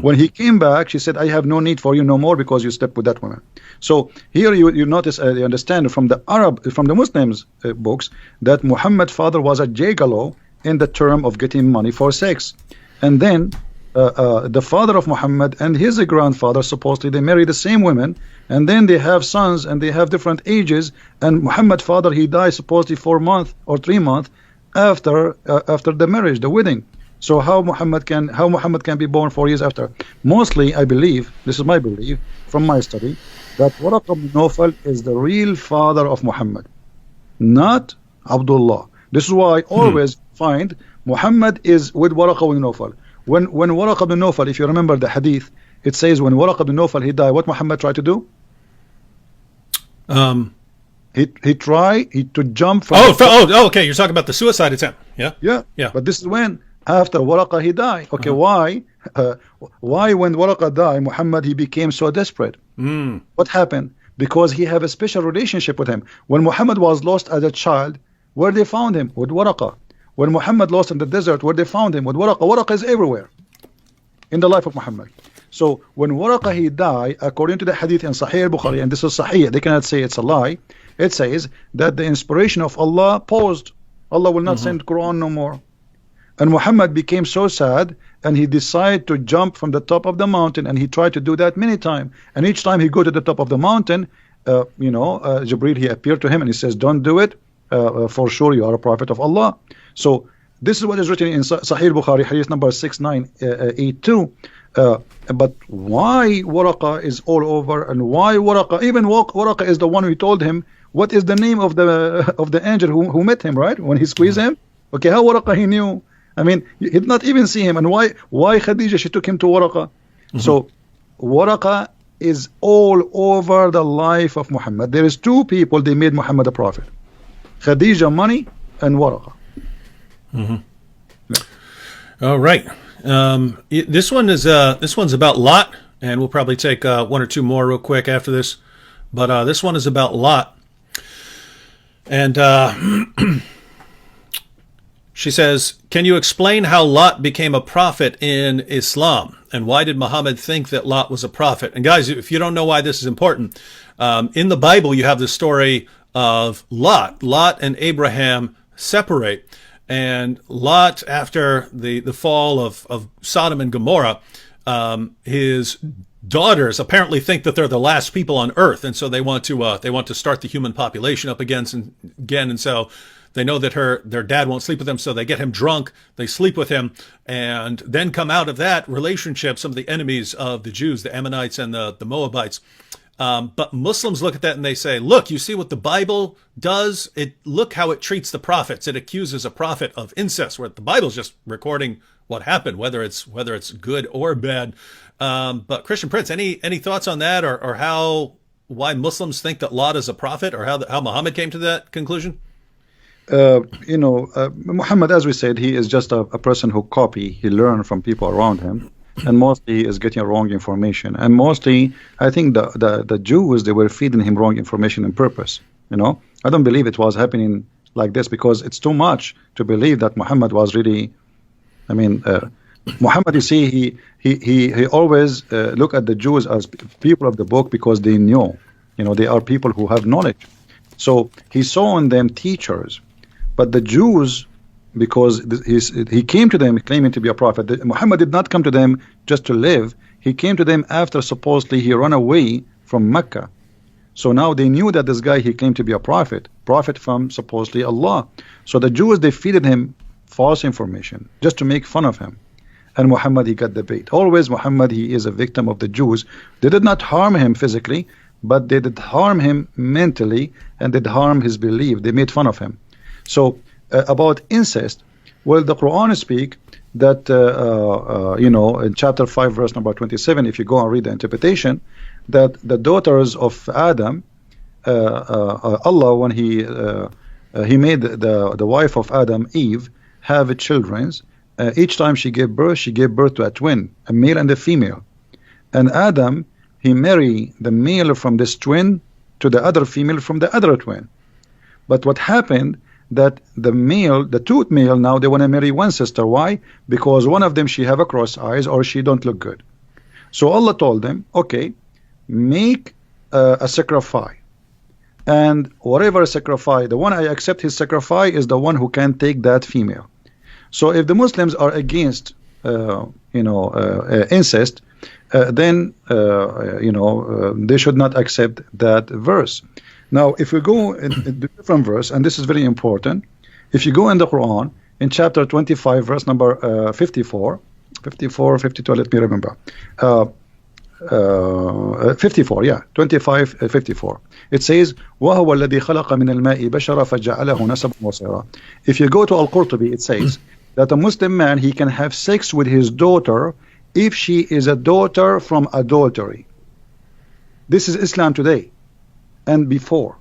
When he came back, she said, I have no need for you no more because you slept with that woman. So here you notice, you understand from the Muslims books that Muhammad's father was a gigolo in the term of getting money for sex. And then the father of Muhammad and his grandfather, supposedly they marry the same women, and then they have sons and they have different ages, and Muhammad's father, he died supposedly 4 months or 3 months after the marriage, the wedding. So how Muhammad can be born 4 years after? Mostly, I believe, this is my belief from my study, that Waraq ibn Nawfal is the real father of Muhammad, not Abdullah. This is why I always find Muhammad is with Waraq ibn Nawfal. When Waraq ibn Nawfal, if you remember the hadith, it says when Waraq ibn Nawfal, he died, what Muhammad tried to do? He tried to jump from... okay, you're talking about the suicide attempt. Yeah. But this is when, after Waraqah, he died. Okay, why when Waraqah died, Muhammad, he became so desperate? What happened? Because he have a special relationship with him. When Muhammad was lost as a child, where they found him? With Waraqah. When Muhammad lost in the desert, where they found him? With Waraqah. Waraqah is everywhere in the life of Muhammad. So when Waraqah, he died, according to the hadith in Sahih al-Bukhari, and this is Sahih, they cannot say it's a lie, it says that the inspiration of Allah paused. Allah will not send Quran no more. And Muhammad became so sad, and he decided to jump from the top of the mountain, and he tried to do that many times. And each time he go to the top of the mountain, Jibreel, he appeared to him and he says, don't do it, for sure you are a prophet of Allah. So this is what is written in Sahih Bukhari, hadith number 6982. But why Waraqa is all over, and why Waraqa, even Waraqa is the one who told him what is the name of the angel who met him, right? When he squeezed him. Okay, how Waraqa he knew? I mean, he did not even see him. And why Khadija, she took him to Waraqa? So Waraqa is all over the life of Muhammad. There is two people, they made Muhammad a prophet. Khadija money and Waraqa. All right. This one's about Lot, and we'll probably take one or two more real quick after this. But this one is about Lot. And she says, can you explain how Lot became a prophet in Islam? And why did Muhammad think that Lot was a prophet? And guys, if you don't know why this is important, in the Bible you have the story of Lot. Lot and Abraham separate. And Lot, after the fall of Sodom and Gomorrah, his daughters apparently think that they're the last people on earth, and so they want to start the human population up again. And so they know that their dad won't sleep with them, so they get him drunk, they sleep with him, and then come out of that relationship some of the enemies of the Jews, the Ammonites and the Moabites. But Muslims look at that and they say, look, you see what the Bible does? Look how it treats the prophets. It accuses a prophet of incest, where the Bible's just recording what happened, whether it's good or bad. But Christian Prince, any thoughts on that, or why Muslims think that Lot is a prophet, or how Muhammad came to that conclusion? Muhammad, as we said, he is just a person who he learned from people around him. And mostly he is getting wrong information. And mostly, I think the Jews, they were feeding him wrong information on purpose. I don't believe it was happening like this, because it's too much to believe that Muhammad was really. I mean, Muhammad, you see, he always look at the Jews as people of the book, because they knew, they are people who have knowledge. So he saw in them teachers, but the Jews, because he came to them claiming to be a prophet. Muhammad did not come to them just to live. He came to them after supposedly he ran away from Mecca. So now they knew that this guy, he claimed to be a prophet from supposedly Allah. So the Jews, they feeded him false information just to make fun of him. And Muhammad, he got the bait. Always Muhammad, he is a victim of the Jews. They did not harm him physically, but they did harm him mentally, and did harm his belief. They made fun of him. So about incest, well, the Quran speak that in chapter 5 verse number 27, if you go and read the interpretation, that the daughters of Adam, Allah, when he made the wife of Adam, Eve, have children. Each time she gave birth to a twin, a male and a female. And Adam, he married the male from this twin to the other female from the other twin. But what happened, that the two male, now they want to marry one sister. Why? Because one of them, she have a cross eyes, or she don't look good. So Allah told them, okay, make a sacrifice, and whatever sacrifice, the one I accept his sacrifice is the one who can take that female. So if the Muslims are against incest, then they should not accept that verse. Now, if we go in the different verse, and this is very important, if you go in the Quran, in chapter 25, verse number 54, 52, let me remember, 54, yeah, 25, 54. It says, وَهُوَ الَّذِي خَلَقَ مِنَ الْمَاءِ بَشَرًا فَجَعَلَهُ نَسَبًا وَصِيرًا. If you go to Al-Qurtubi, it says that a Muslim man, he can have sex with his daughter if she is a daughter from adultery. This is Islam today and before.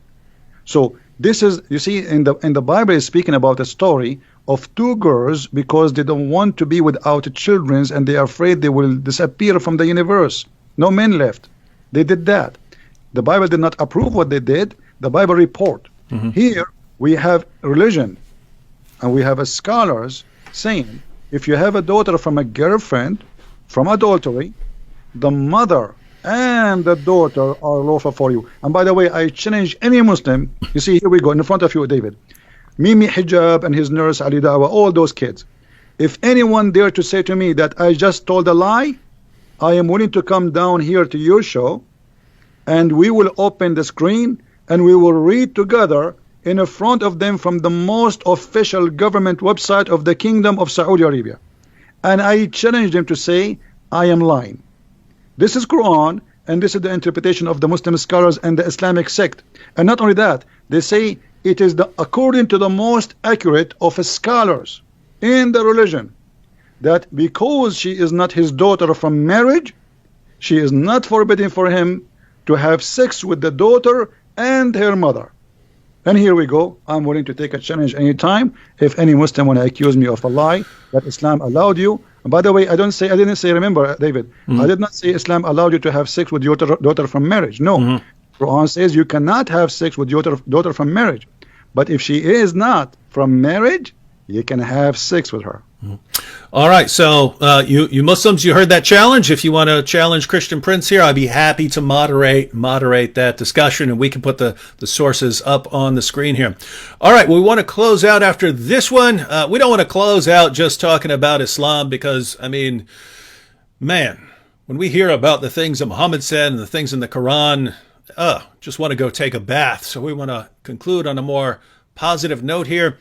So this is, you see, in the Bible is speaking about a story of two girls, because they don't want to be without children, and they are afraid they will disappear from the universe. No men left. They did that. The Bible did not approve what they did. The Bible report. Here we have religion, and we have scholars saying, if you have a daughter from a girlfriend from adultery, the mother and the daughter are lawful for you. And by the way, I challenge any Muslim. You see, here we go in front of you, David, Mimi Hijab and his nurse Ali Dawa, all those kids. If anyone dare to say to me that I just told a lie, I am willing to come down here to your show, and we will open the screen and we will read together in front of them from the most official government website of the Kingdom of Saudi Arabia. And I challenge them to say, I am lying. This is Quran, and this is the interpretation of the Muslim scholars and the Islamic sect. And not only that, they say it is according to the most accurate of scholars in the religion, that because she is not his daughter from marriage, she is not forbidden for him to have sex with the daughter and her mother. And here we go. I'm willing to take a challenge anytime. If any Muslim want to accuse me of a lie that Islam allowed you. And by the way, I didn't say, remember, David, I did not say Islam allowed you to have sex with your daughter from marriage. No. Quran says you cannot have sex with your daughter from marriage. But if she is not from marriage, you can have sex with her. All right, so you Muslims, you heard that challenge. If you want to challenge Christian Prince here, I'd be happy to moderate that discussion, and we can put the sources up on the screen here. All right, we want to close out after this one. We don't want to close out just talking about Islam because, I mean, man, when we hear about the things that Muhammad said and the things in the Quran, just want to go take a bath. So we want to conclude on a more positive note here.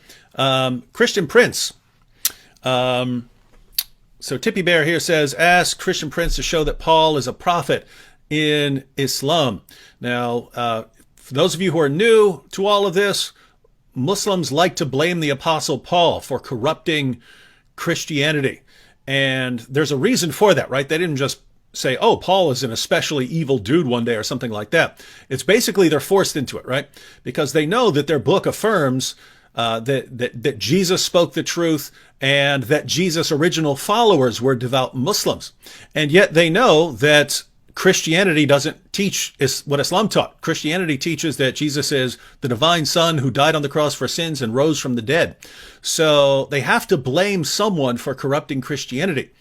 Christian Prince. So Tippy Bear here says, ask Christian Prince to show that Paul is a prophet in Islam. Now, for those of you who are new to all of this, Muslims like to blame the Apostle Paul for corrupting Christianity. And there's a reason for that, right? They didn't just say, oh, Paul is an especially evil dude one day or something like that. It's basically they're forced into it, right? Because they know that their book affirms that Jesus spoke the truth and that Jesus' original followers were devout Muslims. And yet they know that Christianity doesn't teach what Islam taught. Christianity teaches that Jesus is the divine Son who died on the cross for sins and rose from the dead. So they have to blame someone for corrupting Christianity.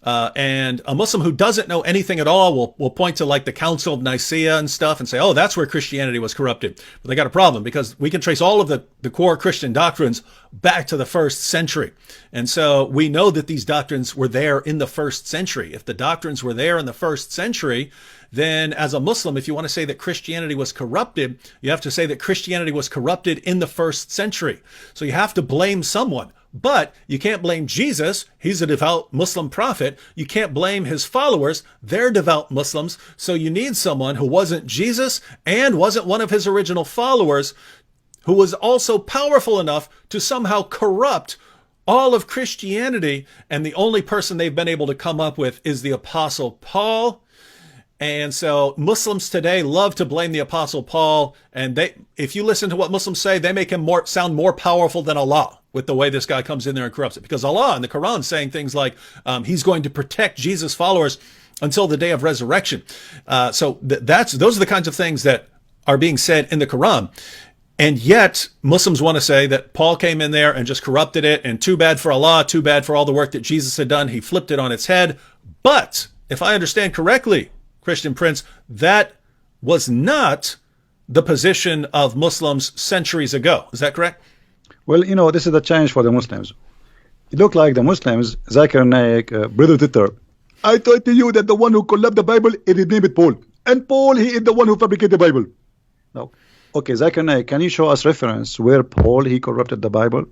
And a Muslim who doesn't know anything at all will point to like the Council of Nicaea and stuff and say, oh, that's where Christianity was corrupted. But they got a problem because we can trace all of the core Christian doctrines back to the 1st century. And so we know that these doctrines were there in the 1st century. If the doctrines were there in the 1st century, then as a Muslim, if you want to say that Christianity was corrupted, you have to say that Christianity was corrupted in the 1st century. So you have to blame someone. But you can't blame Jesus. He's a devout Muslim prophet. You can't blame his followers. They're devout Muslims. So you need someone who wasn't Jesus and wasn't one of his original followers, who was also powerful enough to somehow corrupt all of Christianity. And the only person they've been able to come up with is the Apostle Paul. And so Muslims today love to blame the Apostle Paul. And if you listen to what Muslims say, they make him sound more powerful than Allah with the way this guy comes in there and corrupts it. Because Allah in the Quran is saying things like he's going to protect Jesus' followers until the day of resurrection. Those are the kinds of things that are being said in the Quran. And yet Muslims want to say that Paul came in there and just corrupted it. And too bad for Allah, too bad for all the work that Jesus had done. He flipped it on its head. But if I understand correctly, Christian Prince, that was not the position of Muslims centuries ago. Is that correct? Well, this is the challenge for the Muslims. It looked like the Muslims, Zakir Naik, Brother Titter, I told you that the one who collapsed the Bible, it is named Paul. And Paul, he is the one who fabricated the Bible. Now, okay, Zakir Naik, can you show us reference where Paul, he corrupted the Bible?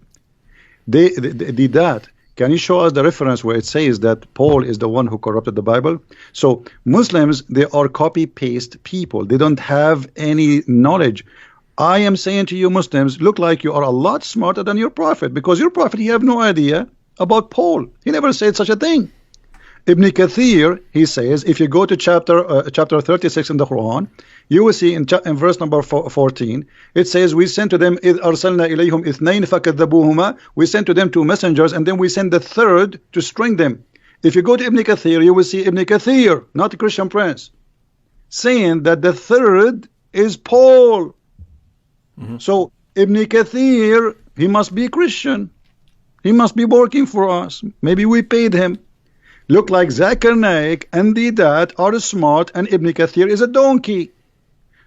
They did that. Can you show us the reference where it says that Paul is the one who corrupted the Bible? So Muslims, they are copy-paste people. They don't have any knowledge. I am saying to you Muslims, look like you are a lot smarter than your prophet, because your prophet, he have no idea about Paul. He never said such a thing. Ibn Kathir, he says, if you go to chapter 36 in the Quran, you will see in verse number 14, it says, we sent to them, إِذْ أَرْسَلْنَا إِلَيْهِمْ إِثْنَيْنِ فَكَذَّبُوهُمَا, we sent to them 2 messengers, and then we sent the 3rd to string them. If you go to Ibn Kathir, you will see Ibn Kathir, not the Christian Prince, saying that the 3rd is Paul. So Ibn Kathir, he must be Christian. He must be working for us. Maybe we paid him. Look like Zakir Naik and Didat are smart, and Ibn Kathir is a donkey.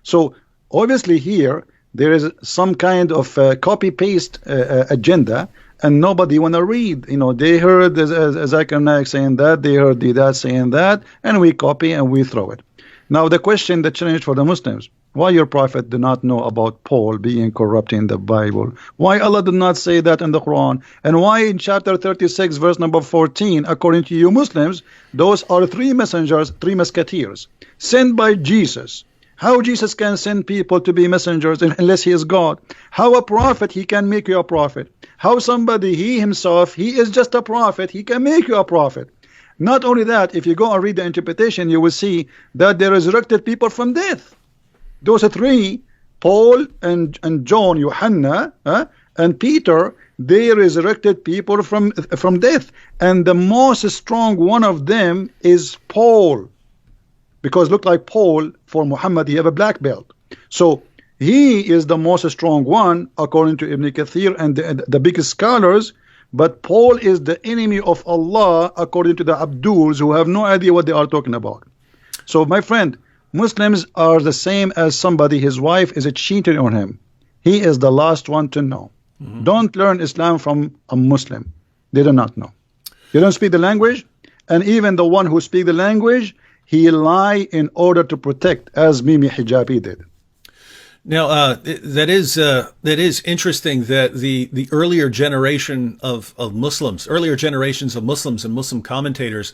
So obviously here there is some kind of copy-paste agenda, and nobody want to read. They heard Zakir Naik saying that, they heard Didat saying that, and we copy and we throw it. Now the question, the challenge for the Muslims, Why your prophet do not know about Paul being corrupt in the Bible? Why Allah did not say that in the Quran? And why in chapter 36, verse number 14, according to you Muslims, those are three messengers, three musketeers, sent by Jesus. How Jesus can send people to be messengers unless he is God? How a prophet, he can make you a prophet? How somebody, he himself, he is just a prophet, he can make you a prophet? Not only that, if you go and read the interpretation, you will see that they resurrected people from death. Those three, Paul and John, Johanna, and Peter, they resurrected people from death. And the most strong one of them is Paul. Because look like Paul, for Muhammad, he have a black belt. So he is the most strong one, according to Ibn Kathir and the biggest scholars. But Paul is the enemy of Allah, according to the Abduls, who have no idea what they are talking about. So my friend, Muslims are the same as somebody, his wife is a cheater on him. He is the last one to know. Don't learn Islam from a Muslim. They do not know. They don't speak the language, and even the one who speaks the language, he lie in order to protect, as Mimi Hijabi did. Now, that is interesting that the earlier generation of Muslims, earlier generations of Muslims and Muslim commentators,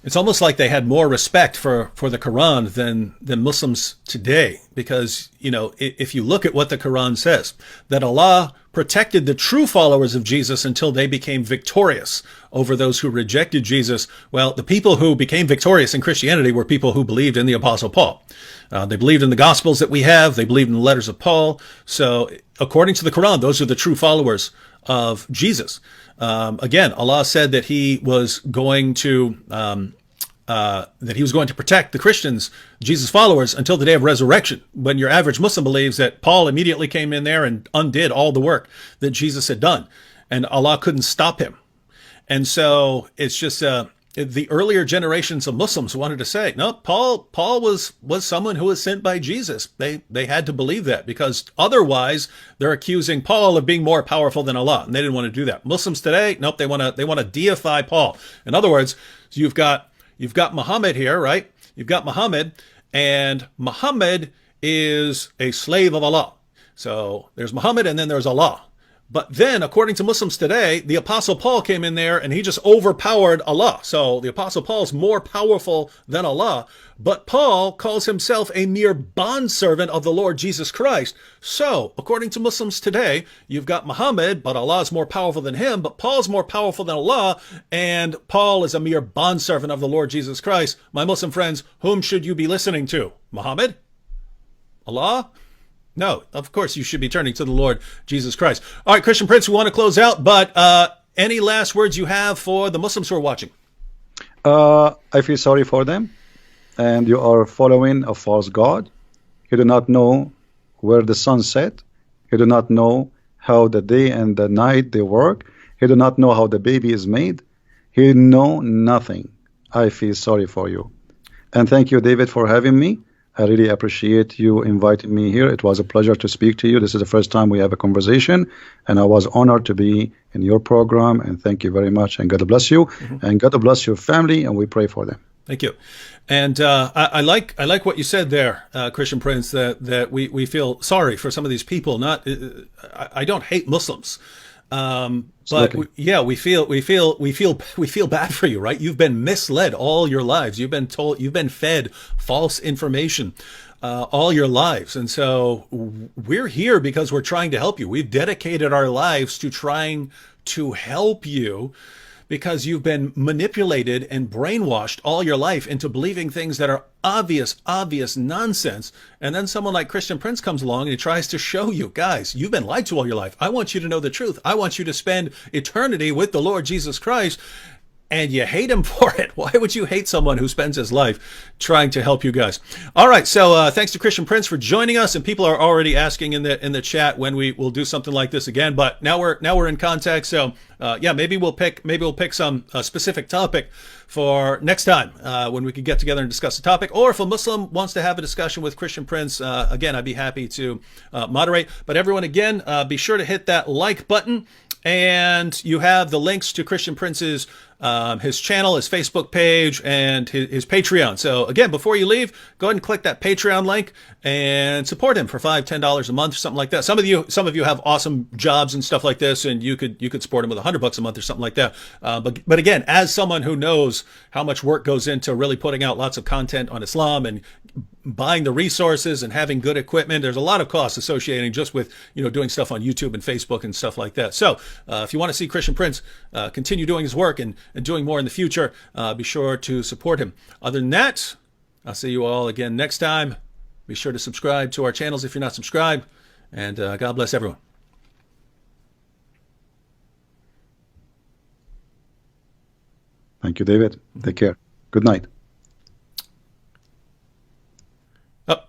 it's almost like they had more respect for the Quran than Muslims today, because, you know, if you look at what the Quran says, that Allah protected the true followers of Jesus until they became victorious over those who rejected Jesus. Well, the people who became victorious in Christianity were people who believed in the Apostle Paul. They believed in the Gospels that we have. They believed in the letters of Paul. So according to the Quran, those are the true followers of Jesus. Again, Allah said that he was going to protect the Christians, Jesus followers, until the day of resurrection, when your average Muslim believes that Paul immediately came in there and undid all the work that Jesus had done, and Allah couldn't stop him. And so it's just the earlier generations of Muslims wanted to say, no, Paul was someone who was sent by Jesus. They had to believe that, because otherwise they're accusing Paul of being more powerful than Allah, and they didn't want to do that. Muslims today, nope, they want to deify Paul. In other words, you've got Muhammad here, right? You've got Muhammad, and Muhammad is a slave of Allah. So there's Muhammad and then there's Allah. But then, according to Muslims today, the Apostle Paul came in there and he just overpowered Allah. So the Apostle Paul is more powerful than Allah. But Paul calls himself a mere bondservant of the Lord Jesus Christ. So, according to Muslims today, you've got Muhammad, but Allah is more powerful than him. But Paul's more powerful than Allah, and Paul is a mere bondservant of the Lord Jesus Christ. My Muslim friends, whom should you be listening to? Muhammad? Allah? No, of course you should be turning to the Lord Jesus Christ. All right, Christian Prince, we want to close out, but any last words you have for the Muslims who are watching? I feel sorry for them, and you are following a false god. You do not know where the sun set. You do not know how the day and the night they work. You do not know how the baby is made. You know nothing. I feel sorry for you. And thank you, David, for having me. I really appreciate you inviting me here. It was a pleasure to speak to you. This is the first time we have a conversation, and I was honored to be in your program, and thank you very much, and God bless you, and God bless your family, and we pray for them. Thank you. And I like what you said there, Christian Prince, that we feel sorry for some of these people. I don't hate Muslims. But we feel bad for you, right? You've been misled all your lives. You've been fed false information all your lives. And so we're here because we're trying to help you. We've dedicated our lives to trying to help you, because you've been manipulated and brainwashed all your life into believing things that are obvious nonsense. And then someone like Christian Prince comes along and he tries to show you, guys, you've been lied to all your life. I want you to know the truth. I want you to spend eternity with the Lord Jesus Christ. And you hate him for it. Why would you hate someone who spends his life trying to help you guys? All right, so thanks to Christian Prince for joining us, and people are already asking in the chat when we will do something like this again. But now we're in contact, so maybe we'll pick some specific topic for next time when we can get together and discuss the topic. Or if a Muslim wants to have a discussion with Christian Prince, again, I'd be happy to moderate. But everyone, again, be sure to hit that like button. and you have the links to Christian Prince's his channel, his Facebook page, and his Patreon. So again, before you leave, go ahead and click that Patreon link and support him for $5, $10 a month, or something like that. Some of you have awesome jobs and stuff like this, and you could support him with $100 a month or something like that. But again, as someone who knows how much work goes into really putting out lots of content on Islam and buying the resources and having good equipment, there's a lot of costs associated just with doing stuff on YouTube and Facebook and stuff like that. So if you want to see Christian Prince continue doing his work and doing more in the future, be sure to support him. Other than that, I'll see you all again next time. Be sure to subscribe to our channels if you're not subscribed, and God bless everyone. Thank you, David. Take care. Good night. Oh,